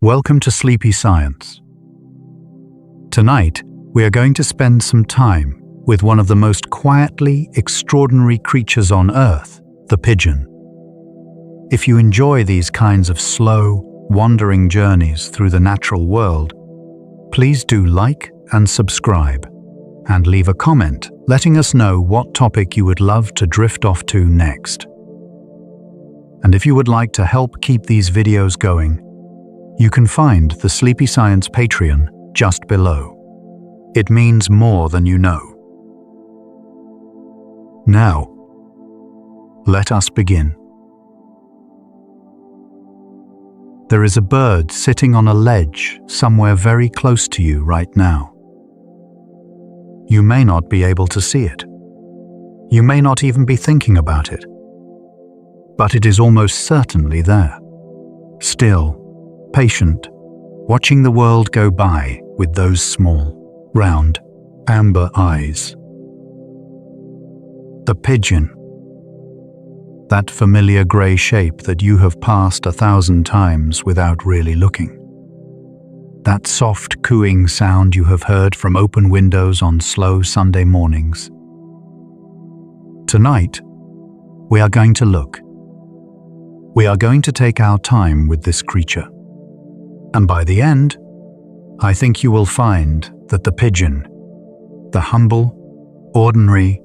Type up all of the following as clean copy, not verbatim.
Welcome to Sleepy Science. Tonight, we are going to spend some time with one of the most quietly extraordinary creatures on Earth, the pigeon. If you enjoy these kinds of slow, wandering journeys through the natural world, please do like and subscribe, and leave a comment letting us know what topic you would love to drift off to next. And if you would like to help keep these videos going, you can find the Sleepy Science Patreon just below. It means more than you know. Now, let us begin. There is a bird sitting on a ledge somewhere very close to you right now. You may not be able to see it. You may not even be thinking about it. But it is almost certainly there, still, patient, watching the world go by with those small, round, amber eyes. The pigeon. That familiar grey shape that you have passed 1,000 times without really looking. That soft cooing sound you have heard from open windows on slow Sunday mornings. Tonight, we are going to look. We are going to take our time with this creature. And by the end, I think you will find that the pigeon, the humble, ordinary,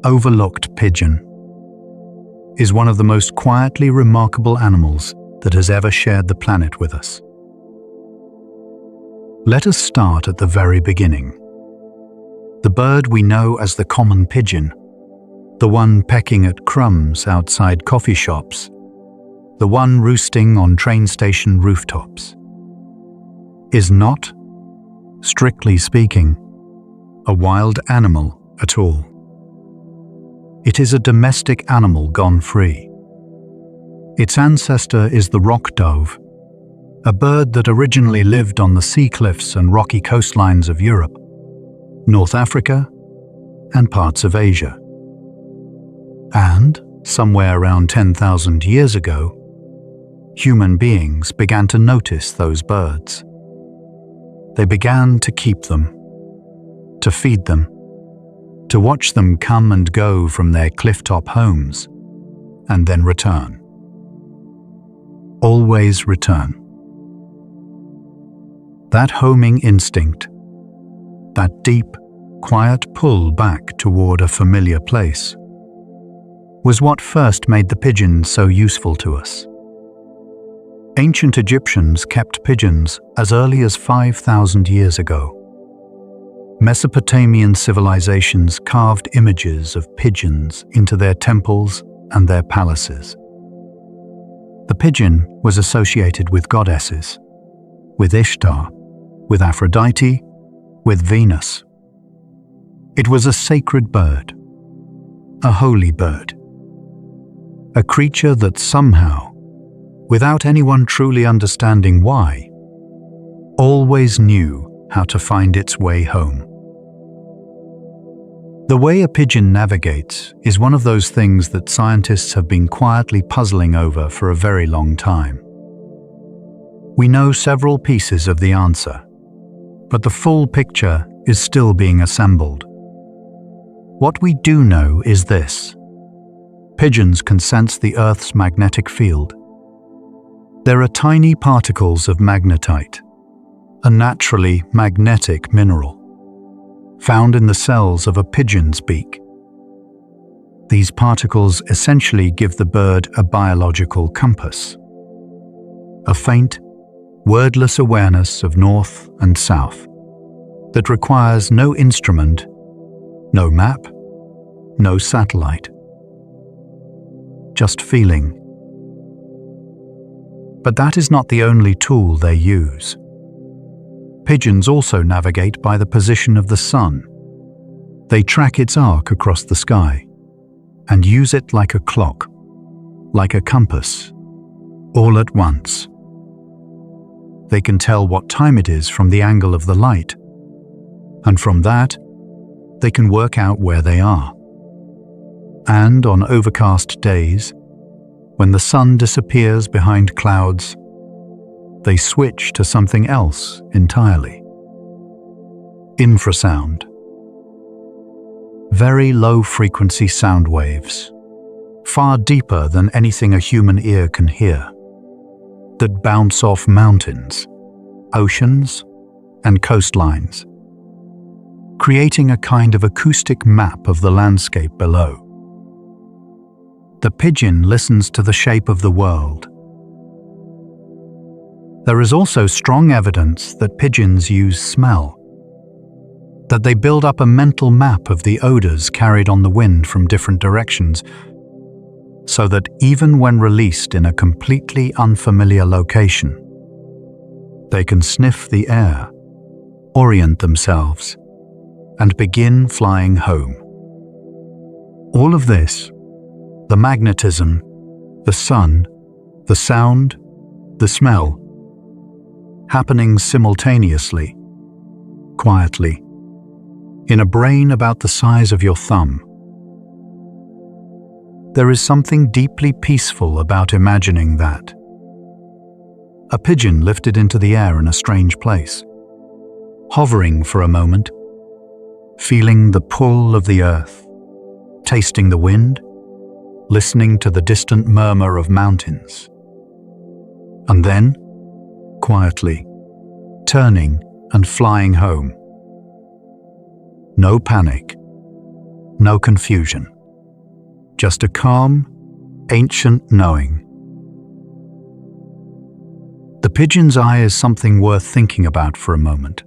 overlooked pigeon, is one of the most quietly remarkable animals that has ever shared the planet with us. Let us start at the very beginning. The bird we know as the common pigeon, the one pecking at crumbs outside coffee shops, the one roosting on train station rooftops, is not, strictly speaking, a wild animal at all. It is a domestic animal gone free. Its ancestor is the rock dove, a bird that originally lived on the sea cliffs and rocky coastlines of Europe, North Africa, and parts of Asia. And, somewhere around 10,000 years ago, human beings began to notice those birds. They began to keep them, to feed them, to watch them come and go from their clifftop homes, and then return. Always return. That homing instinct, that deep, quiet pull back toward a familiar place, was what first made the pigeon so useful to us. Ancient Egyptians kept pigeons as early as 5,000 years ago. Mesopotamian civilizations carved images of pigeons into their temples and their palaces. The pigeon was associated with goddesses, with Ishtar, with Aphrodite, with Venus. It was a sacred bird, a holy bird, a creature that somehow, without anyone truly understanding why, always knew how to find its way home. The way a pigeon navigates is one of those things that scientists have been quietly puzzling over for a very long time. We know several pieces of the answer, but the full picture is still being assembled. What we do know is this: pigeons can sense the Earth's magnetic field. There are tiny particles of magnetite, a naturally magnetic mineral, found in the cells of a pigeon's beak. These particles essentially give the bird a biological compass, a faint, wordless awareness of north and south that requires no instrument, no map, no satellite. Just feeling. But that is not the only tool they use. Pigeons also navigate by the position of the sun. They track its arc across the sky and use it like a clock, like a compass, all at once. They can tell what time it is from the angle of the light, and from that, they can work out where they are. And on overcast days, when the sun disappears behind clouds, they switch to something else entirely. Infrasound. Very low-frequency sound waves, far deeper than anything a human ear can hear, that bounce off mountains, oceans, and coastlines, creating a kind of acoustic map of the landscape below. The pigeon listens to the shape of the world. There is also strong evidence that pigeons use smell, that they build up a mental map of the odors carried on the wind from different directions, so that even when released in a completely unfamiliar location, they can sniff the air, orient themselves, and begin flying home. All of this, the magnetism, the sun, the sound, the smell, happening simultaneously, quietly, in a brain about the size of your thumb. There is something deeply peaceful about imagining that. A pigeon lifted into the air in a strange place, hovering for a moment, feeling the pull of the earth, tasting the wind, listening to the distant murmur of mountains. And then, quietly, turning and flying home. No panic, no confusion, just a calm, ancient knowing. The pigeon's eye is something worth thinking about for a moment.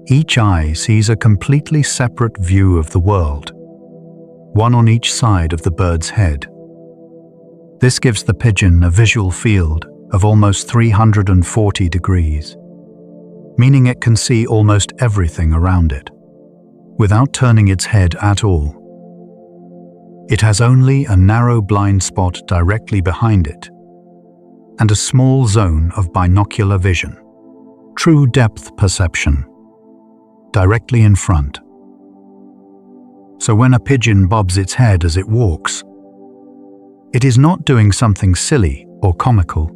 Each eye sees a completely separate view of the world, one on each side of the bird's head. This gives the pigeon a visual field of almost 340 degrees, meaning it can see almost everything around it, without turning its head at all. It has only a narrow blind spot directly behind it, and a small zone of binocular vision, true depth perception, directly in front. So when a pigeon bobs its head as it walks, it is not doing something silly or comical.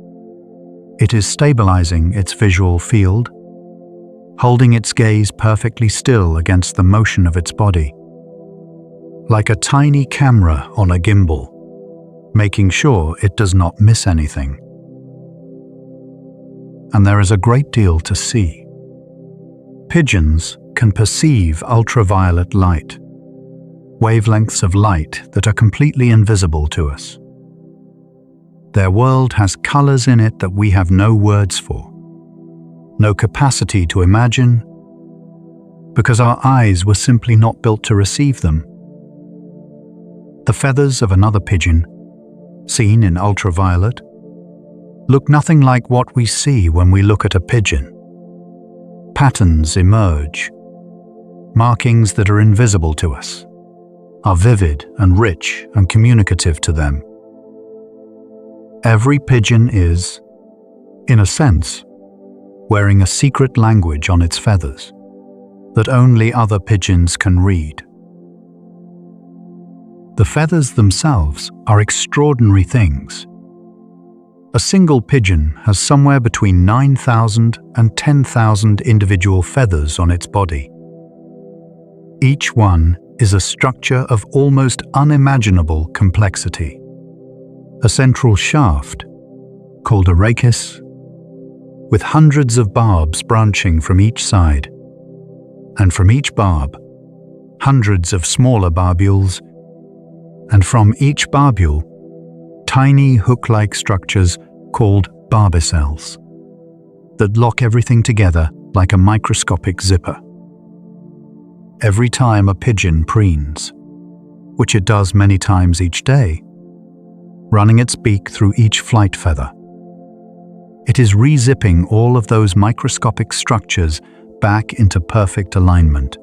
It is stabilizing its visual field, holding its gaze perfectly still against the motion of its body, like a tiny camera on a gimbal, making sure it does not miss anything. And there is a great deal to see. Pigeons can perceive ultraviolet light, wavelengths of light that are completely invisible to us. Their world has colors in it that we have no words for, no capacity to imagine, because our eyes were simply not built to receive them. The feathers of another pigeon, seen in ultraviolet, look nothing like what we see when we look at a pigeon. Patterns emerge, markings that are invisible to us, are vivid and rich and communicative to them. Every pigeon is, in a sense, wearing a secret language on its feathers that only other pigeons can read. The feathers themselves are extraordinary things. A single pigeon has somewhere between 9,000 and 10,000 individual feathers on its body. Each one is a structure of almost unimaginable complexity. A central shaft, called a rachis, with hundreds of barbs branching from each side, and from each barb, hundreds of smaller barbules, and from each barbule, tiny hook-like structures called barbicels that lock everything together like a microscopic zipper. Every time a pigeon preens, which it does many times each day, running its beak through each flight feather, it is re-zipping all of those microscopic structures back into perfect alignment.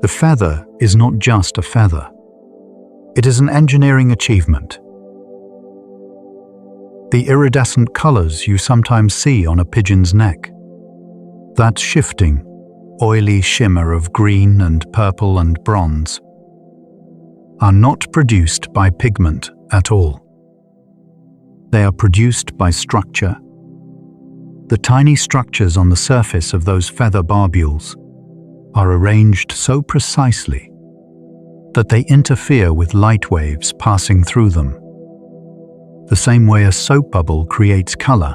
The feather is not just a feather. It is an engineering achievement. The iridescent colors you sometimes see on a pigeon's neck, that shifting, oily shimmer of green and purple and bronze, are not produced by pigment at all. They are produced by structure. The tiny structures on the surface of those feather barbules are arranged so precisely that they interfere with light waves passing through them. The same way a soap bubble creates color,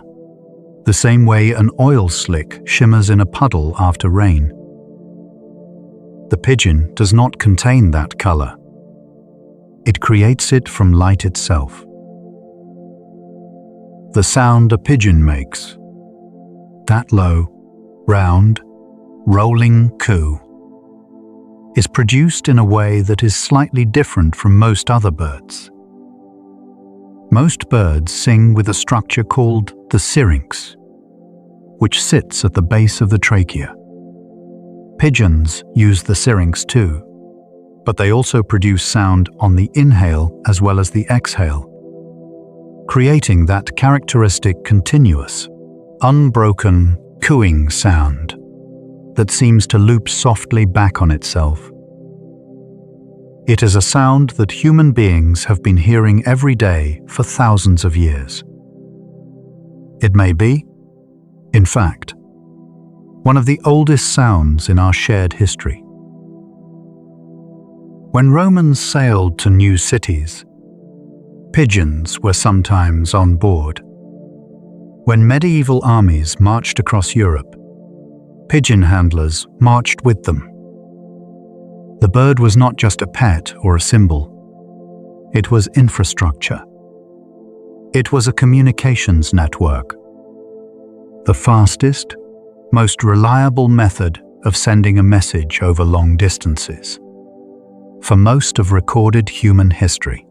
the same way an oil slick shimmers in a puddle after rain. The pigeon does not contain that color. It creates it from light itself. The sound a pigeon makes, that low, round, rolling coo, is produced in a way that is slightly different from most other birds. Most birds sing with a structure called the syrinx, which sits at the base of the trachea. Pigeons use the syrinx too, but they also produce sound on the inhale as well as the exhale, creating that characteristic continuous, unbroken cooing sound that seems to loop softly back on itself. It is a sound that human beings have been hearing every day for thousands of years. It may be, in fact, one of the oldest sounds in our shared history. When Romans sailed to new cities, pigeons were sometimes on board. When medieval armies marched across Europe, pigeon handlers marched with them. The bird was not just a pet or a symbol. It was infrastructure. It was a communications network. The fastest, most reliable method of sending a message over long distances for most of recorded human history.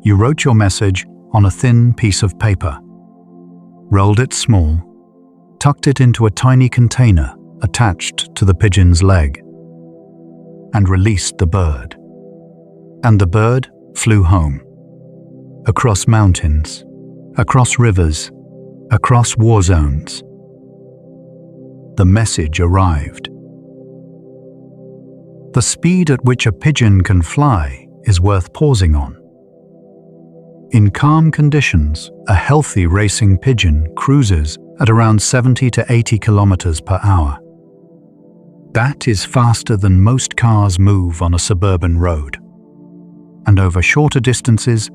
You wrote your message on a thin piece of paper, rolled it small, tucked it into a tiny container attached to the pigeon's leg, and released the bird. And the bird flew home, across mountains, across rivers, across war zones. The message arrived. The speed at which a pigeon can fly is worth pausing on. In calm conditions, a healthy racing pigeon cruises at around 70 to 80 kilometers per hour. That is faster than most cars move on a suburban road. And over shorter distances,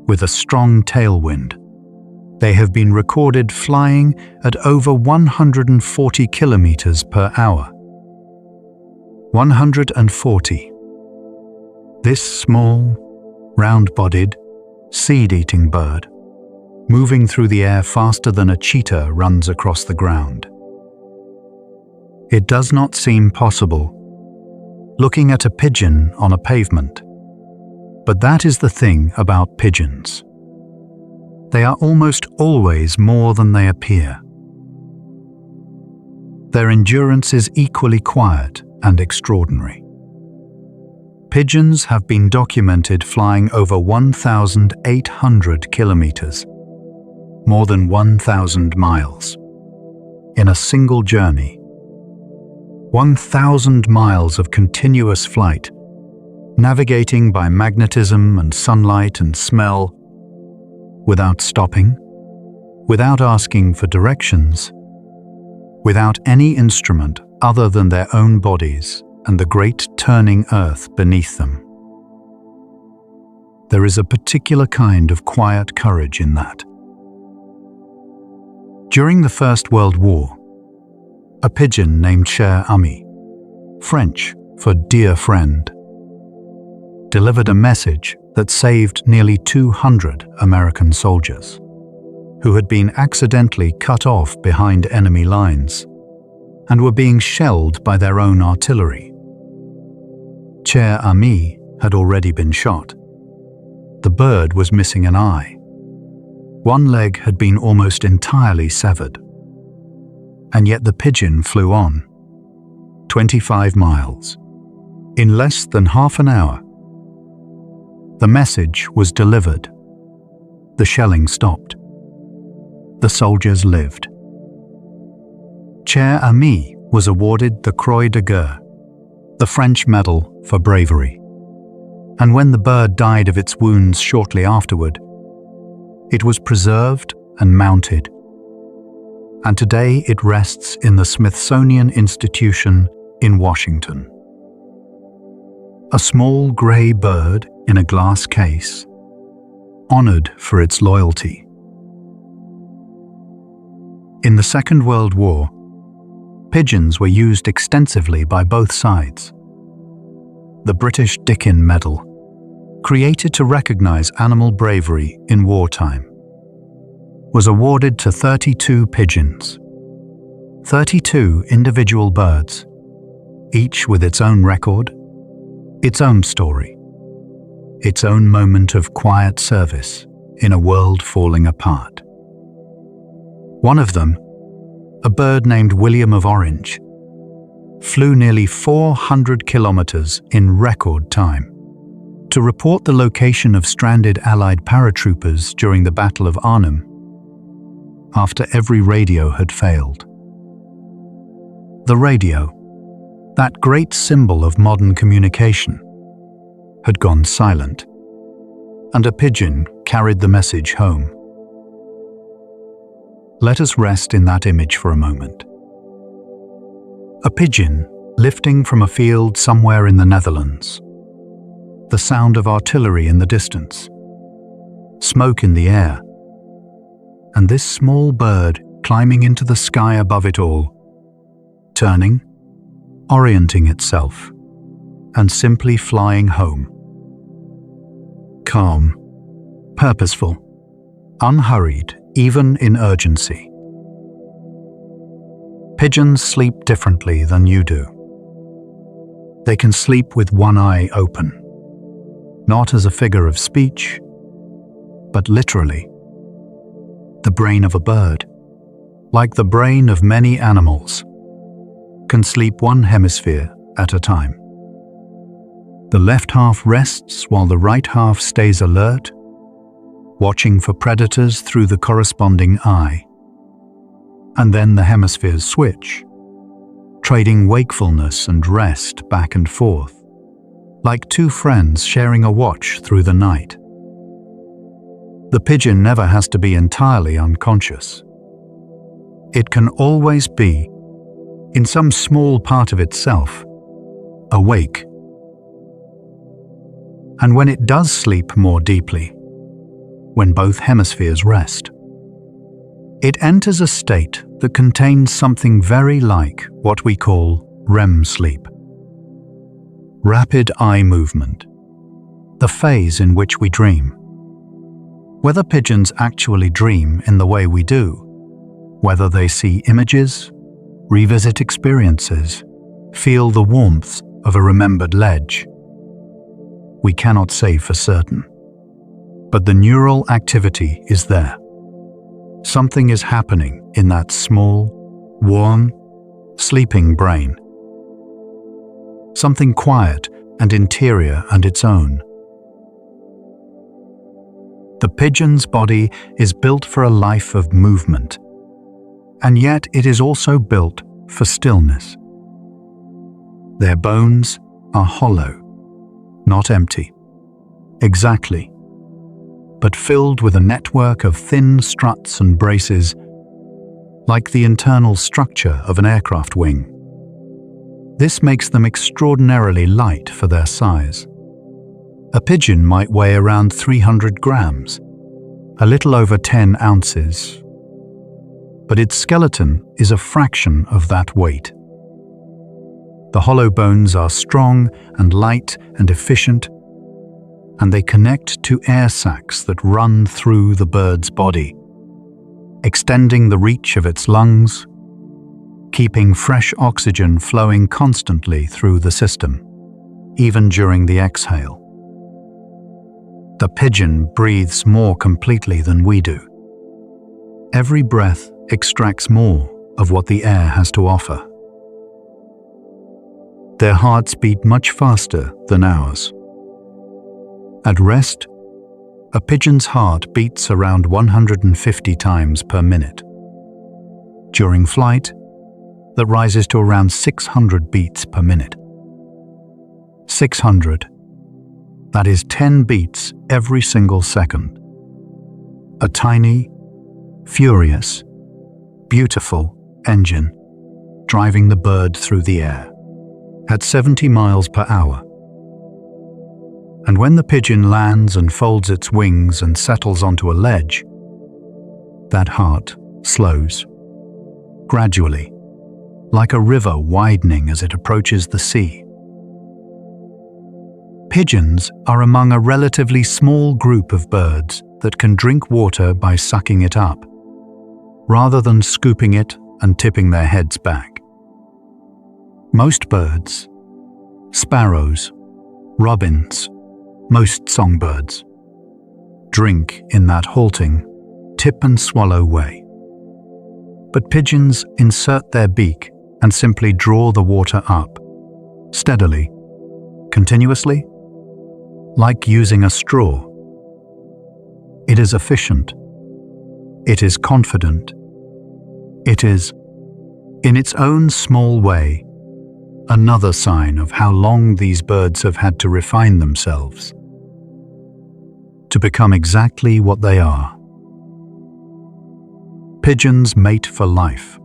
with a strong tailwind, they have been recorded flying at over 140 kilometers per hour. 140. This small, round-bodied, seed-eating bird, moving through the air faster than a cheetah runs across the ground. It does not seem possible, looking at a pigeon on a pavement. But that is the thing about pigeons. They are almost always more than they appear. Their endurance is equally quiet and extraordinary. Pigeons have been documented flying over 1,800 kilometers, more than 1,000 miles, in a single journey. 1,000 miles of continuous flight, navigating by magnetism and sunlight and smell, without stopping, without asking for directions, without any instrument other than their own bodies and the great turning earth beneath them. There is a particular kind of quiet courage in that. During the First World War, a pigeon named cher ami, French for dear friend, delivered a message that saved nearly 200 American soldiers, who had been accidentally cut off behind enemy lines and were being shelled by their own artillery. Cher ami had already been shot. The bird was missing an eye. One leg had been almost entirely severed. And yet the pigeon flew on, 25 miles, in less than half an hour. The message was delivered. The shelling stopped. The soldiers lived. Cher ami was awarded the Croix de Guerre, the French medal for bravery. And when the bird died of its wounds shortly afterward, It was preserved and mounted, and today it rests in the Smithsonian Institution in Washington. A small grey bird in a glass case, honored for its loyalty. In the Second World War, pigeons were used extensively by both sides. The British Dickin Medal, created to recognize animal bravery in wartime, was awarded to 32 pigeons. 32 individual birds, each with its own record, its own story, its own moment of quiet service in a world falling apart. One of them, a bird named William of Orange, flew nearly 400 kilometers in record time to report the location of stranded Allied paratroopers during the Battle of Arnhem, after every radio had failed. The radio, that great symbol of modern communication, had gone silent, and a pigeon carried the message home. Let us rest in that image for a moment. A pigeon lifting from a field somewhere in the Netherlands. The sound of artillery in the distance. Smoke in the air. And this small bird climbing into the sky above it all, turning, orienting itself, and simply flying home. Calm, purposeful, unhurried, even in urgency. Pigeons sleep differently than you do. They can sleep with one eye open, not as a figure of speech, but literally. The brain of a bird, like the brain of many animals, can sleep one hemisphere at a time. The left half rests while the right half stays alert, watching for predators through the corresponding eye. And then the hemispheres switch, trading wakefulness and rest back and forth, like two friends sharing a watch through the night. The pigeon never has to be entirely unconscious. It can always be, in some small part of itself, awake. And when it does sleep more deeply, when both hemispheres rest, it enters a state that contains something very like what we call REM sleep. Rapid eye movement, the phase in which we dream. Whether pigeons actually dream in the way we do, whether they see images, revisit experiences, feel the warmth of a remembered ledge, we cannot say for certain. But the neural activity is there. Something is happening in that small, warm, sleeping brain. Something quiet and interior and its own. The pigeon's body is built for a life of movement, and yet it is also built for stillness. Their bones are hollow, not empty, exactly, but filled with a network of thin struts and braces, like the internal structure of an aircraft wing. This makes them extraordinarily light for their size. A pigeon might weigh around 300 grams, a little over 10 ounces. But its skeleton is a fraction of that weight. The hollow bones are strong and light and efficient, and they connect to air sacs that run through the bird's body, extending the reach of its lungs, keeping fresh oxygen flowing constantly through the system, even during the exhale. The pigeon breathes more completely than we do. Every breath extracts more of what the air has to offer. Their hearts beat much faster than ours. At rest, a pigeon's heart beats around 150 times per minute. During flight, that rises to around 600 beats per minute. 600. That is 10 beats every single second. A tiny, furious, beautiful engine driving the bird through the air at 70 miles per hour. And when the pigeon lands and folds its wings and settles onto a ledge, that heart slows, gradually, like a river widening as it approaches the sea. Pigeons are among a relatively small group of birds that can drink water by sucking it up, rather than scooping it and tipping their heads back. Most birds, sparrows, robins, most songbirds, drink in that halting, tip and swallow way. But pigeons insert their beak and simply draw the water up, steadily, continuously, like using a straw. It is efficient. It is confident. It is, in its own small way, another sign of how long these birds have had to refine themselves to become exactly what they are. Pigeons mate for life,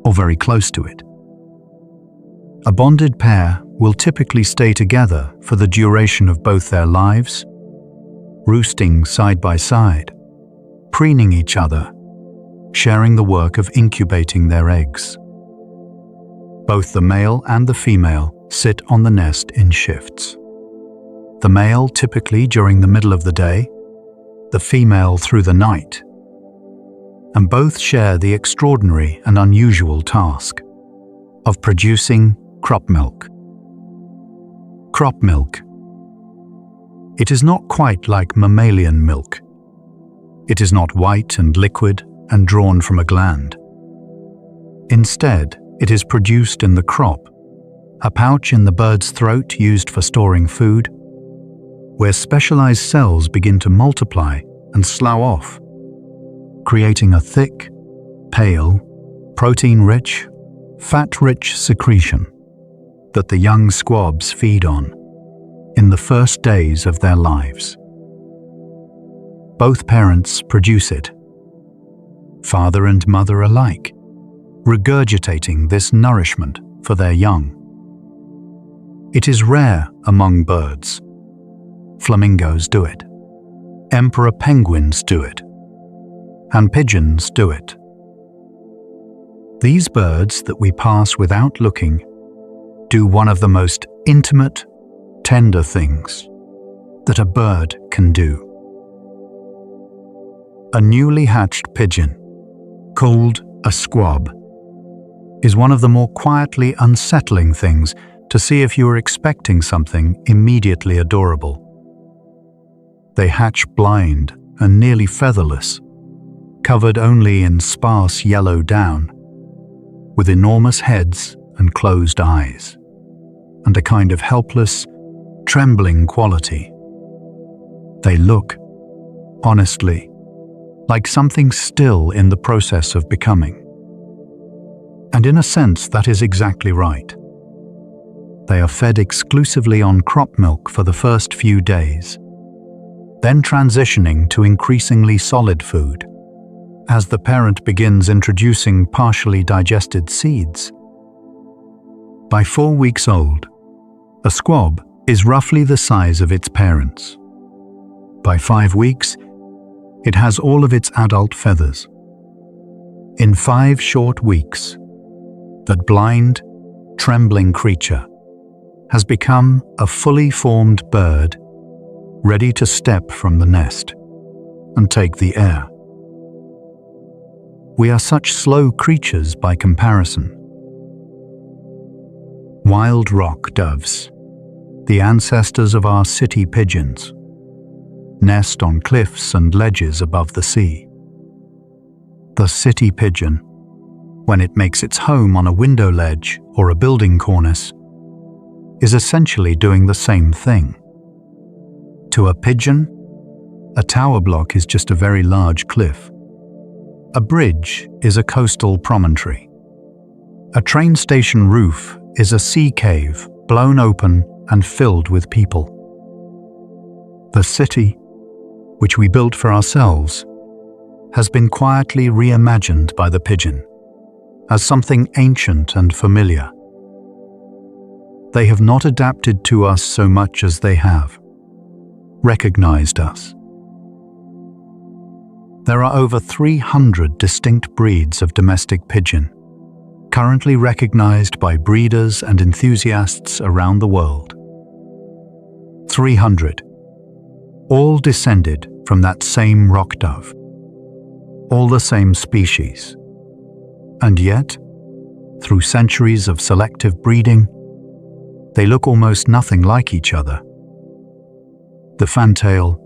or very close to it. A bonded pair will typically stay together for the duration of both their lives, roosting side by side, preening each other, sharing the work of incubating their eggs. Both the male and the female sit on the nest in shifts. The male typically during the middle of the day, the female through the night, and both share the extraordinary and unusual task of producing crop milk. Crop milk. It is not quite like mammalian milk. It is not white and liquid and drawn from a gland. Instead, it is produced in the crop, a pouch in the bird's throat used for storing food, where specialized cells begin to multiply and slough off, creating a thick, pale, protein-rich, fat-rich secretion that the young squabs feed on in the first days of their lives. Both parents produce it, father and mother alike, regurgitating this nourishment for their young. It is rare among birds. Flamingos do it. Emperor penguins do it. And pigeons do it. These birds that we pass without looking do one of the most intimate, tender things that a bird can do. A newly hatched pigeon, called a squab, is one of the more quietly unsettling things to see if you are expecting something immediately adorable. They hatch blind and nearly featherless, covered only in sparse yellow down, with enormous heads and closed eyes, and a kind of helpless, trembling quality. They look, honestly, like something still in the process of becoming. And in a sense, that is exactly right. They are fed exclusively on crop milk for the first few days, then transitioning to increasingly solid food as the parent begins introducing partially digested seeds. By 4 weeks old, a squab is roughly the size of its parents. By 5 weeks, it has all of its adult feathers. In 5 short weeks, that blind, trembling creature has become a fully formed bird ready to step from the nest and take the air. We are such slow creatures by comparison. Wild rock doves, the ancestors of our city pigeons, nest on cliffs and ledges above the sea. The city pigeon, when it makes its home on a window ledge or a building cornice, is essentially doing the same thing. To a pigeon, a tower block is just a very large cliff. A bridge is a coastal promontory. A train station roof is a sea cave blown open and filled with people. The city, which we built for ourselves, has been quietly reimagined by the pigeon as something ancient and familiar. They have not adapted to us so much as they have recognized us. There are over 300 distinct breeds of domestic pigeon, currently recognized by breeders and enthusiasts around the world. 300, all descended from that same rock dove, all the same species. And yet, through centuries of selective breeding, they look almost nothing like each other. The fantail,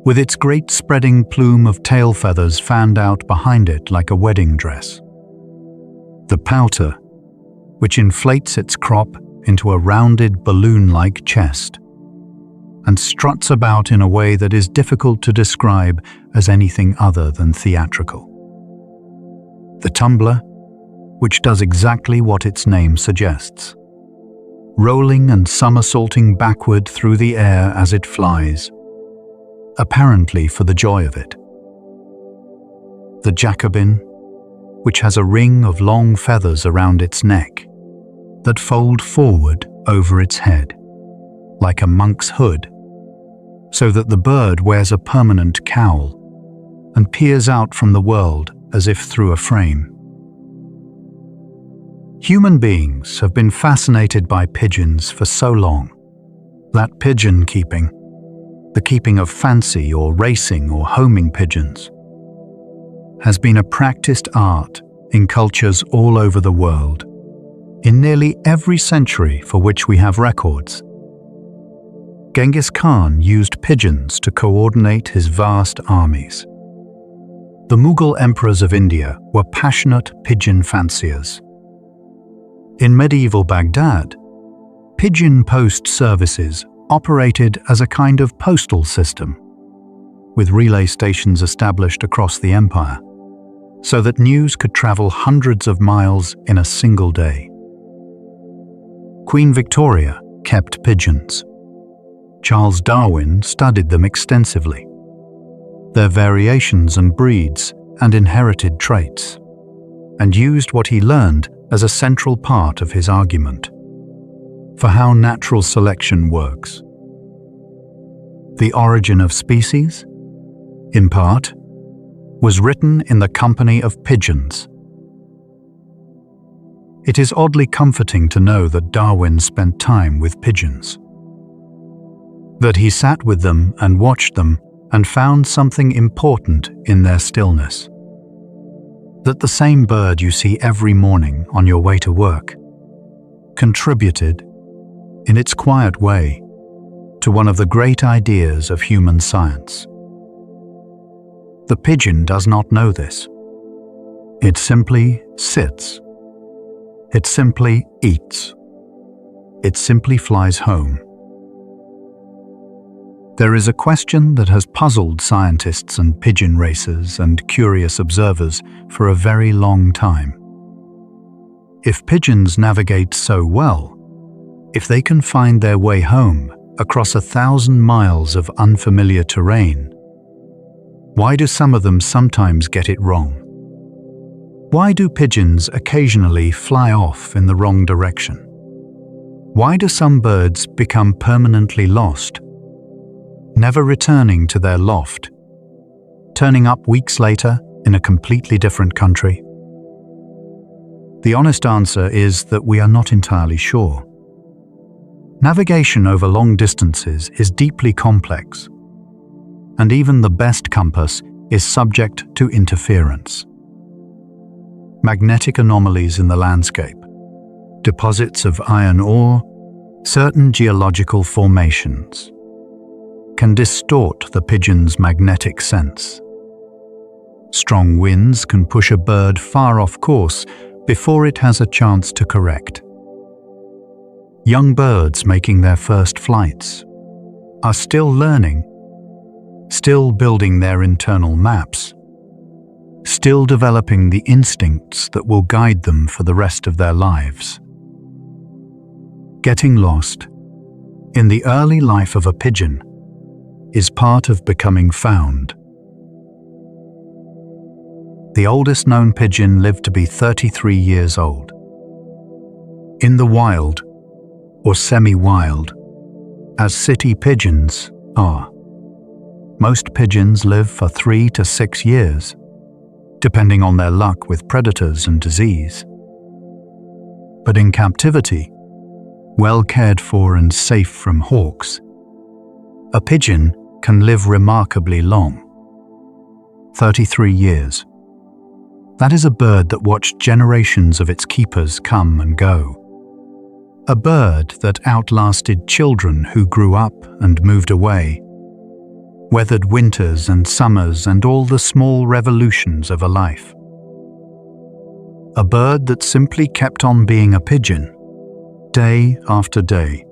with its great spreading plume of tail feathers fanned out behind it like a wedding dress. The pouter, which inflates its crop into a rounded balloon-like chest and struts about in a way that is difficult to describe as anything other than theatrical. The tumbler, which does exactly what its name suggests, rolling and somersaulting backward through the air as it flies, apparently for the joy of it. The Jacobin, which has a ring of long feathers around its neck that fold forward over its head, like a monk's hood, so that the bird wears a permanent cowl and peers out from the world as if through a frame. Human beings have been fascinated by pigeons for so long that pigeon keeping, the keeping of fancy or racing or homing pigeons, has been a practiced art in cultures all over the world, in nearly every century for which we have records. Genghis Khan used pigeons to coordinate his vast armies. The Mughal emperors of India were passionate pigeon fanciers. In medieval Baghdad, pigeon post services operated as a kind of postal system, with relay stations established across the empire, so that news could travel hundreds of miles in a single day. Queen Victoria kept pigeons. Charles Darwin studied them extensively, their variations and breeds and inherited traits, and used what he learned as a central part of his argument for how natural selection works. The Origin of Species, in part, was written in the company of pigeons. It is oddly comforting to know that Darwin spent time with pigeons, that he sat with them and watched them and found something important in their stillness. That the same bird you see every morning on your way to work contributed, in its quiet way, to one of the great ideas of human science. The pigeon does not know this. It simply sits. It simply eats. It simply flies home. There is a question that has puzzled scientists and pigeon racers and curious observers for a very long time. If pigeons navigate so well, if they can find their way home across 1,000 miles of unfamiliar terrain, why do some of them sometimes get it wrong? Why do pigeons occasionally fly off in the wrong direction? Why do some birds become permanently lost, never returning to their loft, turning up weeks later in a completely different country? The honest answer is that we are not entirely sure. Navigation over long distances is deeply complex, and even the best compass is subject to interference. Magnetic anomalies in the landscape, deposits of iron ore, certain geological formations can distort the pigeon's magnetic sense. Strong winds can push a bird far off course before it has a chance to correct. Young birds making their first flights are still learning, still building their internal maps, still developing the instincts that will guide them for the rest of their lives. Getting lost, in the early life of a pigeon, is part of becoming found. The oldest known pigeon lived to be 33 years old. In the wild, or semi-wild, as city pigeons are, most pigeons live for 3 to 6 years, depending on their luck with predators and disease. But in captivity, well cared for and safe from hawks, a pigeon can live remarkably long. 33 years. That is a bird that watched generations of its keepers come and go. A bird that outlasted children who grew up and moved away, weathered winters and summers and all the small revolutions of a life. A bird that simply kept on being a pigeon, day after day,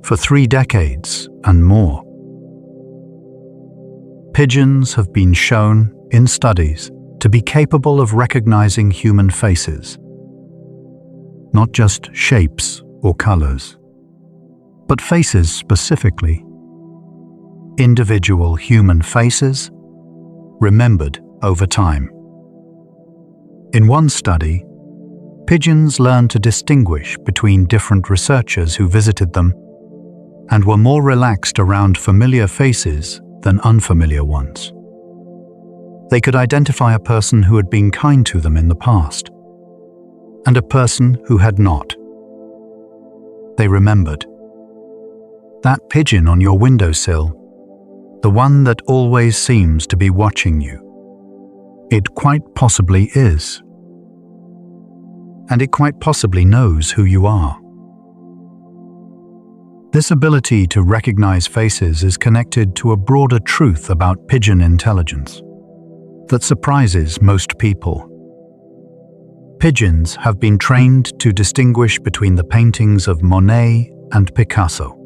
for 3 decades and more. Pigeons have been shown, in studies, to be capable of recognizing human faces. Not just shapes or colors, but faces specifically. Individual human faces, remembered over time. In one study, pigeons learned to distinguish between different researchers who visited them and were more relaxed around familiar faces than unfamiliar ones. They could identify a person who had been kind to them in the past and a person who had not. They remembered. That pigeon on your windowsill, the one that always seems to be watching you. It quite possibly is. And it quite possibly knows who you are. This ability to recognize faces is connected to a broader truth about pigeon intelligence that surprises most people. Pigeons have been trained to distinguish between the paintings of Monet and Picasso,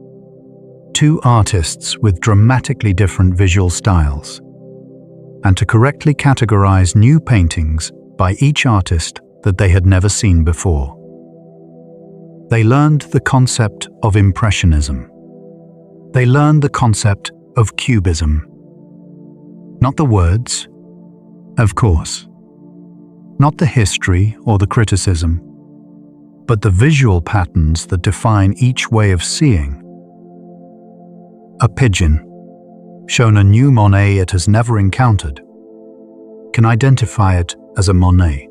2 artists with dramatically different visual styles, and to correctly categorize new paintings by each artist that they had never seen before. They learned the concept of Impressionism. They learned the concept of Cubism. Not the words, of course. Not the history or the criticism, but the visual patterns that define each way of seeing. A pigeon, shown a new Monet it has never encountered, can identify it as a Monet.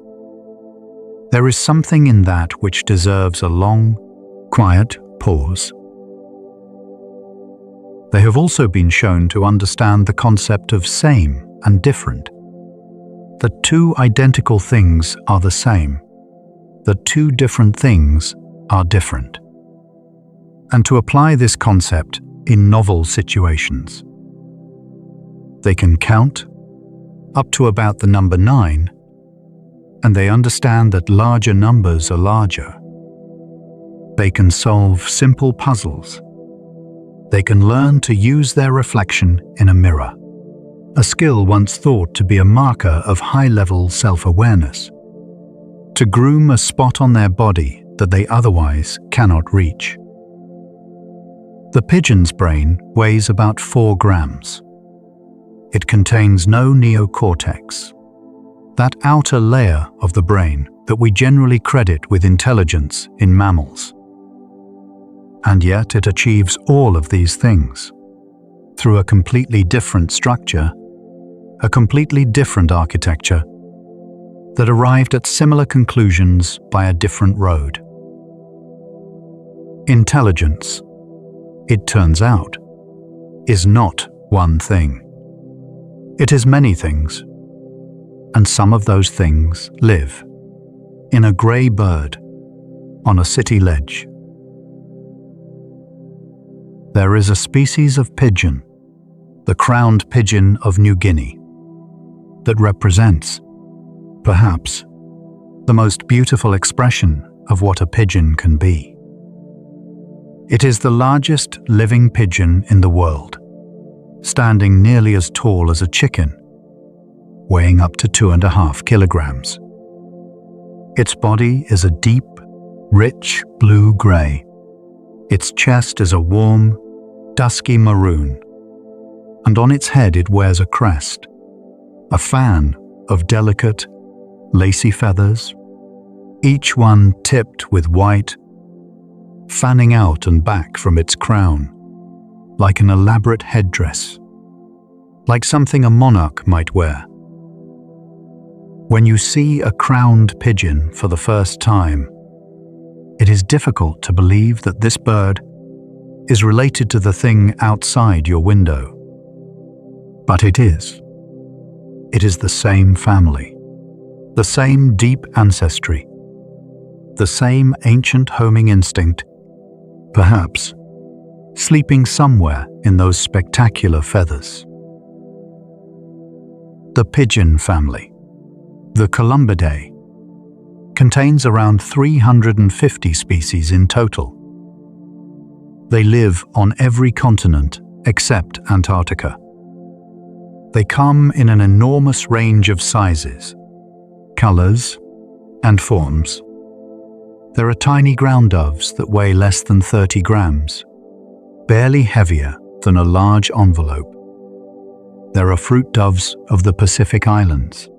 There is something in that which deserves a long, quiet pause. They have also been shown to understand the concept of same and different. That 2 identical things are the same, that 2 different things are different. And to apply this concept in novel situations. They can count up to about the number 9, and they understand that larger numbers are larger. They can solve simple puzzles. They can learn to use their reflection in a mirror, a skill once thought to be a marker of high-level self-awareness, to groom a spot on their body that they otherwise cannot reach. The pigeon's brain weighs about 4 grams. It contains no neocortex, that outer layer of the brain that we generally credit with intelligence in mammals. And yet it achieves all of these things through a completely different structure, a completely different architecture that arrived at similar conclusions by a different road. Intelligence, it turns out, is not one thing. It is many things, and some of those things live in a grey bird on a city ledge. There is a species of pigeon, the crowned pigeon of New Guinea, that represents, perhaps, the most beautiful expression of what a pigeon can be. It is the largest living pigeon in the world, standing nearly as tall as a chicken, weighing up to 2.5 kilograms. Its body is a deep, rich blue-grey. Its chest is a warm, dusky maroon, and on its head it wears a crest, a fan of delicate, lacy feathers, each one tipped with white, fanning out and back from its crown, like an elaborate headdress, like something a monarch might wear. When you see a crowned pigeon for the first time, it is difficult to believe that this bird is related to the thing outside your window. But it is. It is the same family, the same deep ancestry, the same ancient homing instinct, perhaps, sleeping somewhere in those spectacular feathers. The pigeon family, the Columbidae, contains around 350 species in total. They live on every continent except Antarctica. They come in an enormous range of sizes, colors, and forms. There are tiny ground doves that weigh less than 30 grams, barely heavier than a large envelope. There are fruit doves of the Pacific Islands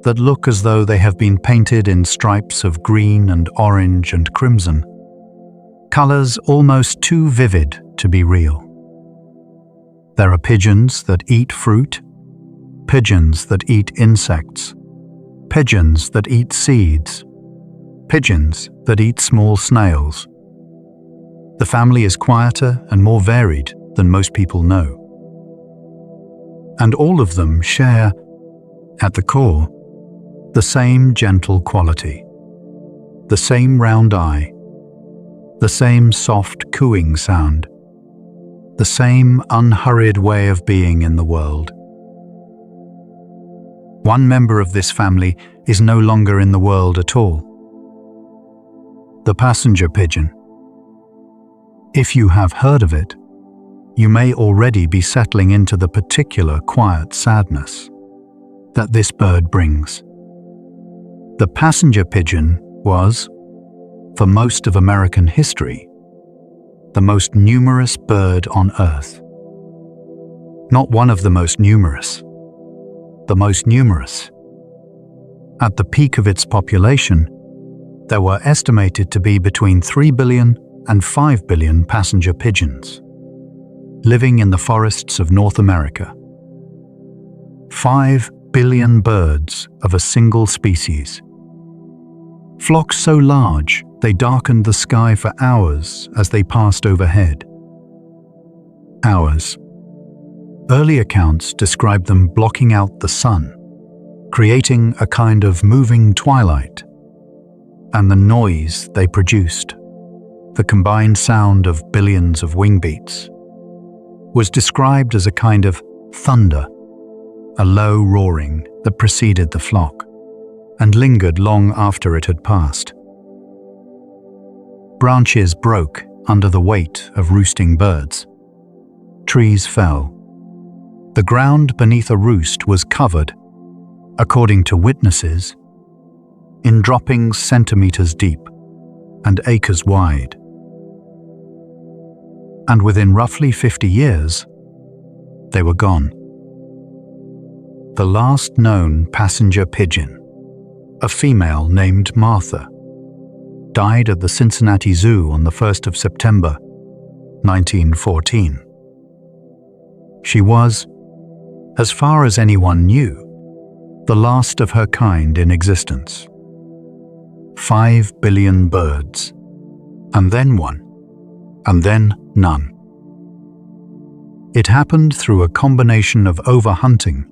that look as though they have been painted in stripes of green and orange and crimson, colors almost too vivid to be real. There are pigeons that eat fruit, pigeons that eat insects, pigeons that eat seeds, pigeons that eat small snails. The family is quieter and more varied than most people know. And all of them share, at the core, the same gentle quality, the same round eye, the same soft cooing sound, the same unhurried way of being in the world. One member of this family is no longer in the world at all. The passenger pigeon. If you have heard of it, you may already be settling into the particular quiet sadness that this bird brings. The passenger pigeon was, for most of American history, the most numerous bird on Earth. Not one of the most numerous, the most numerous. At the peak of its population, there were estimated to be between 3 billion and 5 billion passenger pigeons living in the forests of North America. 5 billion birds of a single species. Flocks so large they darkened the sky for hours as they passed overhead. Hours. Early accounts describe them blocking out the sun, creating a kind of moving twilight. And the noise they produced, the combined sound of billions of wing beats, was described as a kind of thunder, a low roaring that preceded the flock and lingered long after it had passed. Branches broke under the weight of roosting birds. Trees fell. The ground beneath a roost was covered, according to witnesses, in droppings centimeters deep and acres wide. And within roughly 50 years, they were gone. The last known passenger pigeon, a female named Martha, died at the Cincinnati Zoo on the 1st of September, 1914. She was, as far as anyone knew, the last of her kind in existence. 5 billion birds, and then one, and then none. It happened through a combination of overhunting.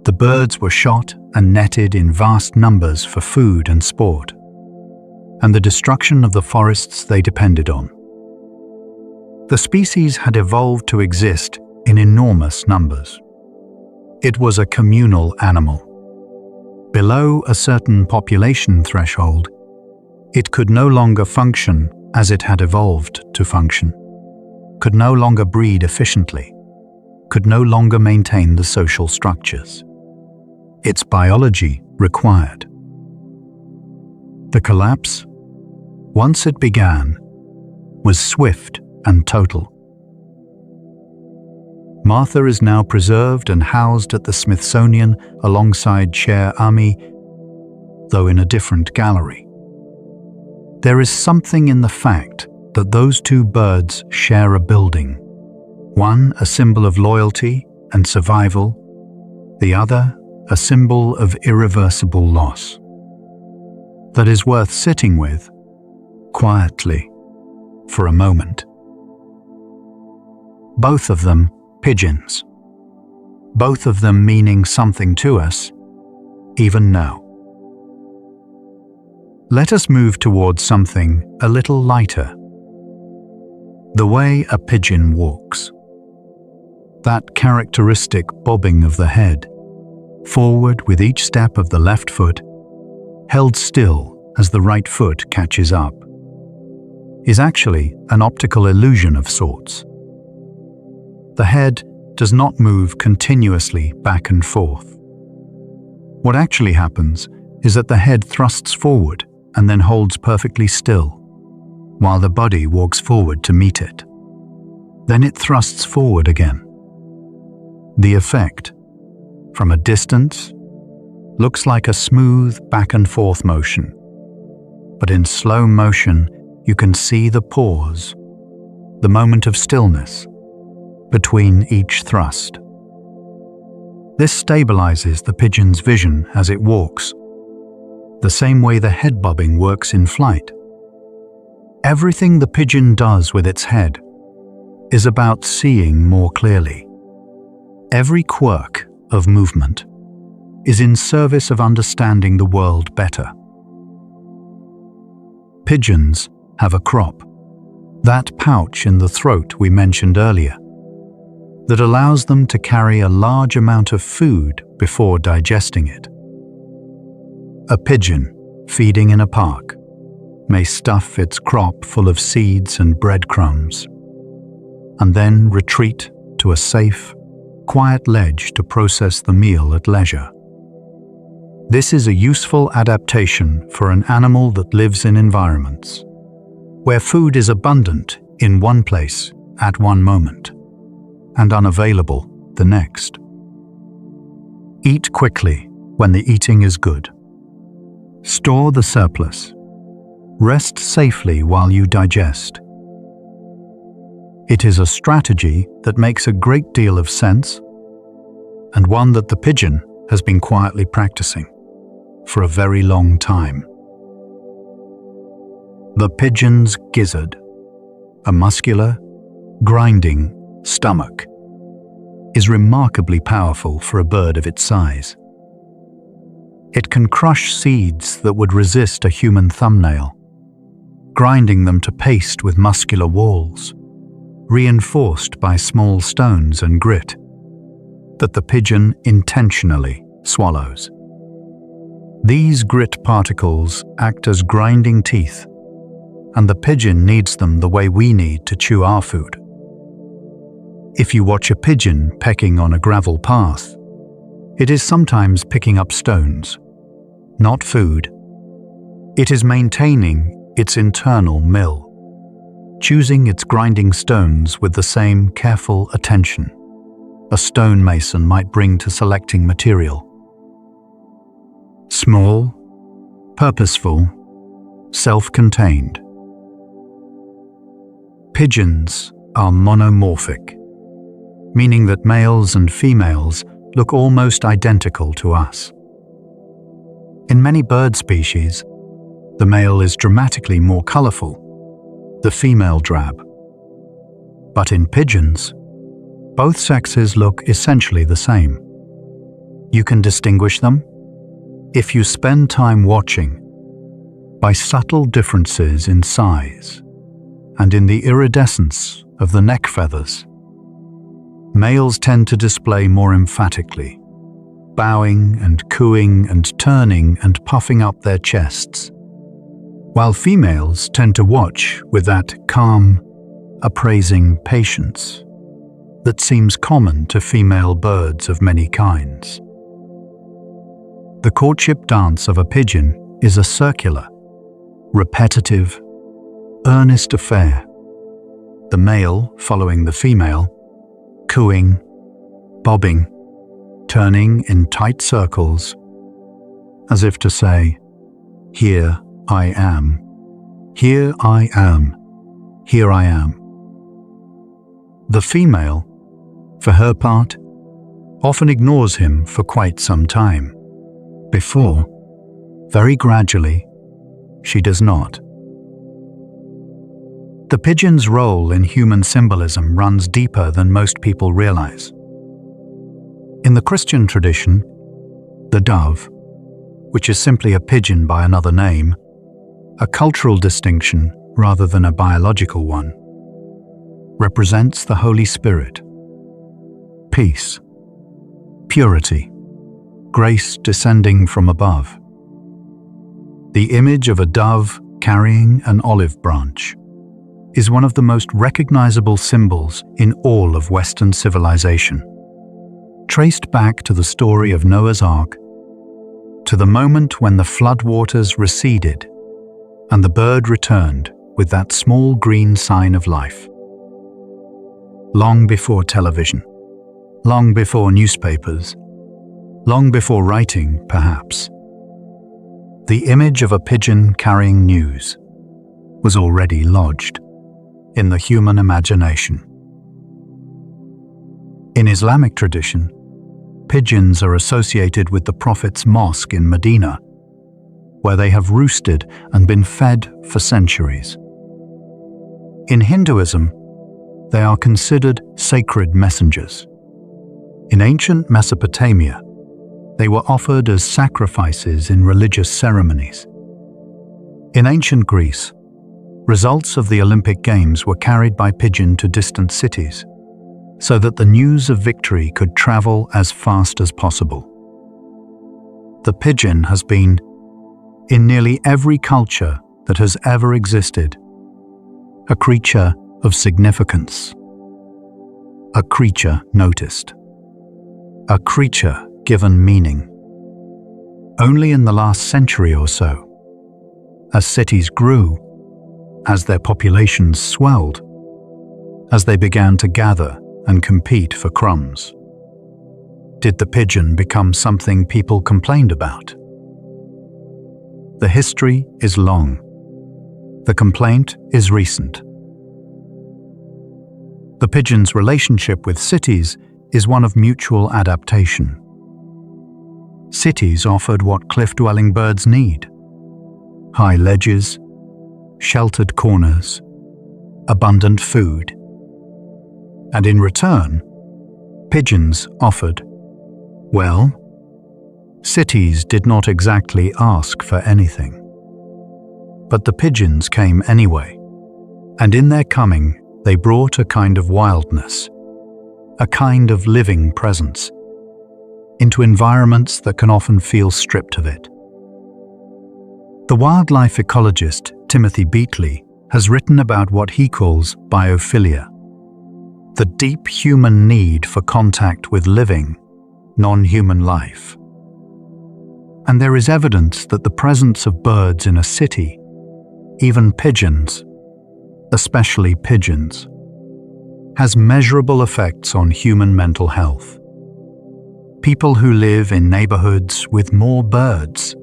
The birds were shot and netted in vast numbers for food and sport, and the destruction of the forests they depended on. The species had evolved to exist in enormous numbers. It was a communal animal. Below a certain population threshold, it could no longer function as it had evolved to function, could no longer breed efficiently, could no longer maintain the social structures its biology required. The collapse, once it began, was swift and total. Martha is now preserved and housed at the Smithsonian alongside Cher Ami, though in a different gallery. There is something in the fact that those two birds share a building, one a symbol of loyalty and survival, the other a symbol of irreversible loss, that is worth sitting with, quietly, for a moment. Both of them pigeons. Both of them meaning something to us, even now. Let us move towards something a little lighter. The way a pigeon walks. That characteristic bobbing of the head, forward with each step of the left foot, held still as the right foot catches up, is actually an optical illusion of sorts. The head does not move continuously back and forth. What actually happens is that the head thrusts forward and then holds perfectly still, while the body walks forward to meet it. Then it thrusts forward again. The effect, from a distance, looks like a smooth back and forth motion, but in slow motion you can see the pause, the moment of stillness, between each thrust. This stabilizes the pigeon's vision as it walks, the same way the head bobbing works in flight. Everything the pigeon does with its head is about seeing more clearly. Every quirk of movement is in service of understanding the world better. Pigeons have a crop, that pouch in the throat we mentioned earlier, that allows them to carry a large amount of food before digesting it. A pigeon feeding in a park may stuff its crop full of seeds and breadcrumbs, and then retreat to a safe, quiet ledge to process the meal at leisure. This is a useful adaptation for an animal that lives in environments where food is abundant in one place at one moment and unavailable the next. Eat quickly when the eating is good. Store the surplus. Rest safely while you digest. It is a strategy that makes a great deal of sense, and one that the pigeon has been quietly practicing for a very long time. The pigeon's gizzard, a muscular, grinding stomach, is remarkably powerful for a bird of its size. It can crush seeds that would resist a human thumbnail, grinding them to paste with muscular walls, reinforced by small stones and grit, that the pigeon intentionally swallows. These grit particles act as grinding teeth, and the pigeon needs them the way we need to chew our food. If you watch a pigeon pecking on a gravel path, it is sometimes picking up stones, not food. It is maintaining its internal mill, choosing its grinding stones with the same careful attention a stonemason might bring to selecting material. Small, purposeful, self-contained. Pigeons are monomorphic, meaning that males and females look almost identical to us. In many bird species, the male is dramatically more colorful, the female drab. But in pigeons, both sexes look essentially the same. You can distinguish them, if you spend time watching, by subtle differences in size and in the iridescence of the neck feathers. Males tend to display more emphatically, bowing and cooing and turning and puffing up their chests, while females tend to watch with that calm, appraising patience that seems common to female birds of many kinds. The courtship dance of a pigeon is a circular, repetitive, earnest affair, the male following the female, cooing, bobbing, turning in tight circles, as if to say, "Here I am, here I am, here I am." The female, for her part, often ignores him for quite some time, before, very gradually, she does not. The pigeon's role in human symbolism runs deeper than most people realize. In the Christian tradition, the dove, which is simply a pigeon by another name, a cultural distinction rather than a biological one, represents the Holy Spirit, peace, purity, grace descending from above. The image of a dove carrying an olive branch is one of the most recognizable symbols in all of Western civilization, traced back to the story of Noah's Ark, to the moment when the floodwaters receded and the bird returned with that small green sign of life. Long before television, long before newspapers, long before writing, perhaps, the image of a pigeon carrying news was already lodged in the human imagination. In Islamic tradition, pigeons are associated with the Prophet's mosque in Medina, where they have roosted and been fed for centuries. In Hinduism, they are considered sacred messengers. In ancient Mesopotamia, they were offered as sacrifices in religious ceremonies. In ancient Greece, results of the Olympic Games were carried by pigeon to distant cities, so that the news of victory could travel as fast as possible. The pigeon has been, in nearly every culture that has ever existed, a creature of significance, a creature noticed, a creature given meaning. Only in the last century or so, as cities grew, as their populations swelled, as they began to gather and compete for crumbs, did the pigeon become something people complained about. The history is long. The complaint is recent. The pigeon's relationship with cities is one of mutual adaptation. Cities offered what cliff-dwelling birds need: high ledges, sheltered corners, abundant food. And in return, pigeons offered, well, cities did not exactly ask for anything. But the pigeons came anyway, and in their coming they brought a kind of wildness, a kind of living presence, into environments that can often feel stripped of it. The wildlife ecologist Timothy Beatley has written about what he calls biophilia, the deep human need for contact with living, non-human life. And there is evidence that the presence of birds in a city, even pigeons, especially pigeons, has measurable effects on human mental health. People who live in neighborhoods with more birds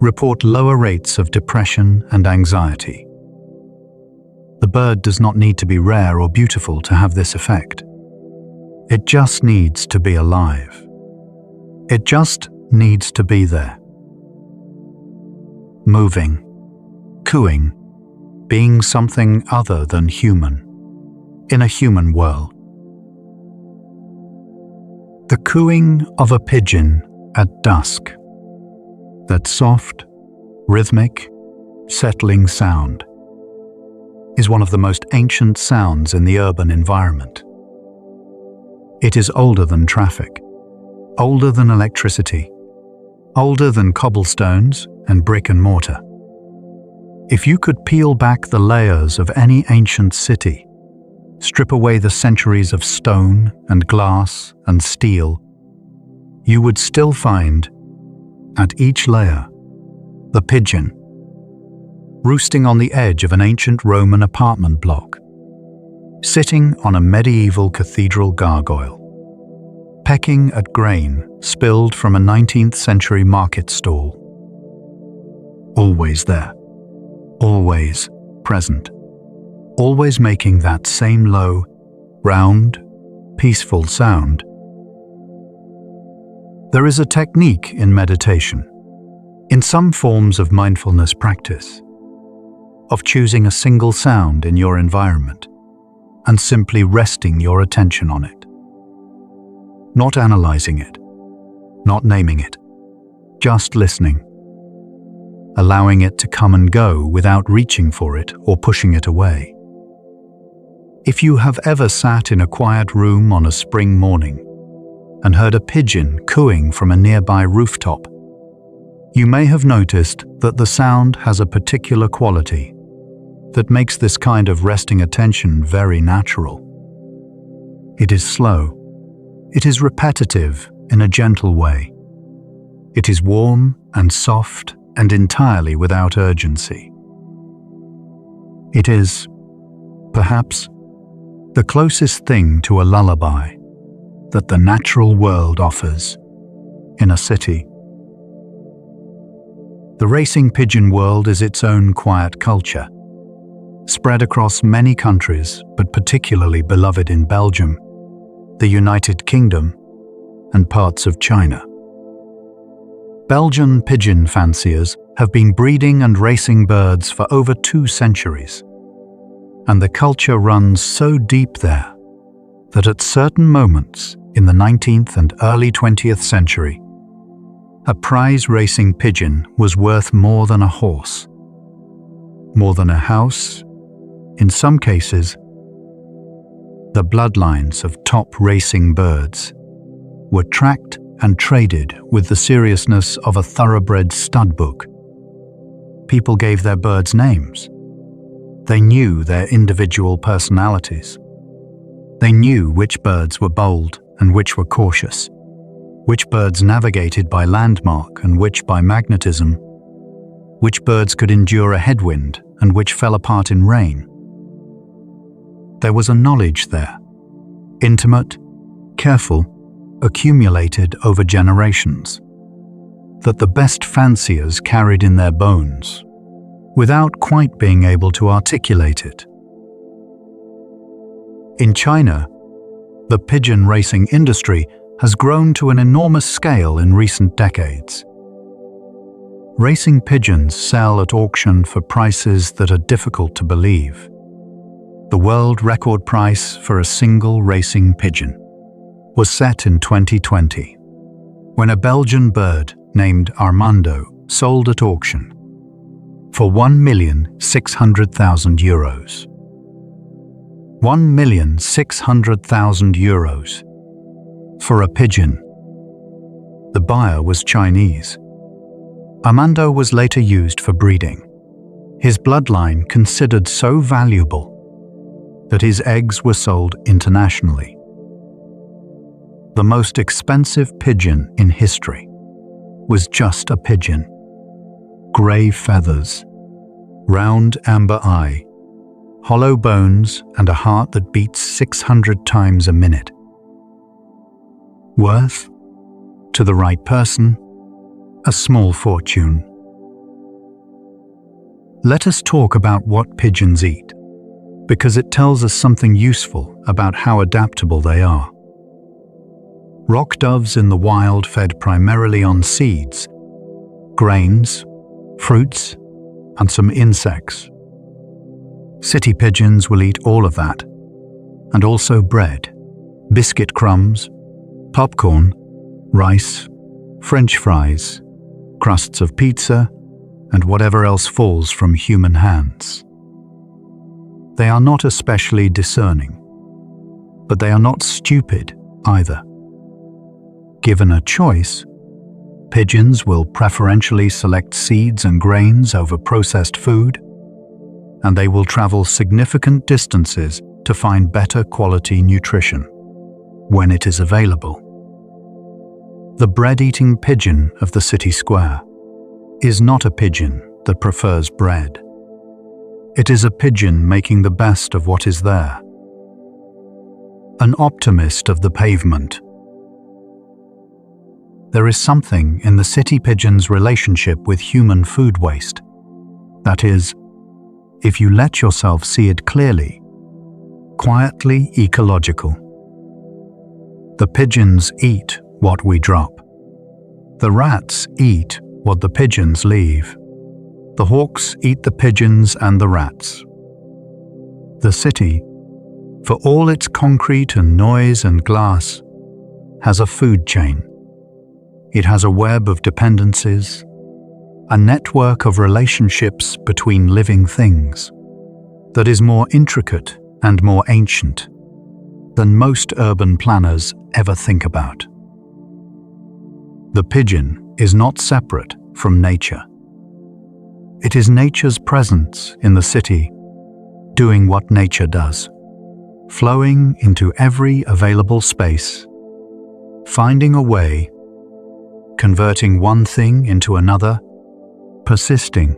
report lower rates of depression and anxiety. The bird does not need to be rare or beautiful to have this effect. It just needs to be alive. It just needs to be there. Moving, cooing, being something other than human, in a human world. The cooing of a pigeon at dusk, that soft, rhythmic, settling sound, is one of the most ancient sounds in the urban environment. It is older than traffic, older than electricity, older than cobblestones and brick and mortar. If you could peel back the layers of any ancient city, strip away the centuries of stone and glass and steel, you would still find, at each layer, the pigeon, roosting on the edge of an ancient Roman apartment block, sitting on a medieval cathedral gargoyle, pecking at grain spilled from a 19th century market stall. Always there, always present, always making that same low, round, peaceful sound. There is a technique in meditation, in some forms of mindfulness practice, of choosing a single sound in your environment and simply resting your attention on it. Not analyzing it, not naming it, just listening, allowing it to come and go without reaching for it or pushing it away. If you have ever sat in a quiet room on a spring morning and heard a pigeon cooing from a nearby rooftop, you may have noticed that the sound has a particular quality that makes this kind of resting attention very natural. It is slow. It is repetitive in a gentle way. It is warm and soft and entirely without urgency. It is, perhaps, the closest thing to a lullaby that the natural world offers in a city. The racing pigeon world is its own quiet culture, spread across many countries, but particularly beloved in Belgium, the United Kingdom, and parts of China. Belgian pigeon fanciers have been breeding and racing birds for over 2 centuries, and the culture runs so deep there that at certain moments in the 19th and early 20th century, a prize racing pigeon was worth more than a horse, more than a house. In some cases, the bloodlines of top racing birds were tracked and traded with the seriousness of a thoroughbred stud book. People gave their birds names. They knew their individual personalities. They knew which birds were bold and which were cautious, which birds navigated by landmark and which by magnetism, which birds could endure a headwind and which fell apart in rain. There was a knowledge there, intimate, careful, accumulated over generations, that the best fanciers carried in their bones, without quite being able to articulate it. In China, the pigeon racing industry has grown to an enormous scale in recent decades. Racing pigeons sell at auction for prices that are difficult to believe. The world record price for a single racing pigeon was set in 2020, when a Belgian bird named Armando sold at auction for €1,600,000. €1,600,000 for a pigeon. The buyer was Chinese. Armando was later used for breeding, his bloodline considered so valuable that his eggs were sold internationally. The most expensive pigeon in history was just a pigeon. Grey feathers, round amber eye, hollow bones, and a heart that beats 600 times a minute. Worth, to the right person, a small fortune. Let us talk about what pigeons eat, because it tells us something useful about how adaptable they are. Rock doves in the wild fed primarily on seeds, grains, fruits, and some insects. City pigeons will eat all of that, and also bread, biscuit crumbs, popcorn, rice, French fries, crusts of pizza, and whatever else falls from human hands. They are not especially discerning, but they are not stupid either. Given a choice, pigeons will preferentially select seeds and grains over processed food, and they will travel significant distances to find better quality nutrition when it is available. The bread-eating pigeon of the city square is not a pigeon that prefers bread. It is a pigeon making the best of what is there. An optimist of the pavement, there is something in the city pigeon's relationship with human food waste. That is, if you let yourself see it clearly, quietly ecological. The pigeons eat what we drop. The rats eat what the pigeons leave. The hawks eat the pigeons and the rats. The city, for all its concrete and noise and glass, has a food chain. It has a web of dependencies, a network of relationships between living things that is more intricate and more ancient than most urban planners ever think about. The pigeon is not separate from nature. It is nature's presence in the city, doing what nature does, flowing into every available space, finding a way, converting one thing into another, persisting.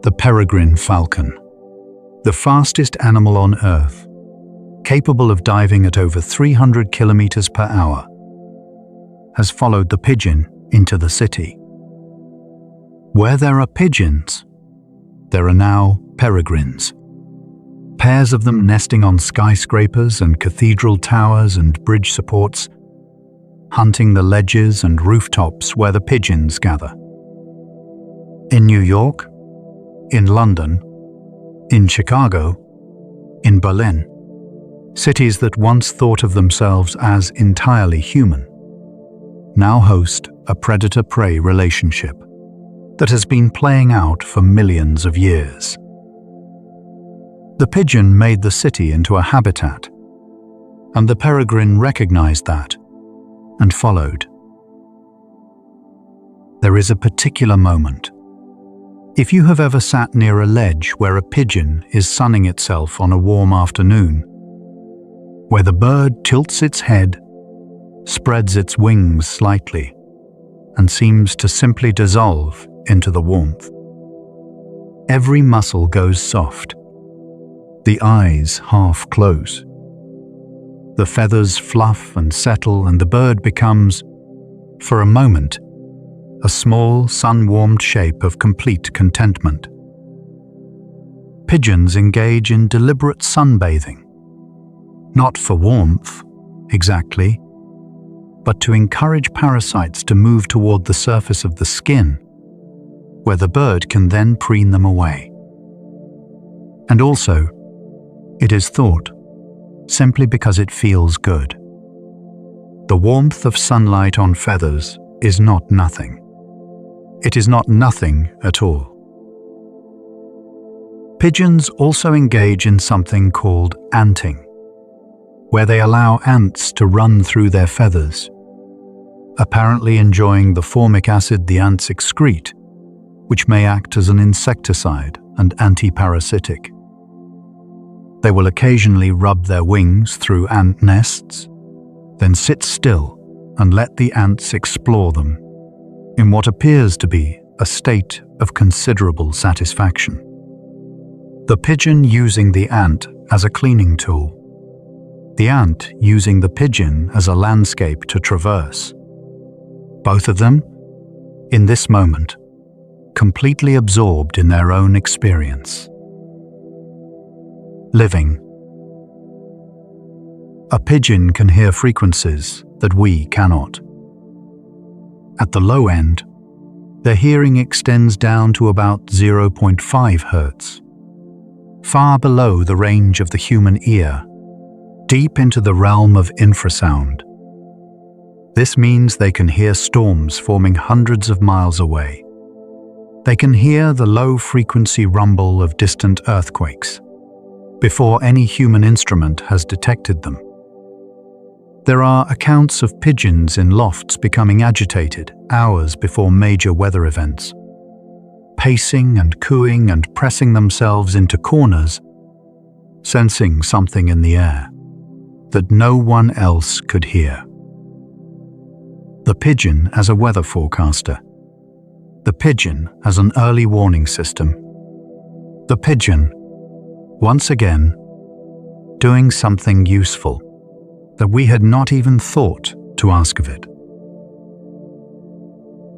The peregrine falcon, the fastest animal on Earth, capable of diving at over 300 kilometers per hour, has followed the pigeon into the city. Where there are pigeons, there are now peregrines. Pairs of them nesting on skyscrapers and cathedral towers and bridge supports, hunting the ledges and rooftops where the pigeons gather. In New York, in London, in Chicago, in Berlin, cities that once thought of themselves as entirely human, now host a predator-prey relationship that has been playing out for millions of years. The pigeon made the city into a habitat, and the peregrine recognized that and followed. There is a particular moment. If you have ever sat near a ledge where a pigeon is sunning itself on a warm afternoon, where the bird tilts its head, spreads its wings slightly, and seems to simply dissolve into the warmth. Every muscle goes soft. The eyes half close. The feathers fluff and settle, and the bird becomes, for a moment, a small, sun-warmed shape of complete contentment. Pigeons engage in deliberate sunbathing, not for warmth, exactly, but to encourage parasites to move toward the surface of the skin, where the bird can then preen them away. And also, it is thought, simply because it feels good. The warmth of sunlight on feathers is not nothing. It is not nothing at all. Pigeons also engage in something called anting, where they allow ants to run through their feathers, apparently enjoying the formic acid the ants excrete, which may act as an insecticide and anti-parasitic. They will occasionally rub their wings through ant nests, then sit still and let the ants explore them, in what appears to be a state of considerable satisfaction. The pigeon using the ant as a cleaning tool, the ant using the pigeon as a landscape to traverse. Both of them, in this moment, completely absorbed in their own experience. Living. A pigeon can hear frequencies that we cannot. At the low end, their hearing extends down to about 0.5 Hz, far below the range of the human ear, deep into the realm of infrasound. This means they can hear storms forming hundreds of miles away. They can hear the low-frequency rumble of distant earthquakes before any human instrument has detected them. There are accounts of pigeons in lofts becoming agitated hours before major weather events, pacing and cooing and pressing themselves into corners, sensing something in the air that no one else could hear. The pigeon as a weather forecaster. The pigeon as an early warning system. The pigeon, once again, doing something useful that we had not even thought to ask of it.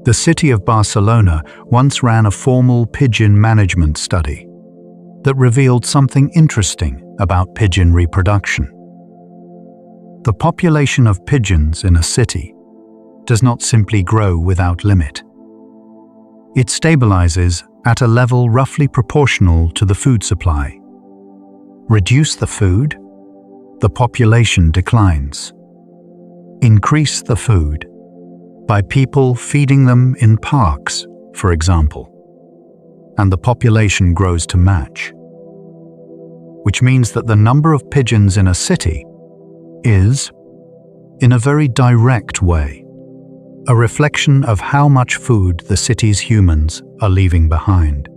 The city of Barcelona once ran a formal pigeon management study that revealed something interesting about pigeon reproduction. The population of pigeons in a city does not simply grow without limit. It stabilizes at a level roughly proportional to the food supply. Reduce the food, the population declines. Increase the food by people feeding them in parks, for example, and the population grows to match. Which means that the number of pigeons in a city is, in a very direct way, a reflection of how much food the city's humans are leaving behind.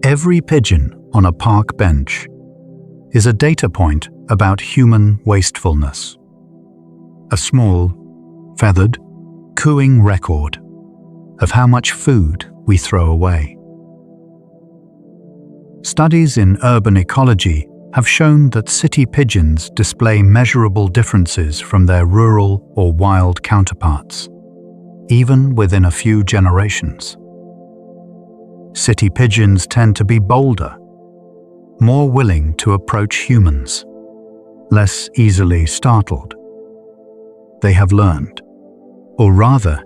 Every pigeon on a park bench is a data point about human wastefulness. A small, feathered, cooing record of how much food we throw away. Studies in urban ecology have shown that city pigeons display measurable differences from their rural or wild counterparts, even within a few generations. City pigeons tend to be bolder, more willing to approach humans, less easily startled. They have learned, or rather,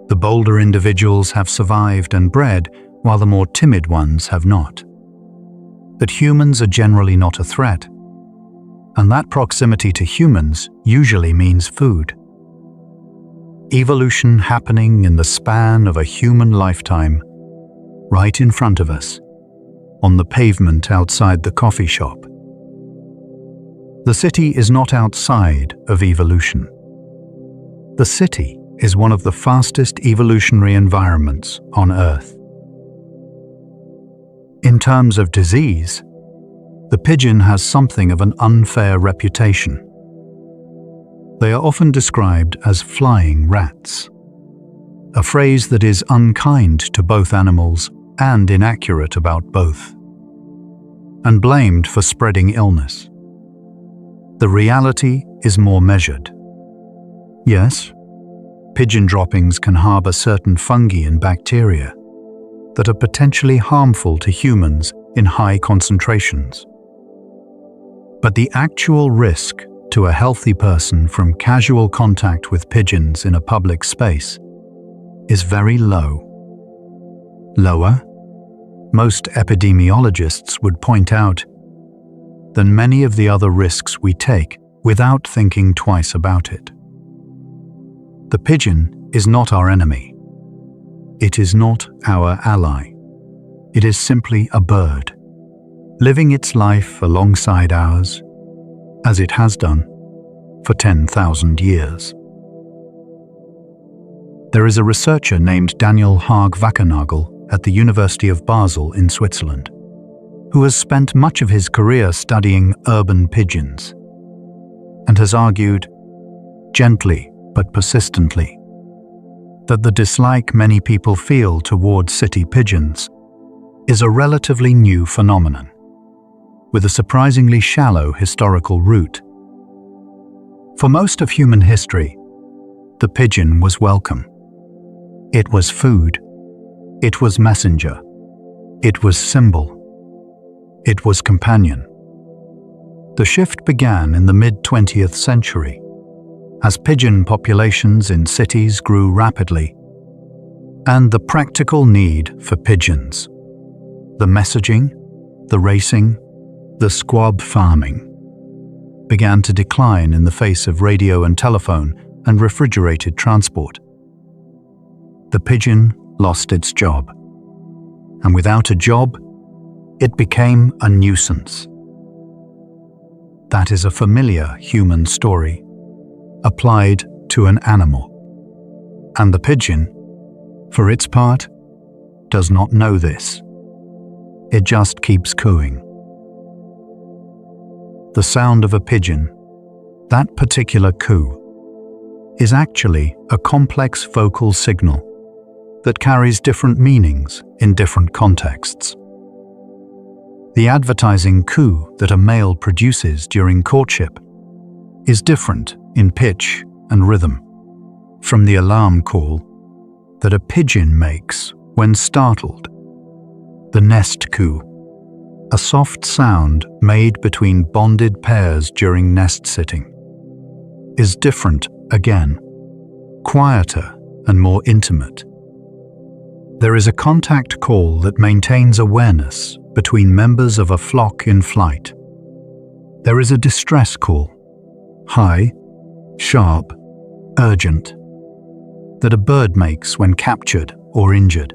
the bolder individuals have survived and bred while the more timid ones have not. That humans are generally not a threat, and that proximity to humans usually means food. Evolution happening in the span of a human lifetime, right in front of us, on the pavement outside the coffee shop. The city is not outside of evolution. The city is one of the fastest evolutionary environments on Earth. In terms of disease, the pigeon has something of an unfair reputation. They are often described as flying rats, a phrase that is unkind to both animals and inaccurate about both, and blamed for spreading illness. The reality is more measured. Yes, pigeon droppings can harbor certain fungi and bacteria that are potentially harmful to humans in high concentrations. But the actual risk to a healthy person from casual contact with pigeons in a public space is very low. Lower, most epidemiologists would point out, than many of the other risks we take without thinking twice about it. The pigeon is not our enemy. It is not our ally. It is simply a bird, living its life alongside ours, as it has done for 10,000 years. There is a researcher named Daniel Haag-Wackernagel at the University of Basel in Switzerland, who has spent much of his career studying urban pigeons, and has argued, gently but persistently, that the dislike many people feel towards city pigeons is a relatively new phenomenon, with a surprisingly shallow historical root. For most of human history, the pigeon was welcome. It was food. It was messenger. It was symbol. It was companion. The shift began in the mid-20th century, as pigeon populations in cities grew rapidly, and the practical need for pigeons, the messaging, the racing, the squab farming, began to decline in the face of radio and telephone and refrigerated transport. The pigeon lost its job, and without a job, it became a nuisance. That is a familiar human story, applied to an animal. And the pigeon, for its part, does not know this. It just keeps cooing. The sound of a pigeon, that particular coo, is actually a complex vocal signal that carries different meanings in different contexts. The advertising coo that a male produces during courtship is different in pitch and rhythm, from the alarm call that a pigeon makes when startled, the nest coo, a soft sound made between bonded pairs during nest sitting, is different again, quieter and more intimate. There is a contact call that maintains awareness between members of a flock in flight. There is a distress call, high, sharp, urgent, that a bird makes when captured or injured.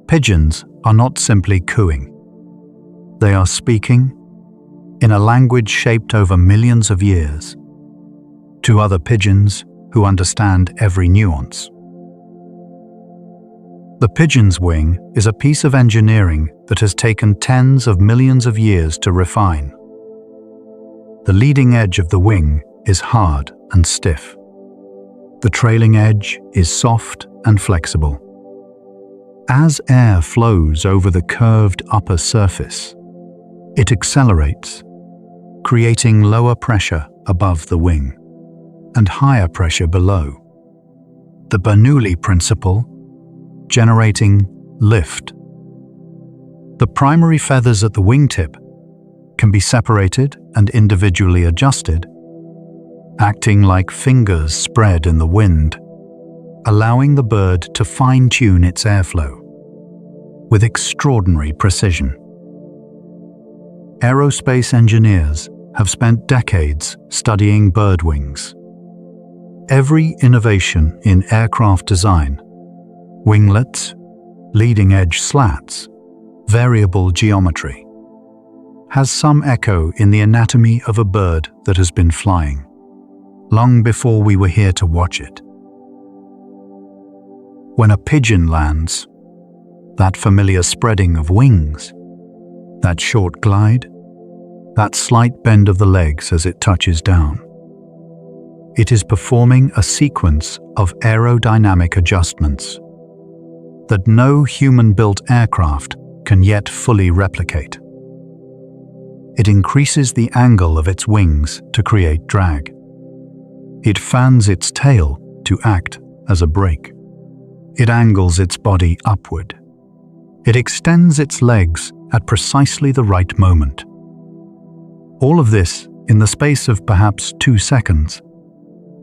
Pigeons are not simply cooing. They are speaking, in a language shaped over millions of years, to other pigeons who understand every nuance. The pigeon's wing is a piece of engineering that has taken tens of millions of years to refine. The leading edge of the wing is hard and stiff. The trailing edge is soft and flexible. As air flows over the curved upper surface, it accelerates, creating lower pressure above the wing and higher pressure below. The Bernoulli principle, generating lift. The primary feathers at the wingtip can be separated and individually adjusted, acting like fingers spread in the wind, allowing the bird to fine-tune its airflow with extraordinary precision. Aerospace engineers have spent decades studying bird wings. Every innovation in aircraft design, winglets, leading-edge slats, variable geometry, has some echo in the anatomy of a bird that has been flying, long before we were here to watch it. When a pigeon lands, that familiar spreading of wings, that short glide, that slight bend of the legs as it touches down, it is performing a sequence of aerodynamic adjustments that no human-built aircraft can yet fully replicate. It increases the angle of its wings to create drag. It fans its tail to act as a brake. It angles its body upward. It extends its legs at precisely the right moment. All of this in the space of perhaps 2 seconds,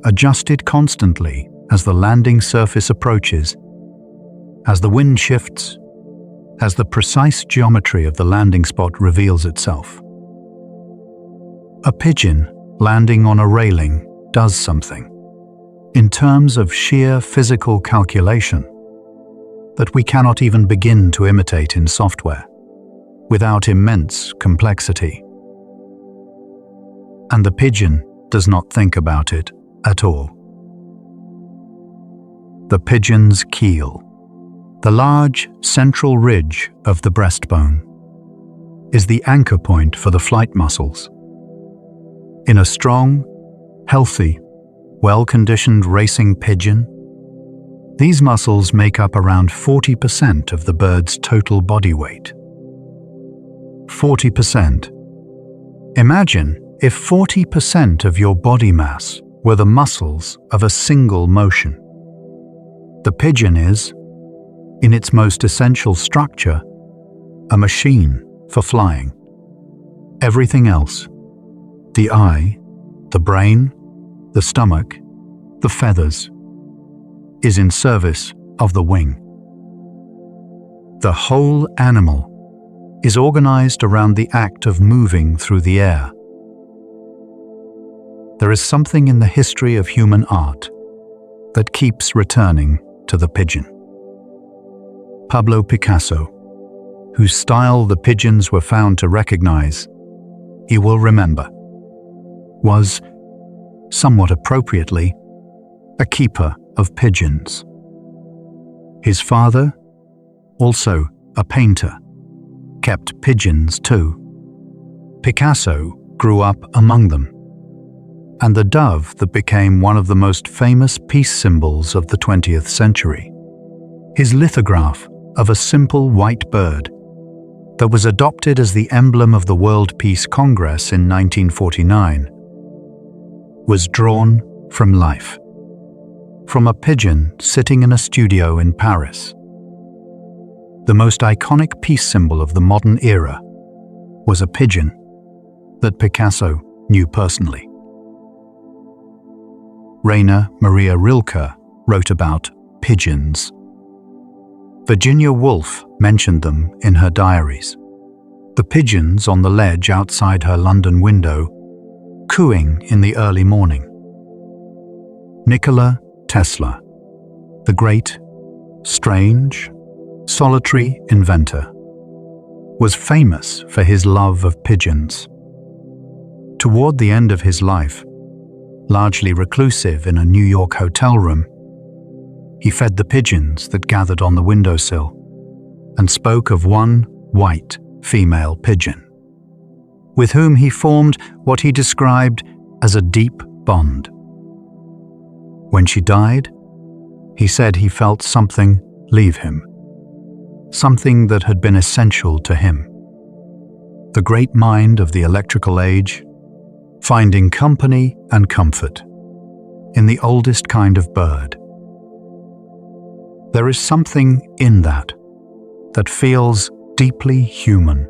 adjusted constantly as the landing surface approaches, as the wind shifts, as the precise geometry of the landing spot reveals itself. A pigeon landing on a railing does something, in terms of sheer physical calculation, that we cannot even begin to imitate in software, without immense complexity. And the pigeon does not think about it at all. The pigeon's keel, the large central ridge of the breastbone, is the anchor point for the flight muscles. In a strong, healthy, well-conditioned racing pigeon, these muscles make up around 40% of the bird's total body weight. 40%. Imagine if 40% of your body mass were the muscles of a single motion. The pigeon is, in its most essential structure, a machine for flying. Everything else, the eye, the brain, the stomach, the feathers, is in service of the wing. The whole animal is organized around the act of moving through the air. There is something in the history of human art that keeps returning to the pigeon. Pablo Picasso, whose style the pigeons were found to recognize, you will remember, was, somewhat appropriately, a keeper of pigeons. His father, also a painter, kept pigeons too. Picasso grew up among them, and the dove that became one of the most famous peace symbols of the 20th century. His lithograph of a simple white bird that was adopted as the emblem of the World Peace Congress in 1949 was drawn from life, from a pigeon sitting in a studio in Paris. The most iconic peace symbol of the modern era was a pigeon that Picasso knew personally. Rainer Maria Rilke wrote about pigeons. Virginia Woolf mentioned them in her diaries. The pigeons on the ledge outside her London window, cooing in the early morning. Nikola Tesla, the great, strange, solitary inventor, was famous for his love of pigeons. Toward the end of his life, largely reclusive in a New York hotel room, he fed the pigeons that gathered on the windowsill and spoke of one white female pigeon, with whom he formed what he described as a deep bond. When she died, he said he felt something leave him, something that had been essential to him. The great mind of the electrical age, finding company and comfort in the oldest kind of bird. There is something in that feels deeply human.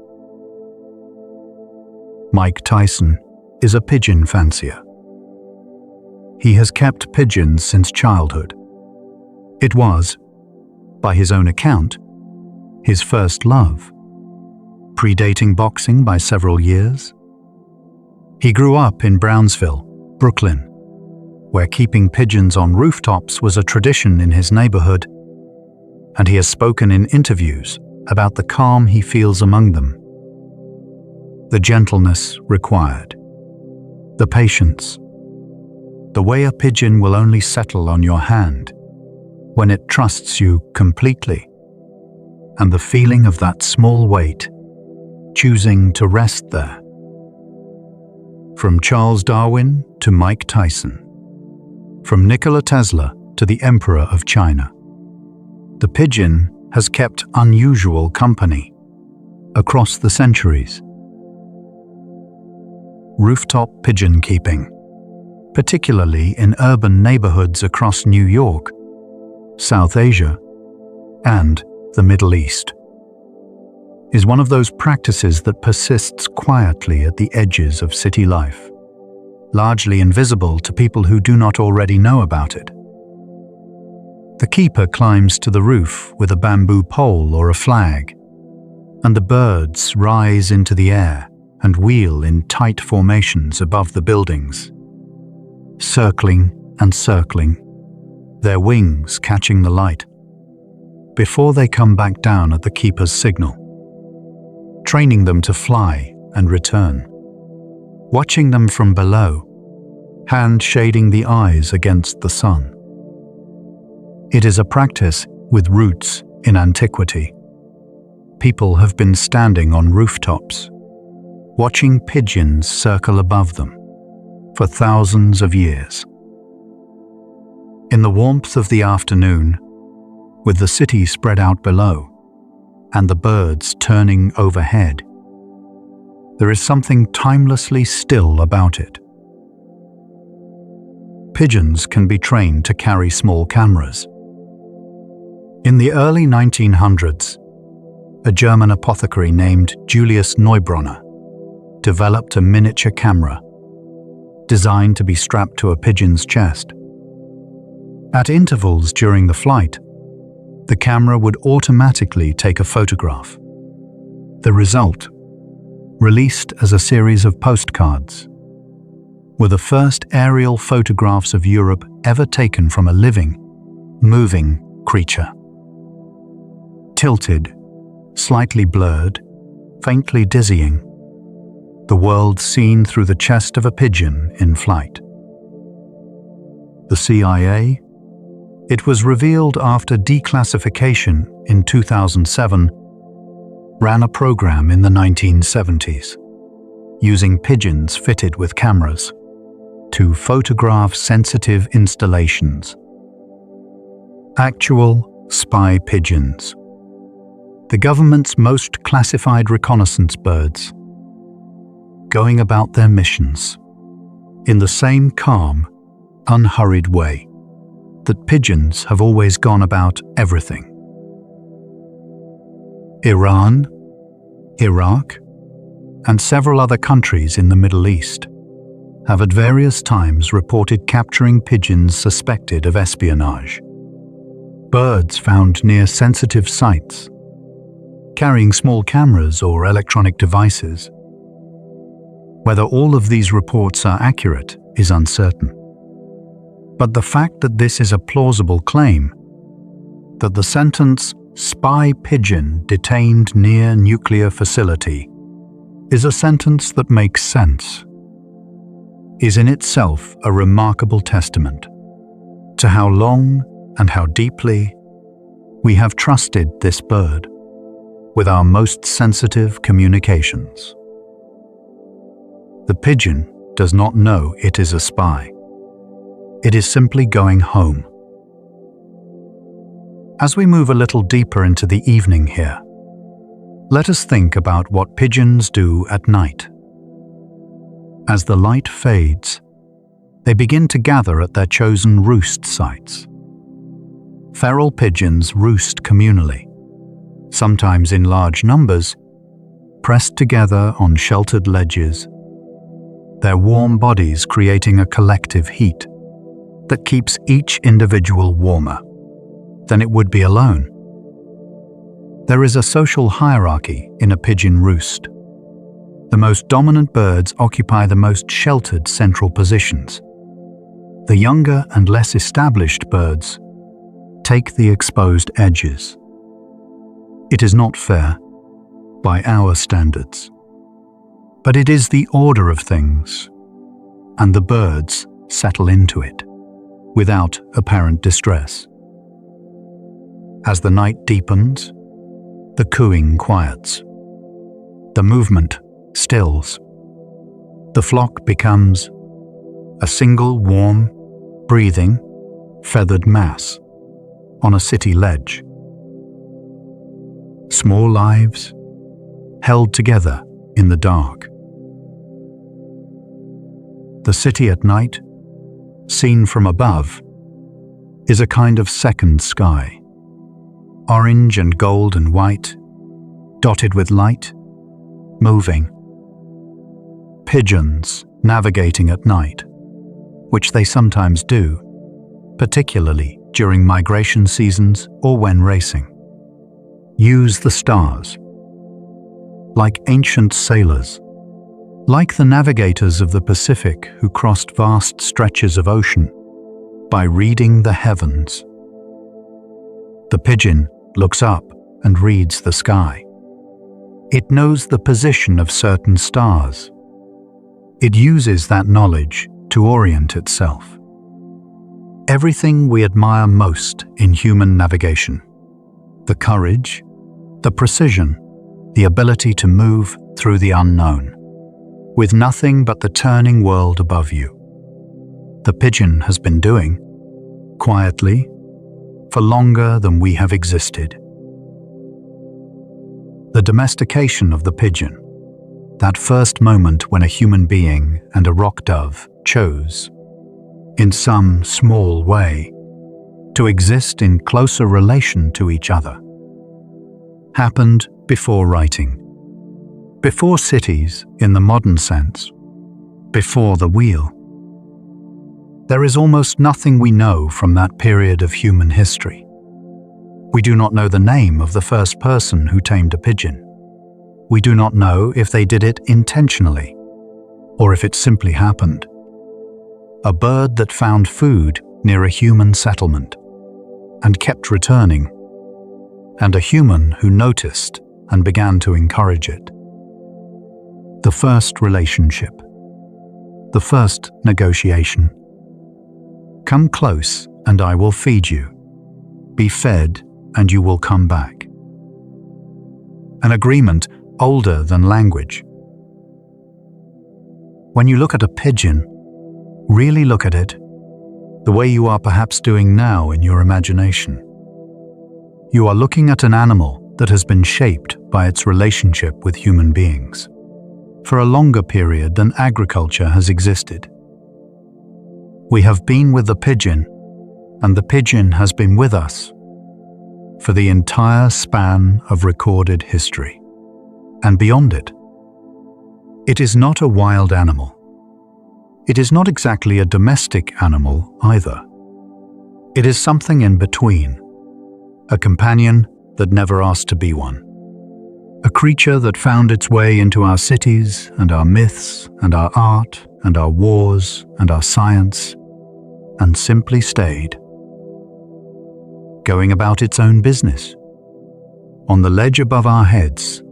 Mike Tyson is a pigeon fancier. He has kept pigeons since childhood. It was, by his own account, his first love, predating boxing by several years. He grew up in Brownsville, Brooklyn, where keeping pigeons on rooftops was a tradition in his neighborhood, and he has spoken in interviews about the calm he feels among them, the gentleness required, the patience, the way a pigeon will only settle on your hand when it trusts you completely, and the feeling of that small weight choosing to rest there. From Charles Darwin to Mike Tyson, from Nikola Tesla to the Emperor of China, the pigeon has kept unusual company across the centuries. Rooftop pigeon keeping, particularly in urban neighborhoods across New York, South Asia, and the Middle East, is one of those practices that persists quietly at the edges of city life, largely invisible to people who do not already know about it. The keeper climbs to the roof with a bamboo pole or a flag, and the birds rise into the air and wheel in tight formations above the buildings, circling and circling, their wings catching the light, before they come back down at the keeper's signal, training them to fly and return, watching them from below, hand shading the eyes against the sun. It is a practice with roots in antiquity. People have been standing on rooftops, watching pigeons circle above them for thousands of years. In the warmth of the afternoon, with the city spread out below, and the birds turning overhead, there is something timelessly still about it. Pigeons can be trained to carry small cameras. In the early 1900s, a German apothecary named Julius Neubronner developed a miniature camera designed to be strapped to a pigeon's chest. At intervals during the flight, the camera would automatically take a photograph. The result, released as a series of postcards, were the first aerial photographs of Europe ever taken from a living, moving creature. Tilted, slightly blurred, faintly dizzying, the world seen through the chest of a pigeon in flight. The CIA, it was revealed after declassification in 2007, ran a program in the 1970s, using pigeons fitted with cameras to photograph sensitive installations. Actual spy pigeons, the government's most classified reconnaissance birds, going about their missions, in the same calm, unhurried way that pigeons have always gone about everything. Iran, Iraq, and several other countries in the Middle East have at various times reported capturing pigeons suspected of espionage. Birds found near sensitive sites, carrying small cameras or electronic devices. Whether all of these reports are accurate is uncertain. But the fact that this is a plausible claim, that the sentence "spy pigeon detained near nuclear facility" is a sentence that makes sense, is in itself a remarkable testament to how long and how deeply we have trusted this bird with our most sensitive communications. The pigeon does not know it is a spy. It is simply going home. As we move a little deeper into the evening here, let us think about what pigeons do at night. As the light fades, they begin to gather at their chosen roost sites. Feral pigeons roost communally, sometimes in large numbers, pressed together on sheltered ledges, their warm bodies creating a collective heat that keeps each individual warmer than it would be alone. There is a social hierarchy in a pigeon roost. The most dominant birds occupy the most sheltered central positions. The younger and less established birds take the exposed edges. It is not fair, by our standards. But it is the order of things, and the birds settle into it, without apparent distress. As the night deepens, the cooing quiets. The movement stills. The flock becomes a single warm, breathing, feathered mass on a city ledge. Small lives held together in the dark. The city at night, seen from above, is a kind of second sky. Orange and gold and white, dotted with light, moving. Pigeons navigating at night, which they sometimes do, particularly during migration seasons or when racing. Use the stars. Like ancient sailors, like the navigators of the Pacific who crossed vast stretches of ocean by reading the heavens. The pigeon looks up and reads the sky. It knows the position of certain stars. It uses that knowledge to orient itself. Everything we admire most in human navigation, the courage, the precision, the ability to move through the unknown, with nothing but the turning world above you. The pigeon has been doing, quietly, for longer than we have existed. The domestication of the pigeon, that first moment when a human being and a rock dove chose, in some small way, to exist in closer relation to each other, happened before writing, before cities in the modern sense, before the wheel. There is almost nothing we know from that period of human history. We do not know the name of the first person who tamed a pigeon. We do not know if they did it intentionally, or if it simply happened. A bird that found food near a human settlement and kept returning, and a human who noticed and began to encourage it. The first relationship, the first negotiation. Come close and I will feed you. Be fed and you will come back. An agreement older than language. When you look at a pigeon, really look at it the way you are perhaps doing now in your imagination. You are looking at an animal that has been shaped by its relationship with human beings for a longer period than agriculture has existed. We have been with the pigeon, and the pigeon has been with us for the entire span of recorded history, and beyond it. It is not a wild animal. It is not exactly a domestic animal either. It is something in between, a companion that never asked to be one, a creature that found its way into our cities and our myths and our art and our wars and our science, and simply stayed, going about its own business, on the ledge above our heads,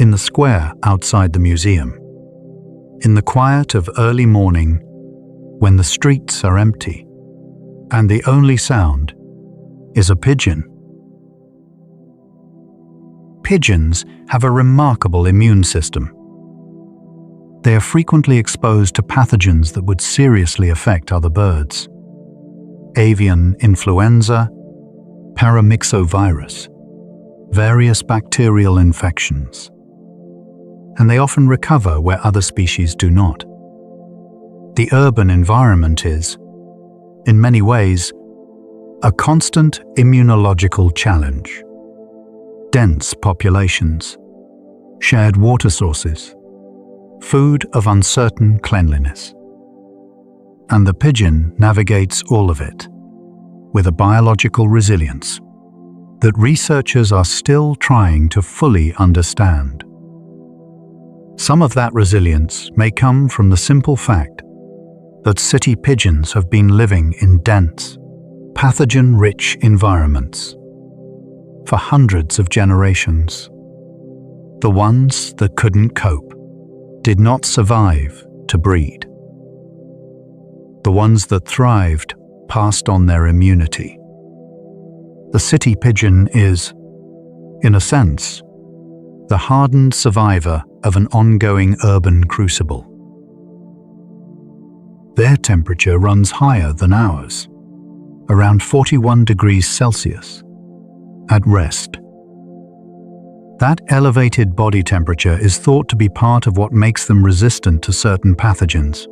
in the square outside the museum, in the quiet of early morning when the streets are empty and the only sound is a pigeon. Pigeons have a remarkable immune system. They are frequently exposed to pathogens that would seriously affect other birds. Avian influenza, paramyxovirus, various bacterial infections. And they often recover where other species do not. The urban environment is, in many ways, a constant immunological challenge. Dense populations, shared water sources, food of uncertain cleanliness. And the pigeon navigates all of it with a biological resilience that researchers are still trying to fully understand. Some of that resilience may come from the simple fact that city pigeons have been living in dense, pathogen-rich environments for hundreds of generations. The ones that couldn't cope did not survive to breed. The ones that thrived passed on their immunity. The city pigeon is, in a sense, the hardened survivor of an ongoing urban crucible. Their temperature runs higher than ours, around 41 degrees Celsius, at rest. That elevated body temperature is thought to be part of what makes them resistant to certain pathogens.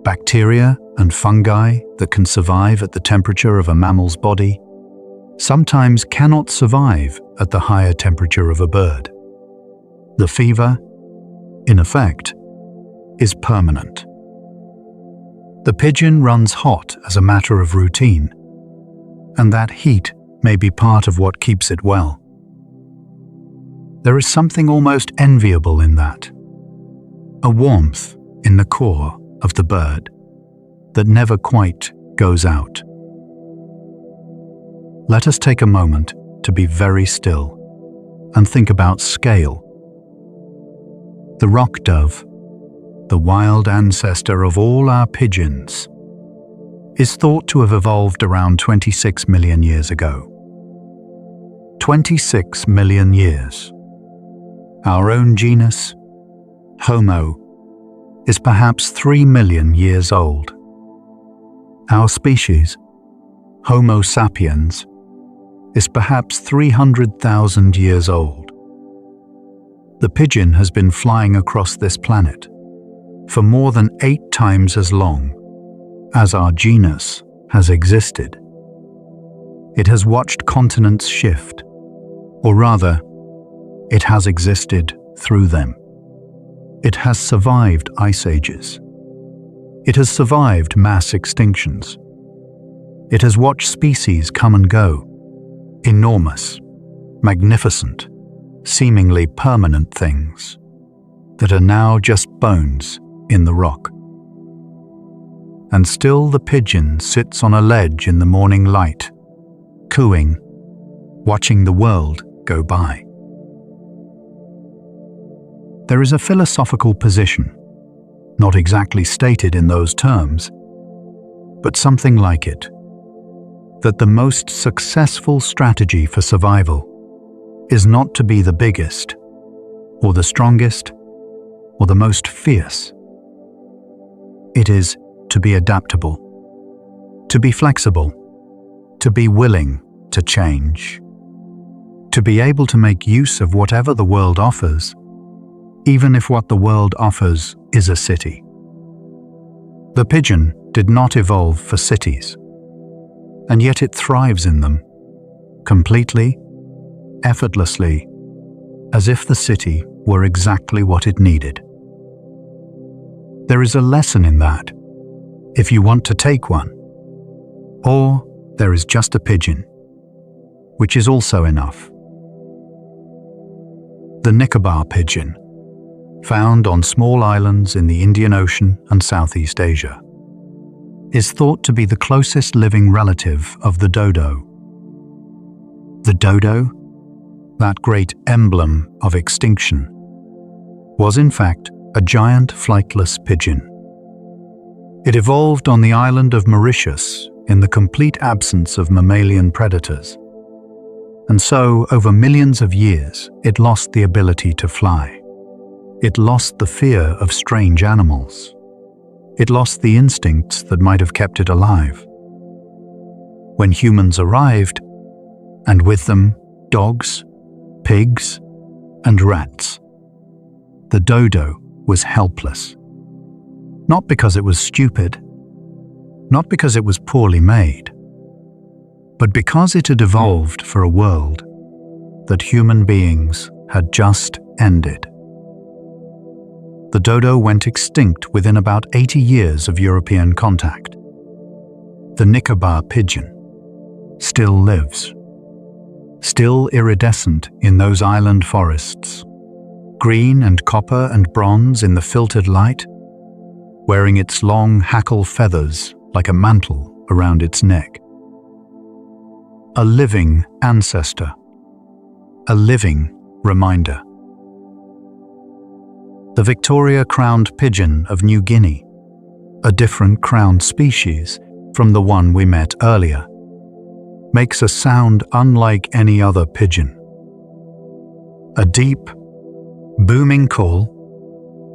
Bacteria and fungi that can survive at the temperature of a mammal's body sometimes cannot survive at the higher temperature of a bird. The fever, in effect, is permanent. The pigeon runs hot as a matter of routine, and that heat may be part of what keeps it well. There is something almost enviable in that, a warmth in the core of the bird that never quite goes out. Let us take a moment to be very still and think about scale. The rock dove, the wild ancestor of all our pigeons, is thought to have evolved around 26 million years ago. 26 million years. Our own genus, Homo, is perhaps 3 million years old. Our species, Homo sapiens, is perhaps 300,000 years old. The pigeon has been flying across this planet for more than 8 times as long as our genus has existed. It has watched continents shift, or rather, it has existed through them. It has survived ice ages. It has survived mass extinctions. It has watched species come and go, enormous, magnificent, seemingly permanent things that are now just bones in the rock. And still the pigeon sits on a ledge in the morning light, cooing, watching the world go by. There is a philosophical position, not exactly stated in those terms, but something like it, that the most successful strategy for survival is not to be the biggest, or the strongest, or the most fierce. It is to be adaptable, to be flexible, to be willing to change, to be able to make use of whatever the world offers, even if what the world offers is a city. The pigeon did not evolve for cities, and yet it thrives in them, completely, effortlessly, as if the city were exactly what it needed. There is a lesson in that, if you want to take one. Or there is just a pigeon, which is also enough. The Nicobar pigeon, found on small islands in the Indian Ocean and Southeast Asia, is thought to be the closest living relative of the dodo. The dodo, that great emblem of extinction, was in fact a giant flightless pigeon. It evolved on the island of Mauritius in the complete absence of mammalian predators. And so, over millions of years, it lost the ability to fly. It lost the fear of strange animals. It lost the instincts that might have kept it alive. When humans arrived, and with them dogs, pigs, and rats, the dodo was helpless. Not because it was stupid, not because it was poorly made, but because it had evolved for a world that human beings had just ended. The dodo went extinct within about 80 years of European contact. The Nicobar pigeon still lives, still iridescent in those island forests, green and copper and bronze in the filtered light, wearing its long hackle feathers like a mantle around its neck. A living ancestor, a living reminder. The Victoria crowned pigeon of New Guinea, a different crowned species from the one we met earlier, makes a sound unlike any other pigeon. A deep, booming call,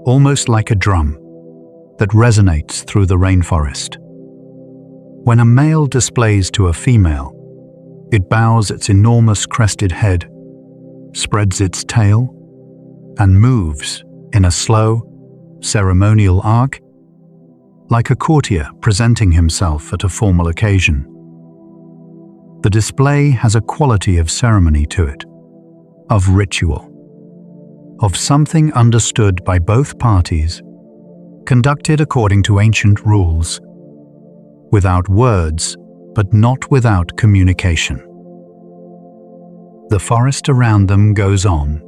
almost like a drum, that resonates through the rainforest. When a male displays to a female, it bows its enormous crested head, spreads its tail, and moves in a slow, ceremonial arc, like a courtier presenting himself at a formal occasion. The display has a quality of ceremony to it, of ritual, of something understood by both parties, conducted according to ancient rules, without words, but not without communication. The forest around them goes on.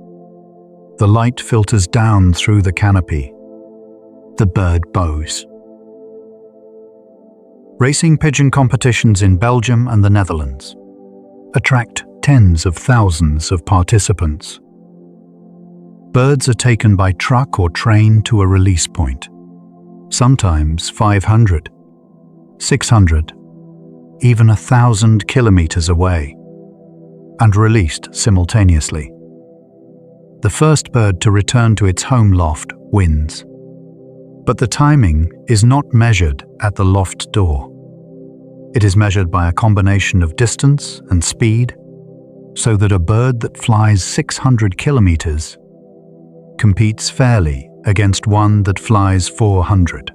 The light filters down through the canopy. The bird bows. Racing pigeon competitions in Belgium and the Netherlands attract tens of thousands of participants. Birds are taken by truck or train to a release point, sometimes 500, 600, even 1,000 kilometers away, and released simultaneously. The first bird to return to its home loft wins. But the timing is not measured at the loft door. It is measured by a combination of distance and speed, so that a bird that flies 600 kilometers competes fairly against one that flies 400.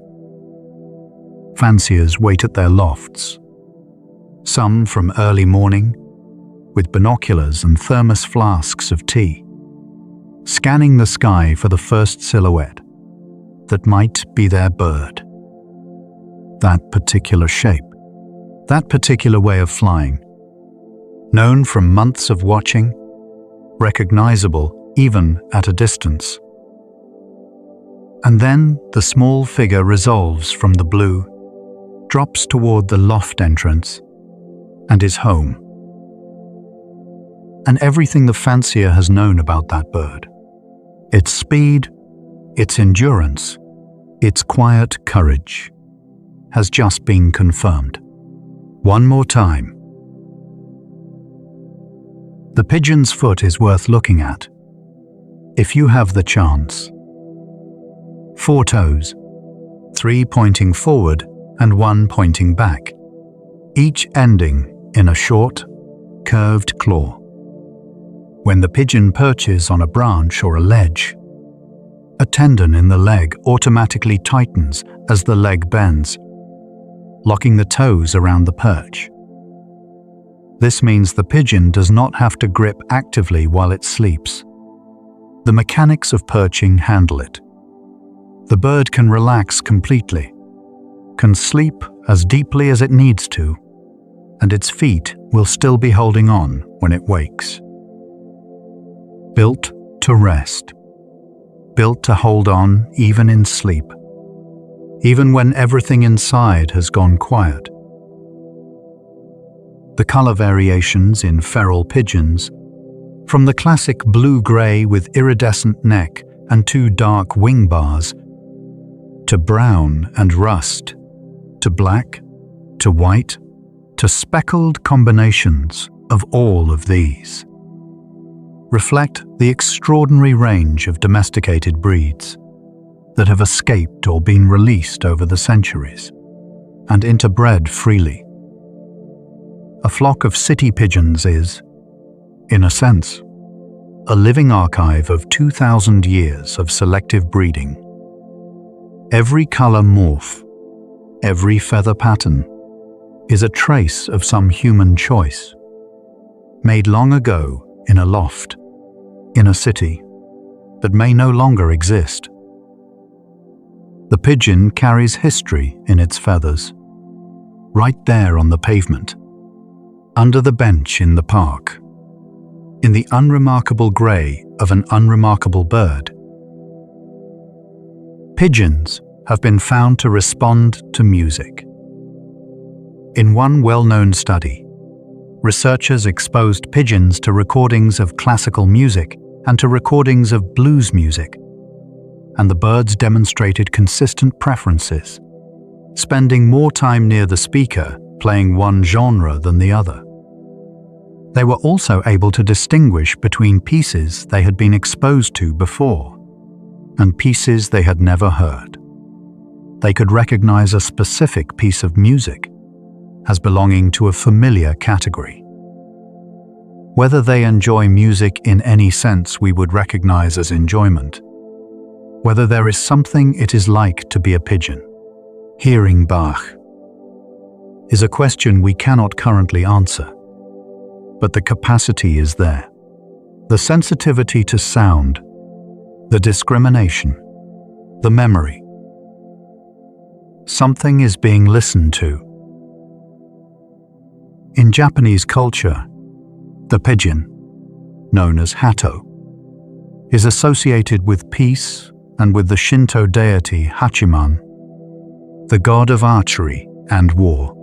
Fanciers wait at their lofts, some from early morning, with binoculars and thermos flasks of tea, scanning the sky for the first silhouette that might be their bird. That particular shape, that particular way of flying, known from months of watching, recognizable even at a distance. And then the small figure resolves from the blue, drops toward the loft entrance, and is home. And everything the fancier has known about that bird, its speed, its endurance, its quiet courage, has just been confirmed. One more time. The pigeon's foot is worth looking at, if you have the chance. 4 toes, 3 pointing forward and 1 pointing back, each ending in a short, curved claw. When the pigeon perches on a branch or a ledge, A tendon in the leg automatically tightens as the leg bends, locking the toes around the perch. This means the pigeon does not have to grip actively while it sleeps. The mechanics of perching handle it. The bird can relax completely, can sleep as deeply as it needs to, and its feet will still be holding on when it wakes. Built to rest. Built to hold on even in sleep, even when everything inside has gone quiet. The color variations in feral pigeons, from the classic blue-gray with iridescent neck and 2 dark wing bars, to brown and rust, to black, to white, to speckled combinations of all of these, reflect the extraordinary range of domesticated breeds that have escaped or been released over the centuries and interbred freely. A flock of city pigeons is, in a sense, a living archive of 2,000 years of selective breeding. Every color morph, every feather pattern, is a trace of some human choice, made long ago in a loft, in a city, that may no longer exist. The pigeon carries history in its feathers, right there on the pavement, under the bench in the park, in the unremarkable gray of an unremarkable bird. Pigeons have been found to respond to music. In one well-known study, researchers exposed pigeons to recordings of classical music and to recordings of blues music, and the birds demonstrated consistent preferences, spending more time near the speaker playing one genre than the other. They were also able to distinguish between pieces they had been exposed to before and pieces they had never heard. They could recognize a specific piece of music as belonging to a familiar category. Whether they enjoy music in any sense we would recognize as enjoyment, whether there is something it is like to be a pigeon, hearing Bach, is a question we cannot currently answer. But the capacity is there. The sensitivity to sound, the discrimination, the memory. Something is being listened to. In Japanese culture, the pigeon, known as Hatto, is associated with peace and with the Shinto deity Hachiman, the god of archery and war.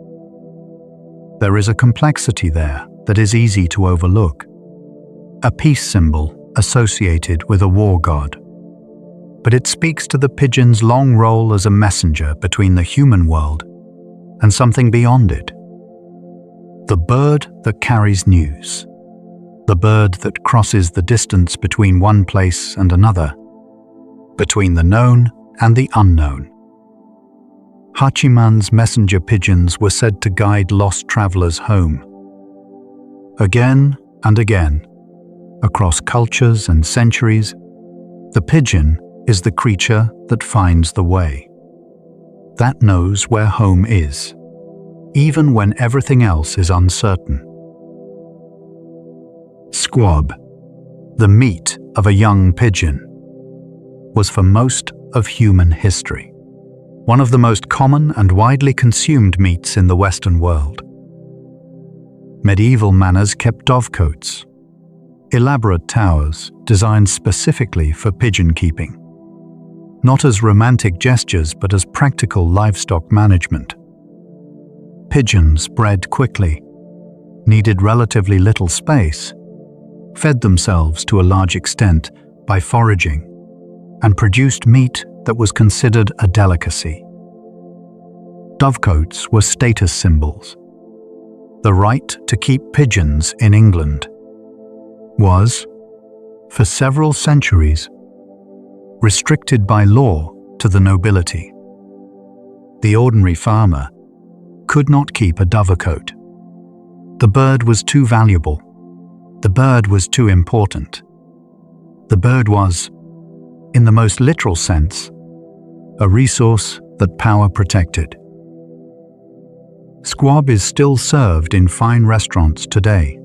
There is a complexity there that is easy to overlook, a peace symbol associated with a war god. But it speaks to the pigeon's long role as a messenger between the human world and something beyond it. The bird that carries news, the bird that crosses the distance between one place and another, between the known and the unknown. Hachiman's messenger pigeons were said to guide lost travelers home. Again and again, across cultures and centuries, the pigeon is the creature that finds the way, that knows where home is, even when everything else is uncertain. Squab, the meat of a young pigeon, was for most of human history one of the most common and widely consumed meats in the Western world. Medieval manners kept dovecotes, elaborate towers designed specifically for pigeon keeping, not as romantic gestures but as practical livestock management. Pigeons bred quickly, needed relatively little space, fed themselves to a large extent by foraging, and produced meat that was considered a delicacy. Dovecotes were status symbols. The right to keep pigeons in England was, for several centuries, restricted by law to the nobility. The ordinary farmer could not keep a dovecote. The bird was too valuable. The bird was too important. The bird was in the most literal sense, a resource that power protected. Squab is still served in fine restaurants today,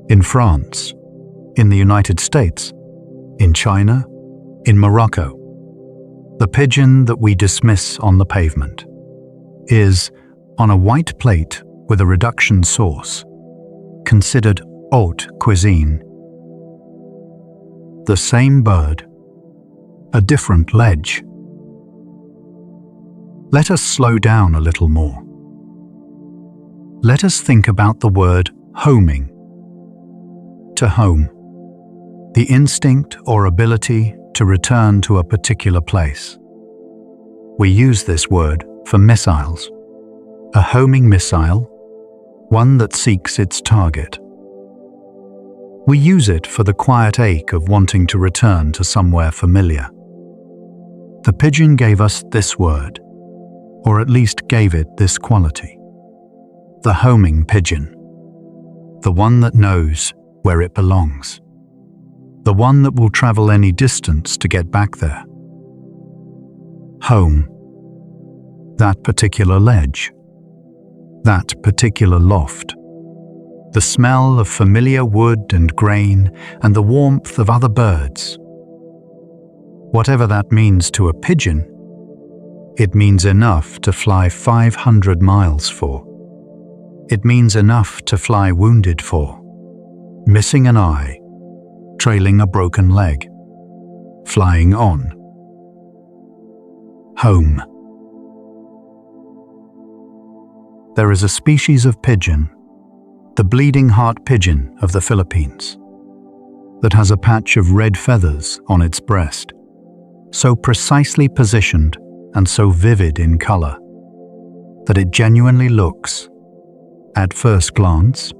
in France, in the United States, in China, in Morocco. The pigeon that we dismiss on the pavement is, on a white plate with a reduction sauce, considered haute cuisine. The same bird, a different ledge. Let us slow down a little more. Let us think about the word homing. To home, the instinct or ability to return to a particular place. We use this word for missiles. A homing missile, one that seeks its target. We use it for the quiet ache of wanting to return to somewhere familiar. The pigeon gave us this word, or at least gave it this quality. The homing pigeon, the one that knows where it belongs, the one that will travel any distance to get back there. Home, that particular ledge, that particular loft, the smell of familiar wood and grain and the warmth of other birds. Whatever that means to a pigeon, it means enough to fly 500 miles for. It means enough to fly wounded for, missing an eye, trailing a broken leg, flying on. Home. There is a species of pigeon, the bleeding heart pigeon of the Philippines, that has a patch of red feathers on its breast, so precisely positioned and so vivid in color that it genuinely looks, at first glance,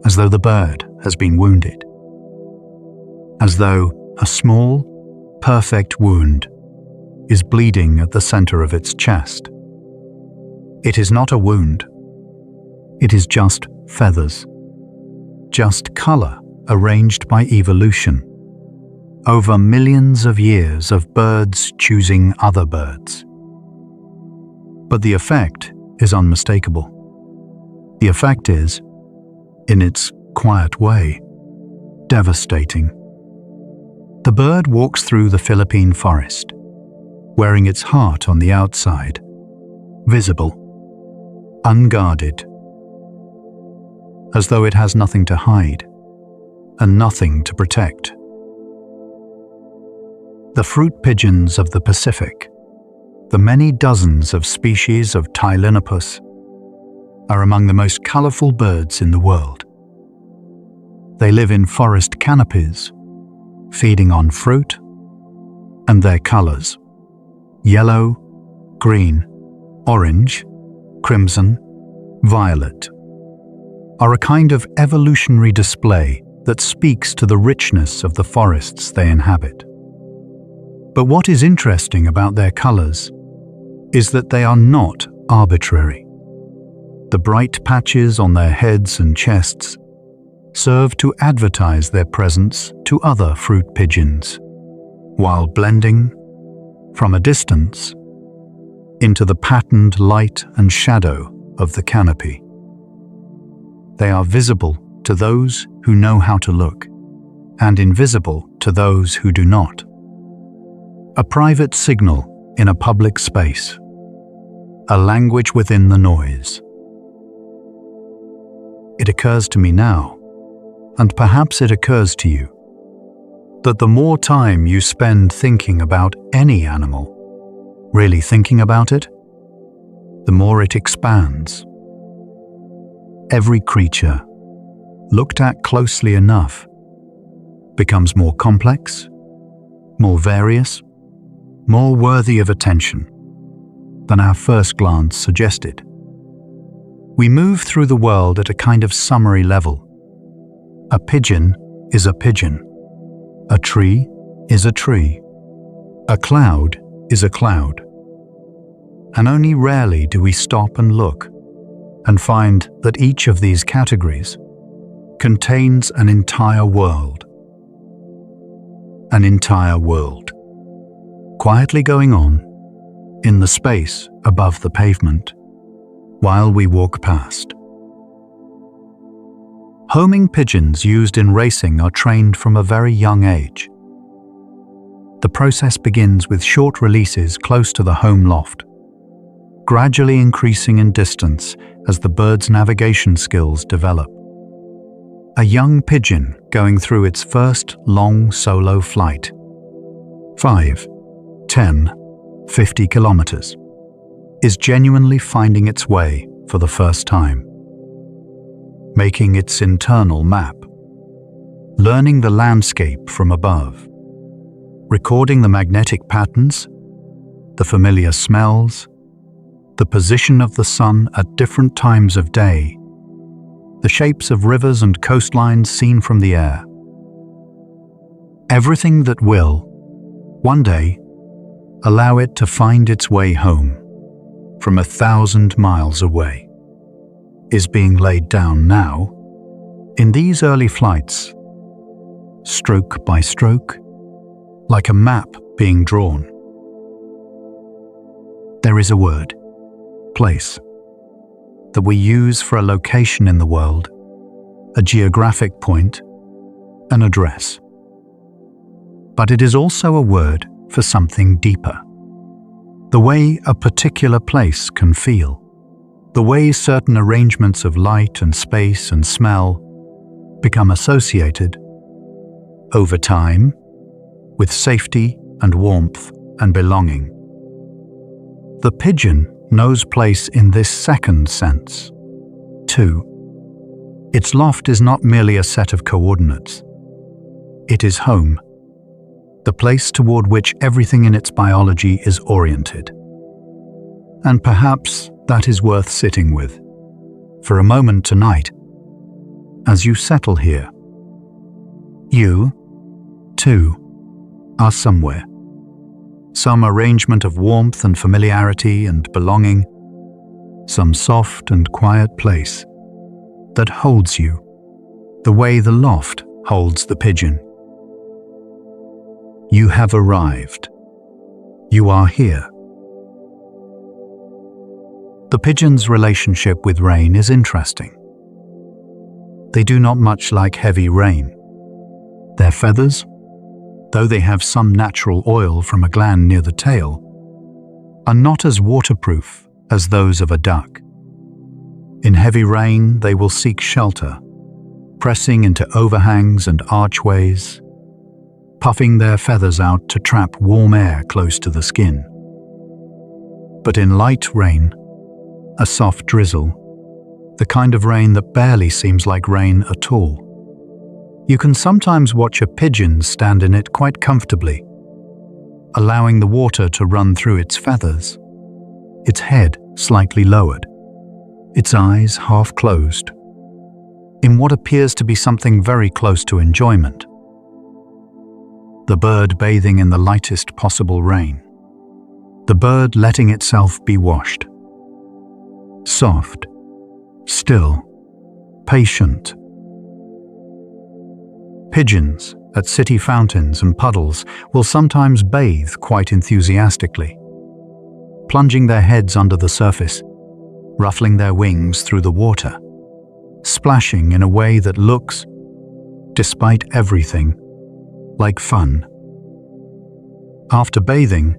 as though the bird has been wounded, as though a small, perfect wound is bleeding at the center of its chest. It is not a wound. It is just feathers, just color arranged by evolution, over millions of years of birds choosing other birds. But the effect is unmistakable. The effect is, in its quiet way, devastating. The bird walks through the Philippine forest, wearing its heart on the outside, visible, unguarded, as though it has nothing to hide and nothing to protect. The fruit pigeons of the Pacific, the many dozens of species of Tylenopus, are among the most colorful birds in the world. They live in forest canopies, feeding on fruit and their colors: yellow, green, orange, crimson, violet, are a kind of evolutionary display that speaks to the richness of the forests they inhabit. But what is interesting about their colors is that they are not arbitrary. The bright patches on their heads and chests serve to advertise their presence to other fruit pigeons, while blending, from a distance, into the patterned light and shadow of the canopy. They are visible to those who know how to look, and invisible to those who do not. A private signal in a public space, a language within the noise. It occurs to me now, and perhaps it occurs to you, that the more time you spend thinking about any animal, really thinking about it, the more it expands. Every creature, looked at closely enough, becomes more complex, more various, more worthy of attention than our first glance suggested. We move through the world at a kind of summary level. A pigeon is a pigeon. A tree is a tree. A cloud is a cloud. And only rarely do we stop and look and find that each of these categories contains an entire world. An entire world. quietly going on in the space above the pavement while we walk past. Homing pigeons used in racing are trained from a very young age. The process begins with short releases close to the home loft, gradually increasing in distance as the bird's navigation skills develop. A young pigeon going through its first long solo flight, 5, 10, 50 kilometers, is genuinely finding its way for the first time, making its internal map, learning the landscape from above, recording the magnetic patterns, the familiar smells, the position of the sun at different times of day, the shapes of rivers and coastlines seen from the air. Everything that will, one day, allow it to find its way home from 1,000 miles away, is being laid down now in these early flights, stroke by stroke, like a map being drawn. There is a word, place, that we use for a location in the world, a geographic point, an address. But it is also a word for something deeper. The way a particular place can feel, the way certain arrangements of light and space and smell become associated, over time, with safety and warmth and belonging. The pigeon knows place in this second sense, too. Its loft is not merely a set of coordinates. It is home, the place toward which everything in its biology is oriented. And perhaps that is worth sitting with, for a moment tonight, as you settle here. You, too, are somewhere. Some arrangement of warmth and familiarity and belonging, some soft and quiet place that holds you, the way the loft holds the pigeon. You have arrived. You are here. The pigeon's relationship with rain is interesting. They do not much like heavy rain. Their feathers, though they have some natural oil from a gland near the tail, are not as waterproof as those of a duck. In heavy rain, they will seek shelter, pressing into overhangs and archways, puffing their feathers out to trap warm air close to the skin. But in light rain, a soft drizzle, the kind of rain that barely seems like rain at all, you can sometimes watch a pigeon stand in it quite comfortably, allowing the water to run through its feathers, its head slightly lowered, its eyes half closed, in what appears to be something very close to enjoyment. The bird bathing in the lightest possible rain, the bird letting itself be washed. Soft, still, patient. Pigeons at city fountains and puddles will sometimes bathe quite enthusiastically, plunging their heads under the surface, ruffling their wings through the water, splashing in a way that looks, despite everything, like fun. After bathing,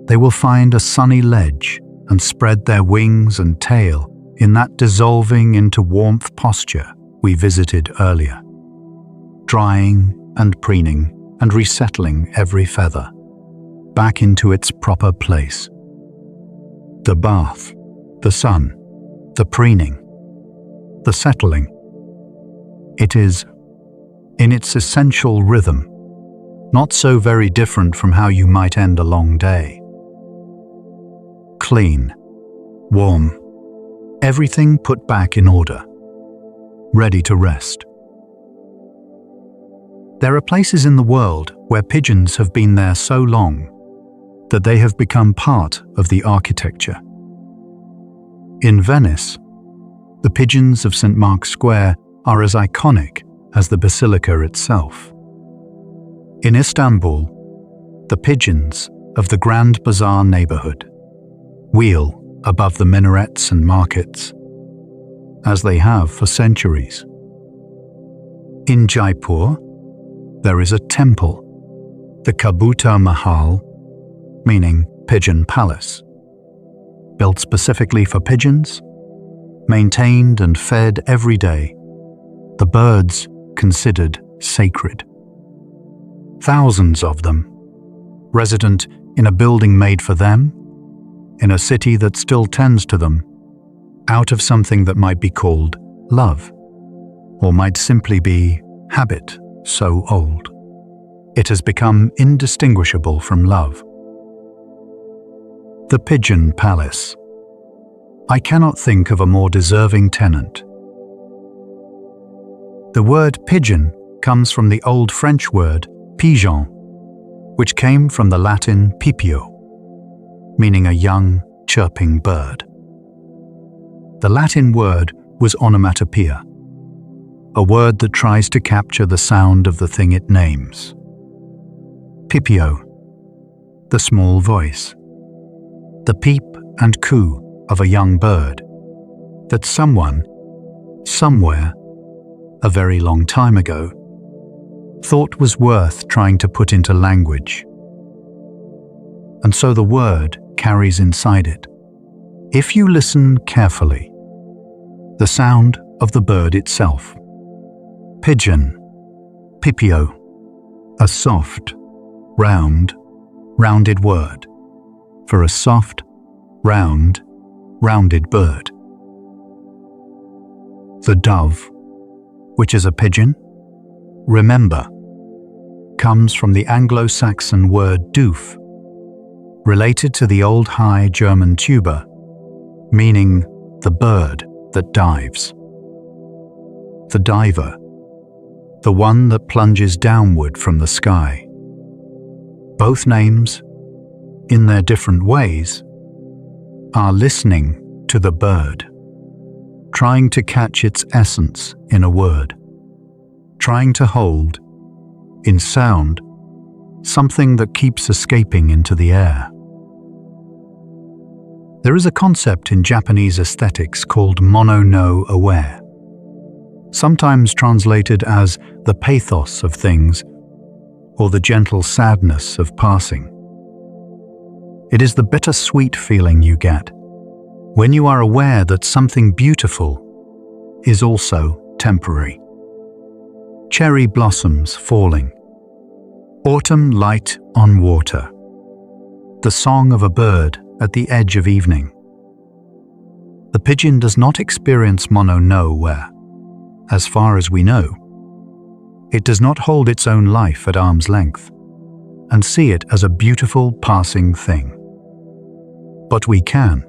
they will find a sunny ledge and spread their wings and tail in that dissolving into warmth posture we visited earlier, drying and preening and resettling every feather back into its proper place. The bath, the sun, the preening, the settling. It is, in its essential rhythm, not so very different from how you might end a long day. Clean, warm, everything put back in order, ready to rest. There are places in the world where pigeons have been there so long that they have become part of the architecture. In Venice, the pigeons of St. Mark's Square are as iconic as the basilica itself. In Istanbul, the pigeons of the Grand Bazaar neighborhood, wheel above the minarets and markets, as they have for centuries. In Jaipur, there is a temple, the Kabutar Mahal, meaning Pigeon Palace, built specifically for pigeons, maintained and fed every day, the birds considered sacred. Thousands of them, resident in a building made for them, in a city that still tends to them, out of something that might be called love, or might simply be habit so old. It has become indistinguishable from love. The Pigeon Palace. I cannot think of a more deserving tenant. The word pigeon comes from the Old French word pigeon, which came from the Latin pipio, meaning a young, chirping bird. The Latin word was onomatopoeia, a word that tries to capture the sound of the thing it names. Pipio, the small voice, the peep and coo of a young bird that someone, somewhere, a very long time ago, thought was worth trying to put into language. And so the word carries inside it, if you listen carefully, the sound of the bird itself. Pigeon, pipio, a soft, rounded word for a soft, rounded bird. The dove, which is a pigeon, remember, comes from the Anglo-Saxon word doof, related to the Old High German tuber, meaning the bird that dives. The diver, the one that plunges downward from the sky. Both names, in their different ways, are listening to the bird, trying to catch its essence in a word, trying to hold, in sound, something that keeps escaping into the air. There is a concept in Japanese aesthetics called mono-no aware, sometimes translated as the pathos of things or the gentle sadness of passing. It is the bittersweet feeling you get when you are aware that something beautiful is also temporary. Cherry blossoms falling, autumn light on water, the song of a bird at the edge of evening. The pigeon does not experience mono-no where, as far as we know, it does not hold its own life at arm's length and see it as a beautiful passing thing. But we can.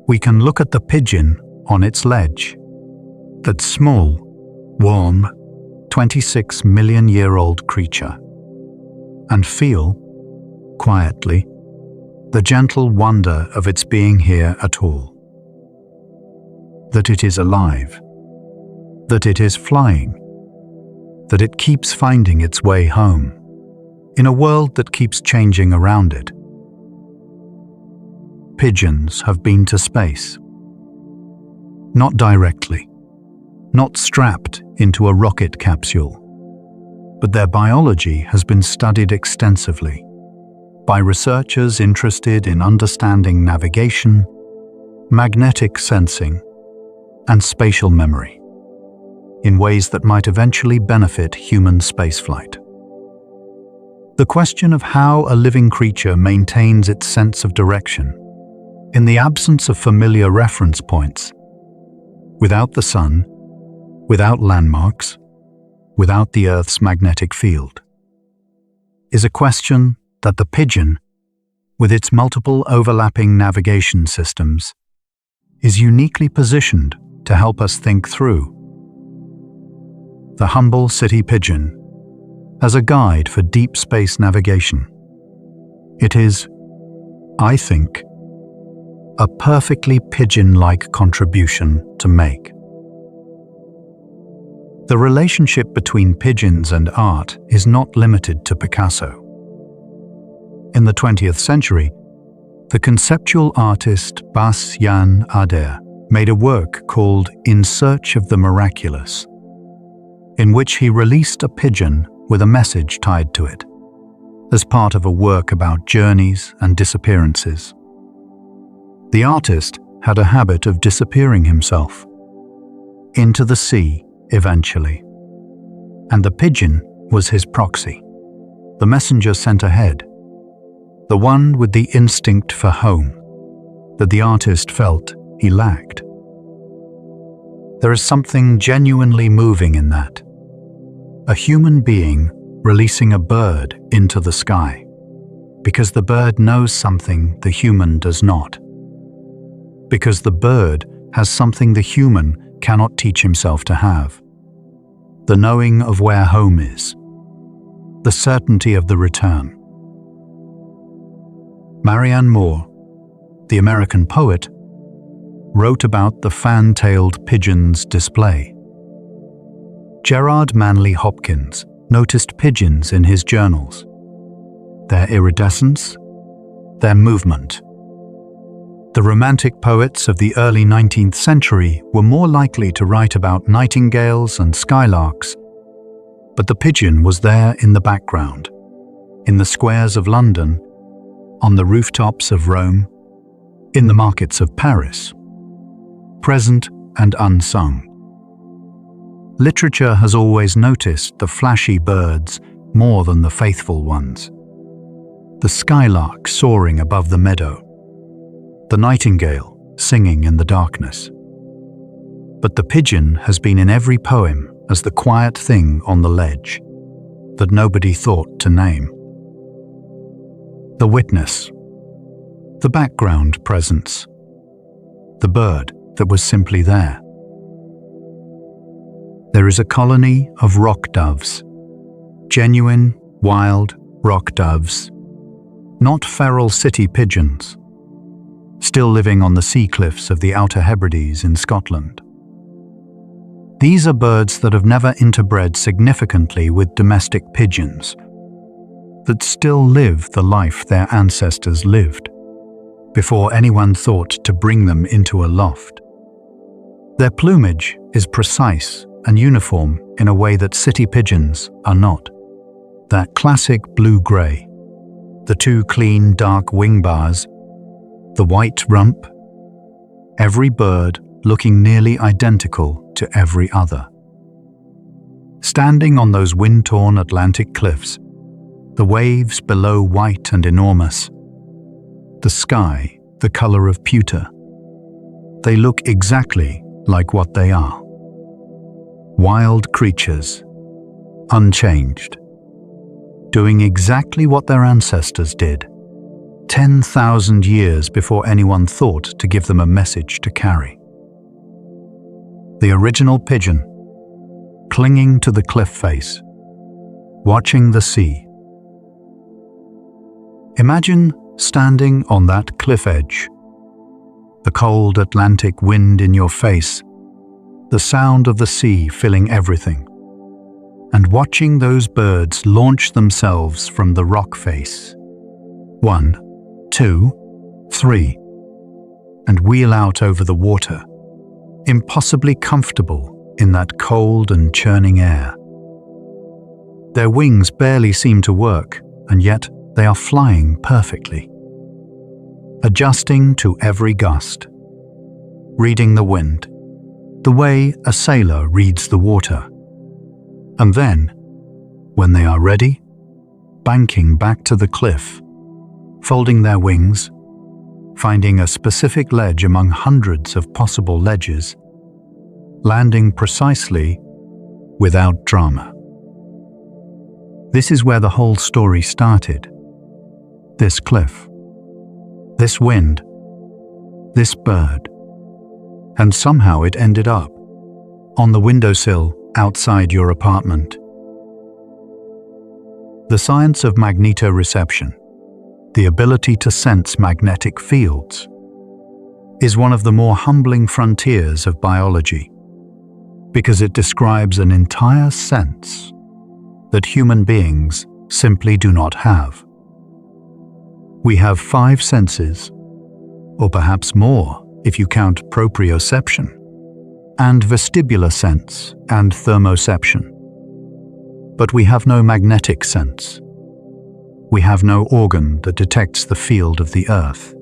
We can look at the pigeon on its ledge, that small, warm, 26 million-year-old creature, and feel, quietly, the gentle wonder of its being here at all. That it is alive, that it is flying, that it keeps finding its way home, in a world that keeps changing around it. Pigeons have been to space. Not directly, not strapped into a rocket capsule, but their biology has been studied extensively by researchers interested in understanding navigation, magnetic sensing, and spatial memory, in ways that might eventually benefit human spaceflight. The question of how a living creature maintains its sense of direction in the absence of familiar reference points, without the sun, without landmarks, without the Earth's magnetic field, is a question that the pigeon, with its multiple overlapping navigation systems, is uniquely positioned to help us think through. The humble city pigeon as a guide for deep space navigation. It is, I think, a perfectly pigeon-like contribution to make. The relationship between pigeons and art is not limited to Picasso. In the 20th century, the conceptual artist Bas Jan Ader made a work called In Search of the Miraculous, in which he released a pigeon with a message tied to it, as part of a work about journeys and disappearances. The artist had a habit of disappearing himself into the sea eventually, and the pigeon was his proxy, the messenger sent ahead, the one with the instinct for home that the artist felt he lacked. There is something genuinely moving in that. A human being releasing a bird into the sky, because the bird knows something the human does not. Because the bird has something the human cannot teach himself to have. The knowing of where home is. The certainty of the return. Marianne Moore, the American poet, wrote about the fan-tailed pigeon's display. Gerard Manley Hopkins noticed pigeons in his journals, their iridescence, their movement. The Romantic poets of the early 19th century were more likely to write about nightingales and skylarks, but the pigeon was there in the background, in the squares of London, on the rooftops of Rome, in the markets of Paris, present and unsung. Literature has always noticed the flashy birds more than the faithful ones. The skylark soaring above the meadow, the nightingale singing in the darkness. But the pigeon has been in every poem as the quiet thing on the ledge that nobody thought to name. The witness, the background presence, the bird that was simply there. There is a colony of rock doves, genuine, wild rock doves, not feral city pigeons, still living on the sea cliffs of the Outer Hebrides in Scotland. These are birds that have never interbred significantly with domestic pigeons, that still live the life their ancestors lived, before anyone thought to bring them into a loft. Their plumage is precise and uniform in a way that city pigeons are not. That classic blue-grey, the two clean dark wing bars, the white rump, every bird looking nearly identical to every other. Standing on those wind-torn Atlantic cliffs, the waves below white and enormous, the sky the color of pewter, they look exactly like what they are. Wild creatures, unchanged, doing exactly what their ancestors did, 10,000 years before anyone thought to give them a message to carry. The original pigeon, clinging to the cliff face, watching the sea. Imagine standing on that cliff edge, the cold Atlantic wind in your face, the sound of the sea filling everything, and watching those birds launch themselves from the rock face. 1, 2, 3, and wheel out over the water, impossibly comfortable in that cold and churning air. Their wings barely seem to work, and yet they are flying perfectly, adjusting to every gust, reading the wind, the way a sailor reads the water, and then, when they are ready, banking back to the cliff, folding their wings, finding a specific ledge among hundreds of possible ledges, landing precisely without drama. This is where the whole story started. This cliff, this wind, this bird, and somehow it ended up on the windowsill outside your apartment. The science of magnetoreception, the ability to sense magnetic fields, is one of the more humbling frontiers of biology, because it describes an entire sense that human beings simply do not have. We have 5 senses, or perhaps more if you count proprioception, and vestibular sense and thermoception. But we have no magnetic sense. We have no organ that detects the field of the earth.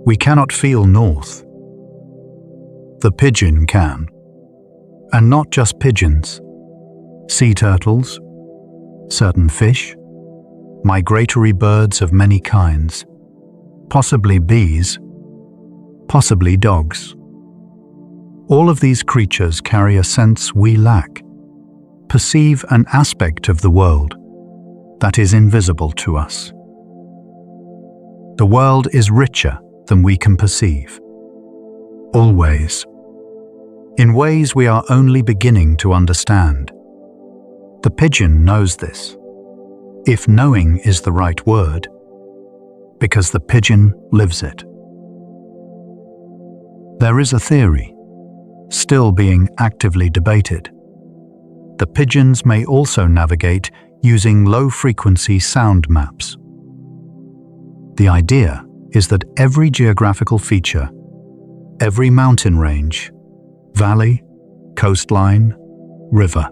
We cannot feel north. The pigeon can. And not just pigeons. Sea turtles, certain fish, migratory birds of many kinds, possibly bees, possibly dogs. All of these creatures carry a sense we lack, perceive an aspect of the world that is invisible to us. The world is richer than we can perceive. Always. In ways we are only beginning to understand. The pigeon knows this, if knowing is the right word, because the pigeon lives it. There is a theory, still being actively debated. The pigeons may also navigate using low-frequency sound maps. The idea is that every geographical feature, every mountain range, valley, coastline, river,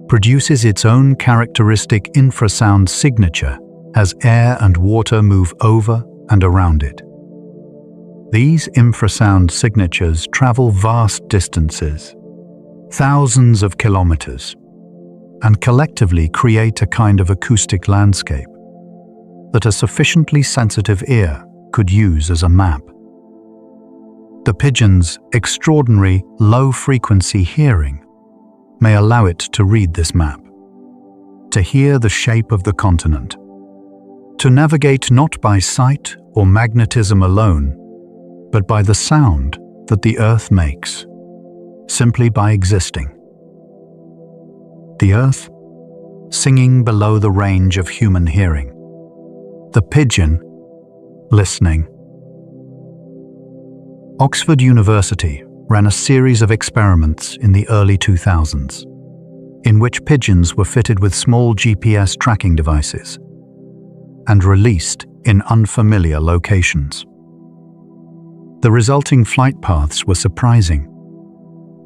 produces its own characteristic infrasound signature as air and water move over and around it. These infrasound signatures travel vast distances, thousands of kilometers, and collectively create a kind of acoustic landscape that a sufficiently sensitive ear could use as a map. The pigeon's extraordinary low-frequency hearing may allow it to read this map, to hear the shape of the continent, to navigate not by sight or magnetism alone, but by the sound that the earth makes, simply by existing. The earth, singing below the range of human hearing. The pigeon, listening. Oxford University ran a series of experiments in the early 2000s, in which pigeons were fitted with small GPS tracking devices and released in unfamiliar locations. The resulting flight paths were surprising.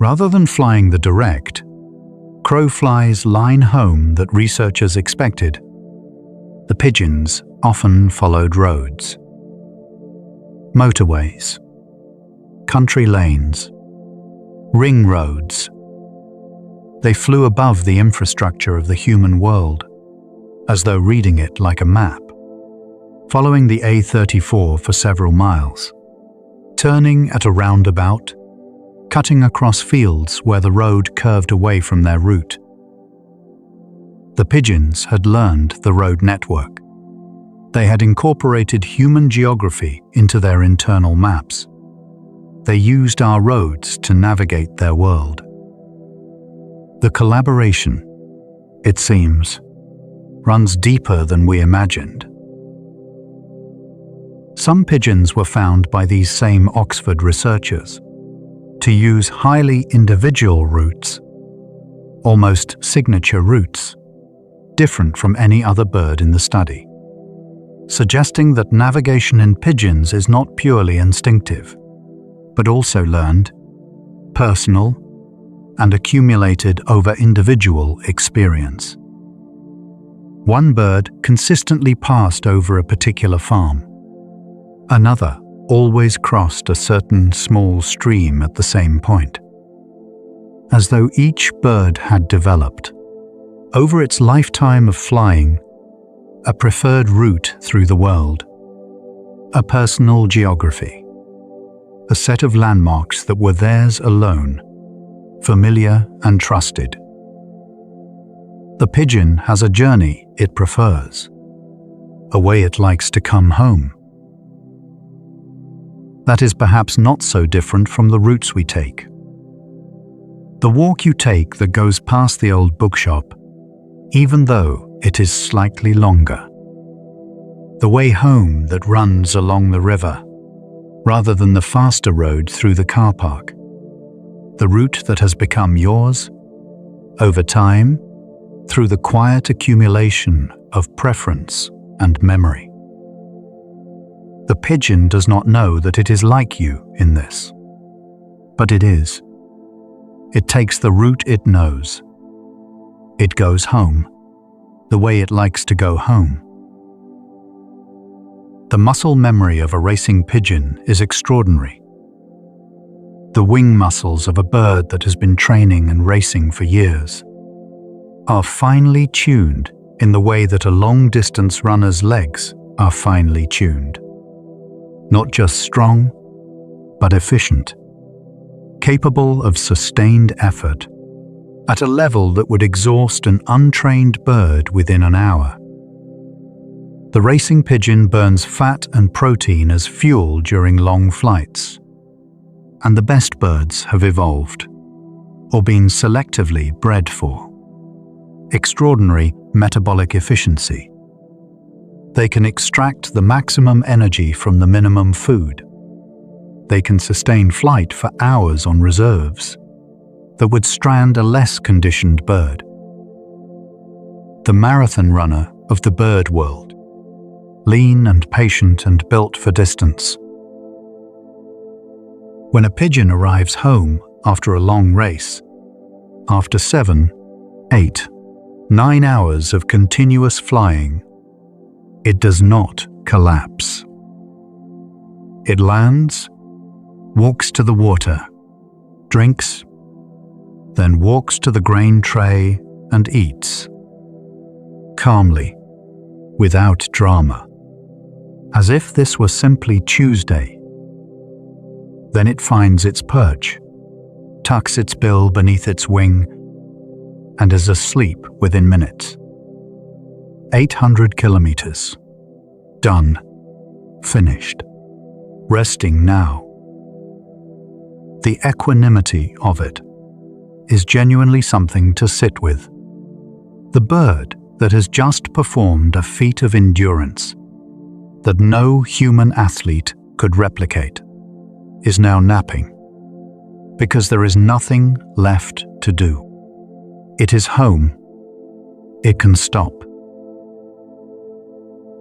Rather than flying the direct, crowflies line home that researchers expected, the pigeons often followed roads, motorways, country lanes, ring roads. They flew above the infrastructure of the human world, as though reading it like a map, following the A34 for several miles, turning at a roundabout, cutting across fields where the road curved away from their route. The pigeons had learned the road network. They had incorporated human geography into their internal maps. They used our roads to navigate their world. The collaboration, it seems, runs deeper than we imagined. Some pigeons were found by these same Oxford researchers to use highly individual routes, almost signature routes, different from any other bird in the study, suggesting that navigation in pigeons is not purely instinctive, but also learned, personal, and accumulated over individual experience. One bird consistently passed over a particular farm. Another always crossed a certain small stream at the same point. As though each bird had developed, over its lifetime of flying, a preferred route through the world, a personal geography, a set of landmarks that were theirs alone, familiar and trusted. The pigeon has a journey it prefers, a way it likes to come home. That is perhaps not so different from the routes we take. The walk you take that goes past the old bookshop, even though it is slightly longer. The way home that runs along the river, rather than the faster road through the car park. The route that has become yours, over time, through the quiet accumulation of preference and memory. The pigeon does not know that it is like you in this. But it is. It takes the route it knows. It goes home, the way it likes to go home. The muscle memory of a racing pigeon is extraordinary. The wing muscles of a bird that has been training and racing for years are finely tuned in the way that a long-distance runner's legs are finely tuned. Not just strong, but efficient, capable of sustained effort at a level that would exhaust an untrained bird within an hour. The racing pigeon burns fat and protein as fuel during long flights, and the best birds have evolved, or been selectively bred for, extraordinary metabolic efficiency. They can extract the maximum energy from the minimum food. They can sustain flight for hours on reserves that would strand a less conditioned bird. The marathon runner of the bird world, lean and patient and built for distance. When a pigeon arrives home after a long race, after 7, 8, 9 hours of continuous flying, it does not collapse. It lands, walks to the water, drinks, then walks to the grain tray and eats. Calmly, without drama, as if this were simply Tuesday. Then it finds its perch, tucks its bill beneath its wing, and is asleep within minutes. 800 kilometers. Done. Finished. Resting now. The equanimity of it is genuinely something to sit with. The bird that has just performed a feat of endurance that no human athlete could replicate is now napping because there is nothing left to do. It is home. It can stop.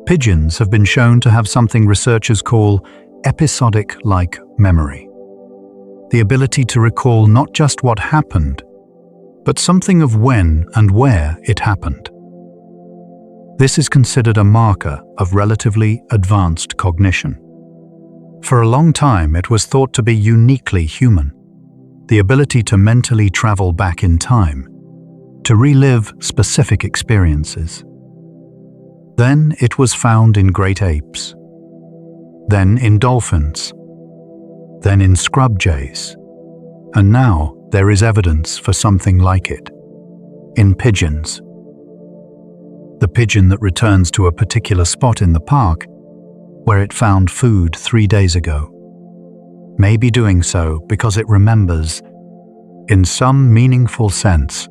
Pigeons have been shown to have something researchers call episodic-like memory. The ability to recall not just what happened, but something of when and where it happened. This is considered a marker of relatively advanced cognition. For a long time, it was thought to be uniquely human, the ability to mentally travel back in time, to relive specific experiences. Then it was found in great apes, then in dolphins, then in scrub jays, and now there is evidence for something like it in pigeons. The pigeon that returns to a particular spot in the park where it found food 3 days ago may be doing so because it remembers, in some meaningful sense,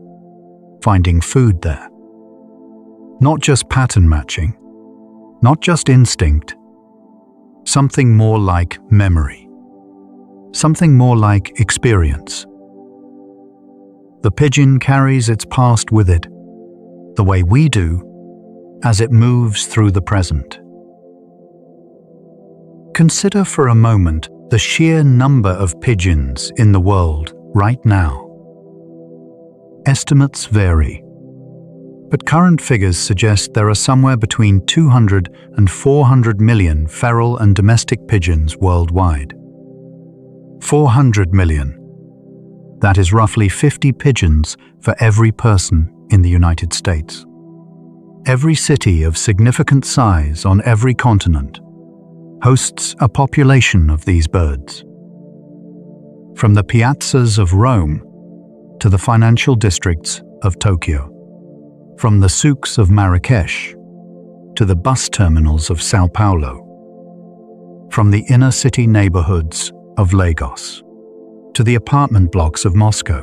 finding food there. Not just pattern matching, not just instinct, something more like memory, something more like experience. The pigeon carries its past with it, the way we do, as it moves through the present. Consider for a moment the sheer number of pigeons in the world right now. Estimates vary, but current figures suggest there are somewhere between 200 and 400 million feral and domestic pigeons worldwide. 400 million. That is roughly 50 pigeons for every person in the United States. Every city of significant size on every continent hosts a population of these birds. From the piazzas of Rome to the financial districts of Tokyo, from the souks of Marrakesh to the bus terminals of Sao Paulo, from the inner city neighborhoods of Lagos to the apartment blocks of Moscow.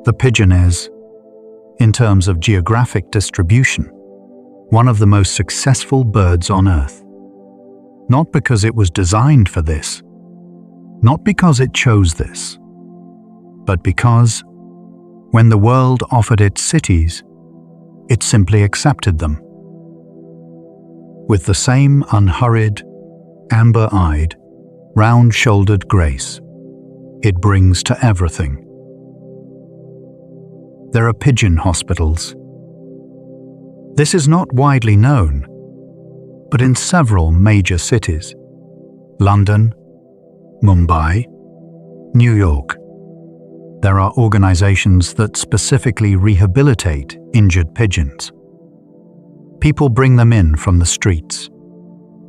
The pigeon is, in terms of geographic distribution, one of the most successful birds on Earth. Not because it was designed for this, not because it chose this, but because, when the world offered it cities, it simply accepted them. with the same unhurried, amber-eyed, round-shouldered grace it brings to everything. There are pigeon hospitals. This is not widely known, but in several major cities, London, Mumbai, New York, there are organizations that specifically rehabilitate injured pigeons. People bring them in from the streets,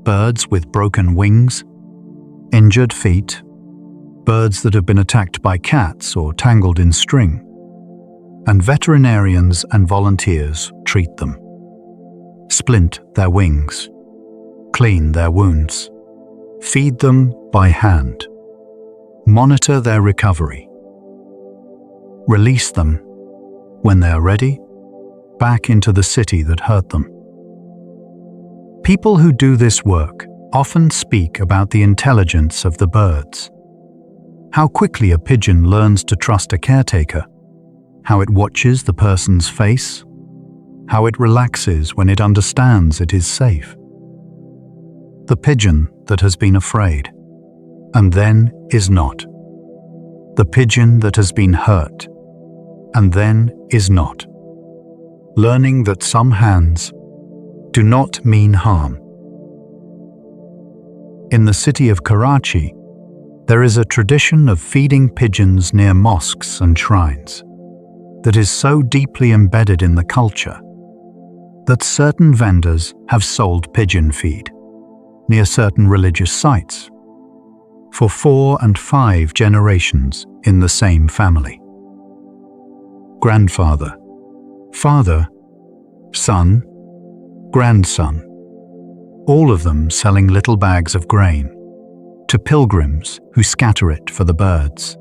birds with broken wings, injured feet, birds that have been attacked by cats or tangled in string, and veterinarians and volunteers treat them, splint their wings, clean their wounds, feed them by hand, monitor their recovery, release them, when they are ready, back into the city that hurt them. People who do this work often speak about the intelligence of the birds, how quickly a pigeon learns to trust a caretaker, how it watches the person's face, how it relaxes when it understands it is safe. The pigeon that has been afraid, and then is not. The pigeon that has been hurt, and then is not. Learning that some hands do not mean harm. In the city of Karachi, there is a tradition of feeding pigeons near mosques and shrines that is so deeply embedded in the culture that certain vendors have sold pigeon feed near certain religious sites for 4 and 5 generations in the same family. Grandfather, father, son, grandson, all of them selling little bags of grain to pilgrims who scatter it for the birds.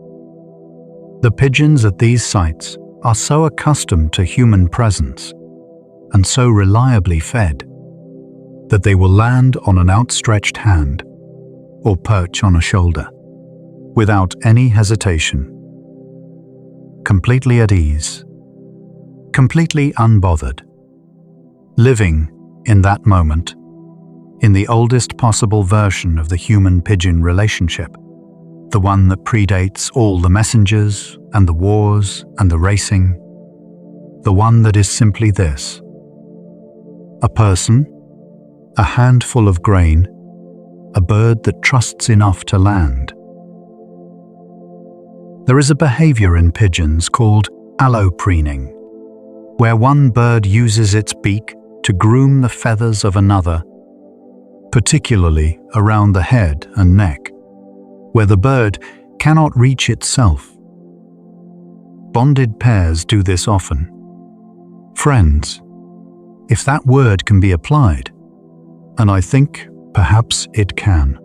The pigeons at these sites are so accustomed to human presence and so reliably fed that they will land on an outstretched hand or perch on a shoulder without any hesitation, completely at ease, completely unbothered, living in that moment, in the oldest possible version of the human-pigeon relationship, the one that predates all the messengers and the wars and the racing, the one that is simply this: a person, a handful of grain, a bird that trusts enough to land. There is a behavior in pigeons called allopreening, where one bird uses its beak to groom the feathers of another, particularly around the head and neck, where the bird cannot reach itself. Bonded pairs do this often. Friends, if that word can be applied, and I think perhaps it can,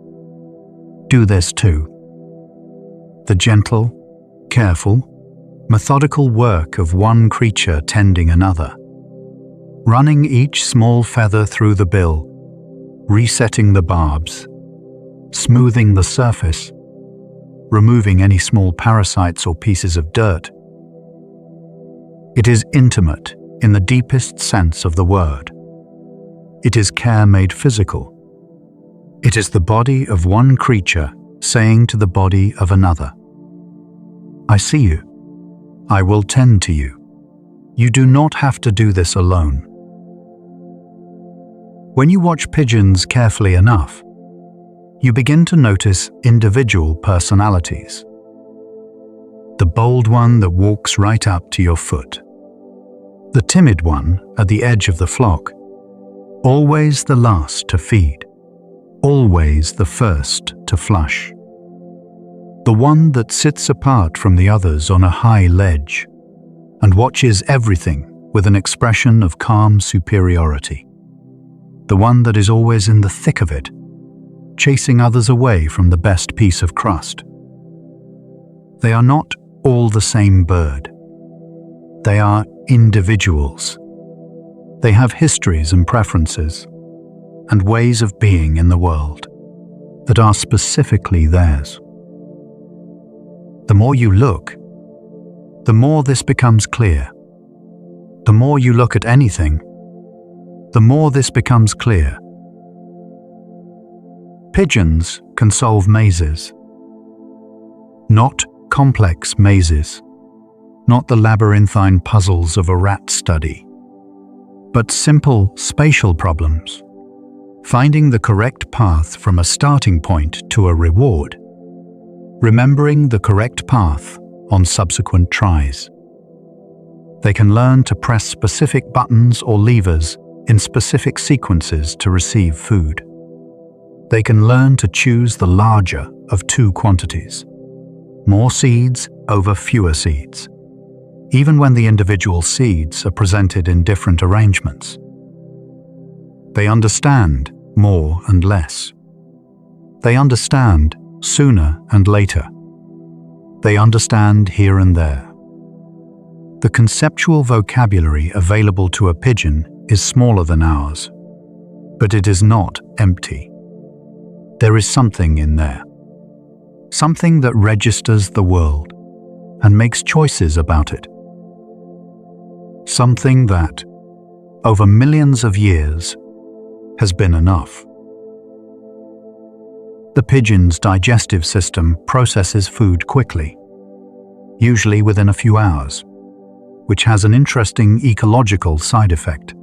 do this too. The gentle, careful, methodical work of one creature tending another, running each small feather through the bill, resetting the barbs, smoothing the surface, removing any small parasites or pieces of dirt. It is intimate in the deepest sense of the word. It is care made physical. It is the body of one creature saying to the body of another, "I see you. I will tend to you. You do not have to do this alone." When you watch pigeons carefully enough, you begin to notice individual personalities. The bold one that walks right up to your foot. The timid one at the edge of the flock. Always the last to feed. Always the first to flush. The one that sits apart from the others on a high ledge and watches everything with an expression of calm superiority. The one that is always in the thick of it, chasing others away from the best piece of crust. They are not all the same bird. They are individuals. They have histories and preferences and ways of being in the world that are specifically theirs. The more you look, the more this becomes clear. The more you look at anything, the more this becomes clear. Pigeons can solve mazes. Not complex mazes, not the labyrinthine puzzles of a rat study, but simple spatial problems, finding the correct path from a starting point to a reward, remembering the correct path on subsequent tries. They can learn to press specific buttons or levers in specific sequences to receive food. They can learn to choose the larger of two quantities, more seeds over fewer seeds, even when the individual seeds are presented in different arrangements. They understand more and less. They understand sooner and later. They understand here and there. The conceptual vocabulary available to a pigeon is smaller than ours, but it is not empty. There is something in there, something that registers the world and makes choices about it. Something that, over millions of years, has been enough. The pigeon's digestive system processes food quickly, usually within a few hours, which has an interesting ecological side effect.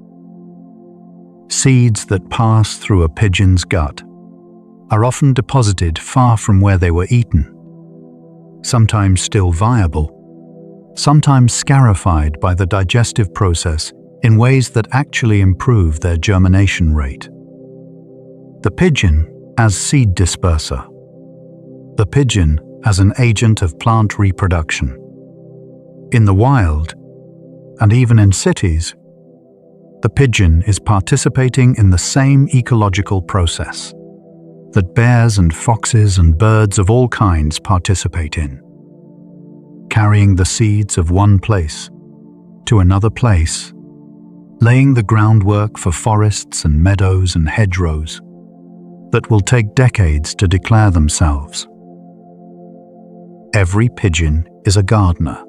Seeds that pass through a pigeon's gut are often deposited far from where they were eaten, sometimes still viable, sometimes scarified by the digestive process in ways that actually improve their germination rate. The pigeon as seed disperser. The pigeon as an agent of plant reproduction. In the wild, and even in cities, the pigeon is participating in the same ecological process that bears and foxes and birds of all kinds participate in, carrying the seeds of one place to another place, laying the groundwork for forests and meadows and hedgerows that will take decades to declare themselves. Every pigeon is a gardener,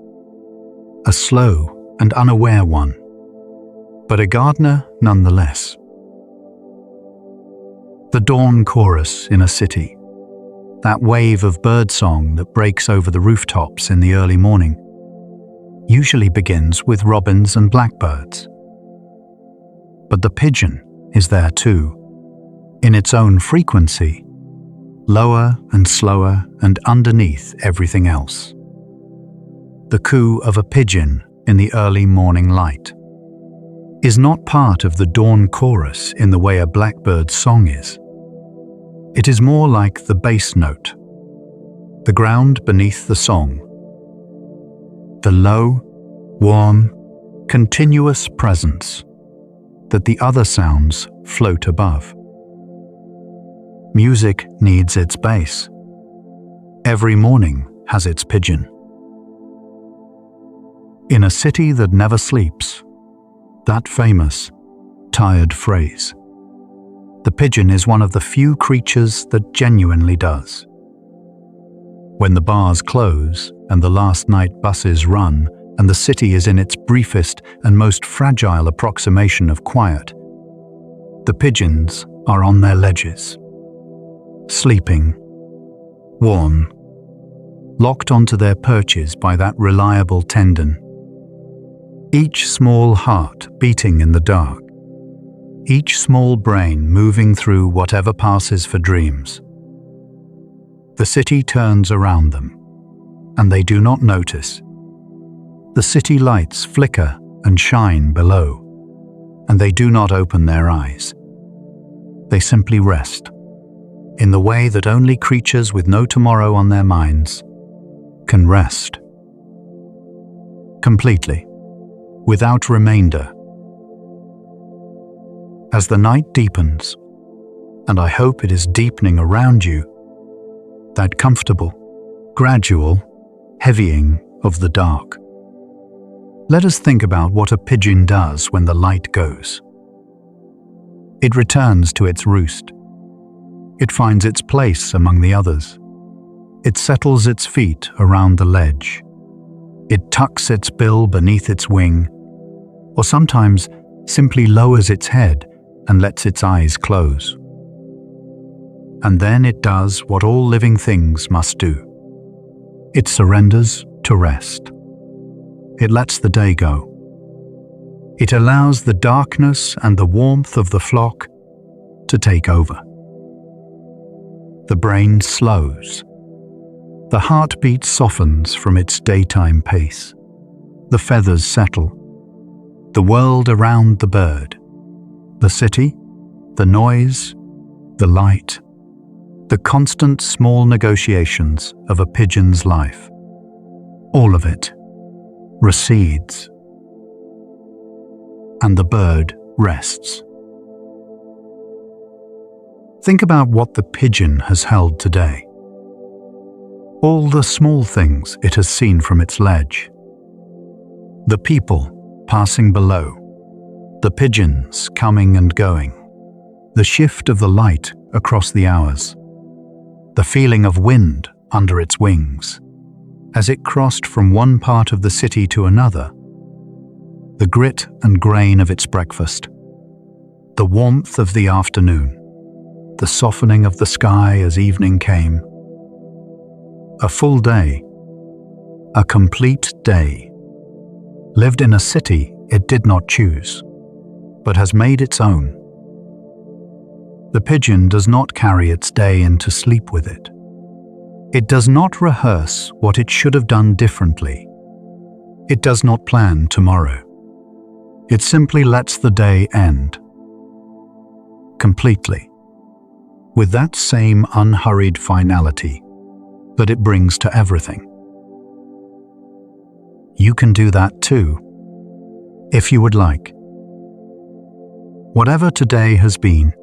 a slow and unaware one, but a gardener nonetheless. The dawn chorus in a city, that wave of birdsong that breaks over the rooftops in the early morning, usually begins with robins and blackbirds. But the pigeon is there too, in its own frequency, lower and slower and underneath everything else. The coo of a pigeon in the early morning light is not part of the dawn chorus in the way a blackbird's song is. It is more like the bass note, the ground beneath the song, the low, warm, continuous presence that the other sounds float above. Music needs its bass. Every morning has its pigeon. In a city that never sleeps, that famous, tired phrase. The pigeon is one of the few creatures that genuinely does. When the bars close and the last night buses run and the city is in its briefest and most fragile approximation of quiet, the pigeons are on their ledges, sleeping, warm, locked onto their perches by that reliable tendon. Each small heart beating in the dark, each small brain moving through whatever passes for dreams. The city turns around them, and they do not notice. The city lights flicker and shine below, and they do not open their eyes. They simply rest, in the way that only creatures with no tomorrow on their minds can rest. Completely, without remainder. As the night deepens, and I hope it is deepening around you, that comfortable, gradual, heavying of the dark. Let us think about what a pigeon does when the light goes. It returns to its roost. It finds its place among the others. It settles its feet around the ledge. It tucks its bill beneath its wing, or sometimes simply lowers its head and lets its eyes close. And then it does what all living things must do. It surrenders to rest. It lets the day go. It allows the darkness and the warmth of the flock to take over. The brain slows. The heartbeat softens from its daytime pace. The feathers settle. The world around the bird. The city, the noise, the light, the constant small negotiations of a pigeon's life. All of it recedes. And the bird rests. Think about what the pigeon has held today. All the small things it has seen from its ledge. The people passing below. The pigeons coming and going. The shift of the light across the hours. The feeling of wind under its wings as it crossed from one part of the city to another. The grit and grain of its breakfast. The warmth of the afternoon. The softening of the sky as evening came. A full day. A complete day. Lived in a city it did not choose, but has made its own. The pigeon does not carry its day into sleep with it. It does not rehearse what it should have done differently. It does not plan tomorrow. It simply lets the day end. Completely. With that same unhurried finality that it brings to everything. You can do that too, if you would like. Whatever today has been,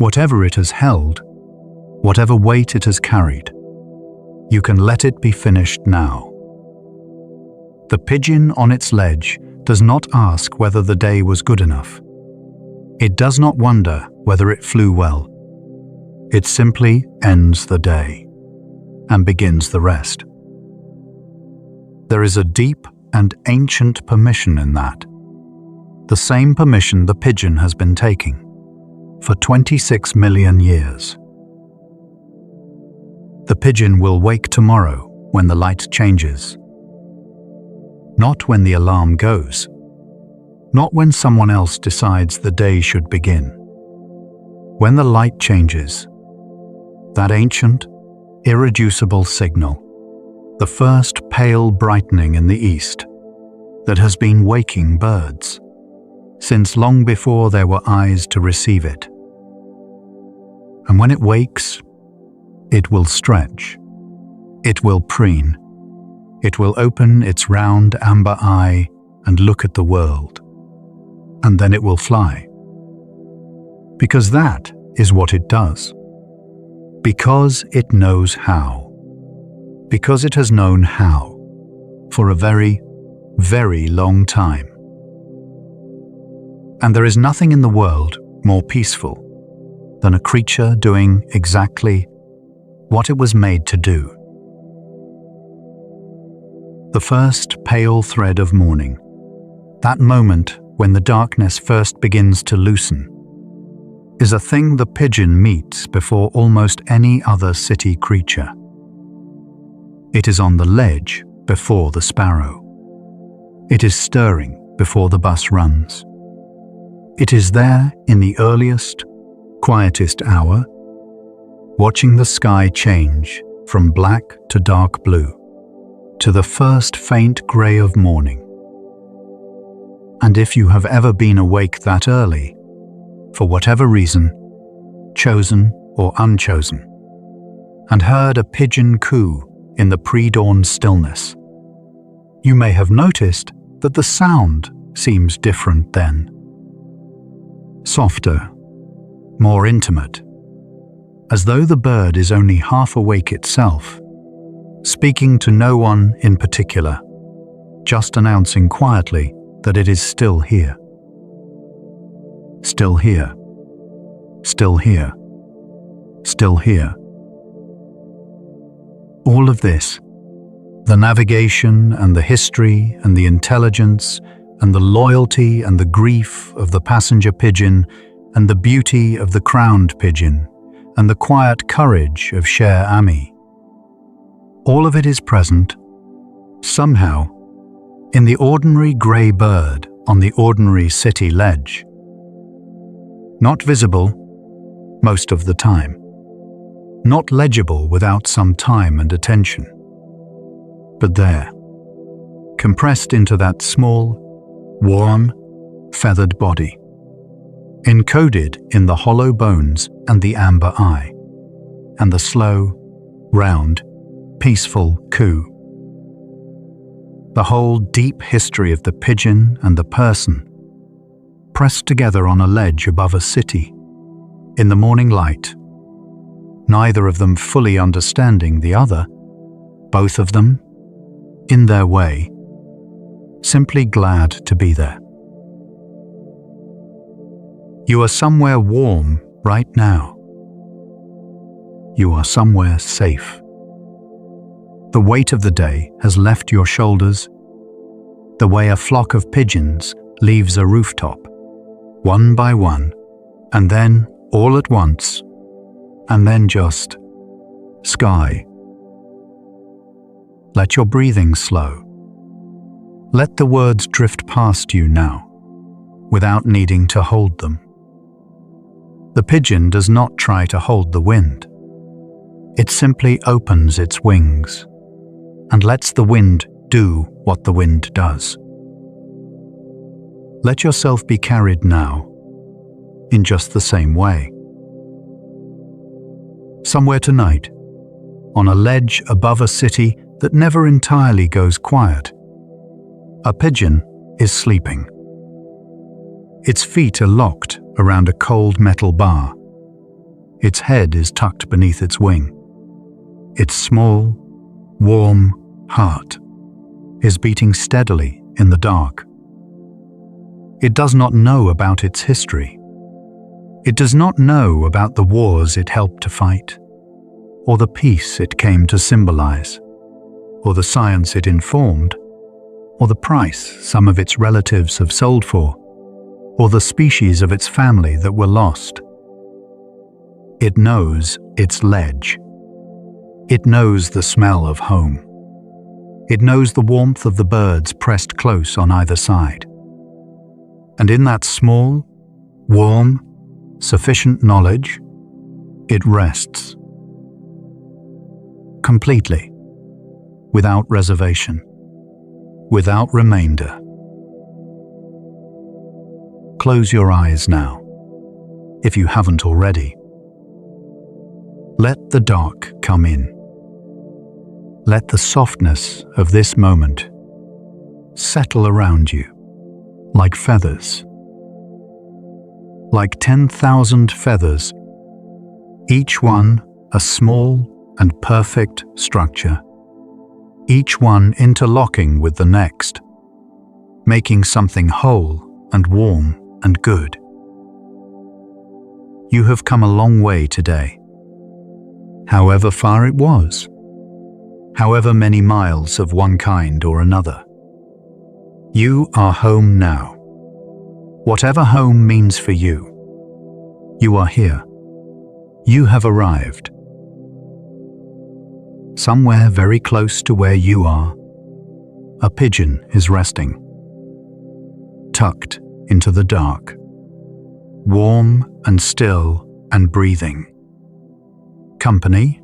whatever it has held, whatever weight it has carried, you can let it be finished now. The pigeon on its ledge does not ask whether the day was good enough. It does not wonder whether it flew well. It simply ends the day and begins the rest. There is a deep and ancient permission in that. The same permission the pigeon has been taking for 26 million years. The pigeon will wake tomorrow when the light changes. Not when the alarm goes. Not when someone else decides the day should begin. When the light changes, that ancient, irreducible signal, the first pale brightening in the east that has been waking birds since long before there were eyes to receive it. And when it wakes, it will stretch, it will preen, it will open its round amber eye and look at the world, and then it will fly. Because that is what it does. Because it knows how. Because it has known how for a very, very long time. And there is nothing in the world more peaceful than a creature doing exactly what it was made to do. The first pale thread of morning, that moment when the darkness first begins to loosen, is a thing the pigeon meets before almost any other city creature. It is on the ledge before the sparrow. It is stirring before the bus runs. It is there in the earliest, quietest hour, watching the sky change from black to dark blue, to the first faint grey of morning. And if you have ever been awake that early, for whatever reason, chosen or unchosen, and heard a pigeon coo in the pre-dawn stillness, you may have noticed that the sound seems different then. Softer, more intimate, as though the bird is only half awake itself, speaking to no one in particular, just announcing quietly that it is still here. Still here. Still here. Still here. All of this, the navigation and the history and the intelligence and the loyalty and the grief of the passenger pigeon and the beauty of the crowned pigeon and the quiet courage of Cher Ami. All of it is present, somehow, in the ordinary grey bird on the ordinary city ledge. Not visible most of the time. Not legible without some time and attention. But there, compressed into that small, warm, feathered body, encoded in the hollow bones and the amber eye, and the slow, round, peaceful coo. The whole deep history of the pigeon and the person, pressed together on a ledge above a city, in the morning light, neither of them fully understanding the other, both of them, in their way, simply glad to be there. You are somewhere warm right now. You are somewhere safe. The weight of the day has left your shoulders, the way a flock of pigeons leaves a rooftop, one by one, and then all at once, and then just sky. Let your breathing slow. Let the words drift past you now, without needing to hold them. The pigeon does not try to hold the wind. It simply opens its wings and lets the wind do what the wind does. Let yourself be carried now in just the same way. Somewhere tonight, on a ledge above a city that never entirely goes quiet, a pigeon is sleeping. Its feet are locked around a cold metal bar. Its head is tucked beneath its wing. Its small, warm heart is beating steadily in the dark. It does not know about its history. It does not know about the wars it helped to fight, or the peace it came to symbolize, or the science it informed, or the price some of its relatives have sold for, or the species of its family that were lost. It knows its ledge. It knows the smell of home. It knows the warmth of the birds pressed close on either side. And in that small, warm, sufficient knowledge, it rests. Completely, without reservation, without remainder. Close your eyes now, if you haven't already. Let the dark come in. Let the softness of this moment settle around you like feathers. Like 10,000 feathers, each one a small and perfect structure, each one interlocking with the next, making something whole and warm and good. You have come a long way today, however far it was, however many miles of one kind or another. You are home now. Whatever home means for you, you are here. You have arrived. Somewhere very close to where you are, a pigeon is resting, tucked into the dark, warm and still and breathing. Company,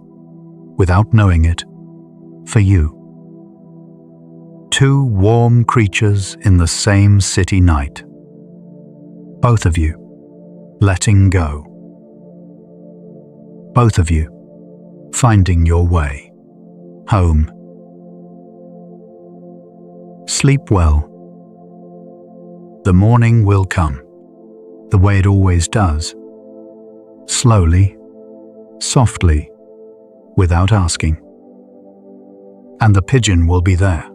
without knowing it, for you. Two warm creatures in the same city night. Both of you letting go. Both of you finding your way home. Sleep well. The morning will come, the way it always does. Slowly, softly, without asking. And the pigeon will be there,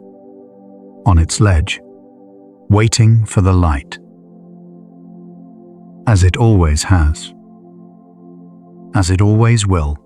on its ledge, waiting for the light. As it always has. As it always will.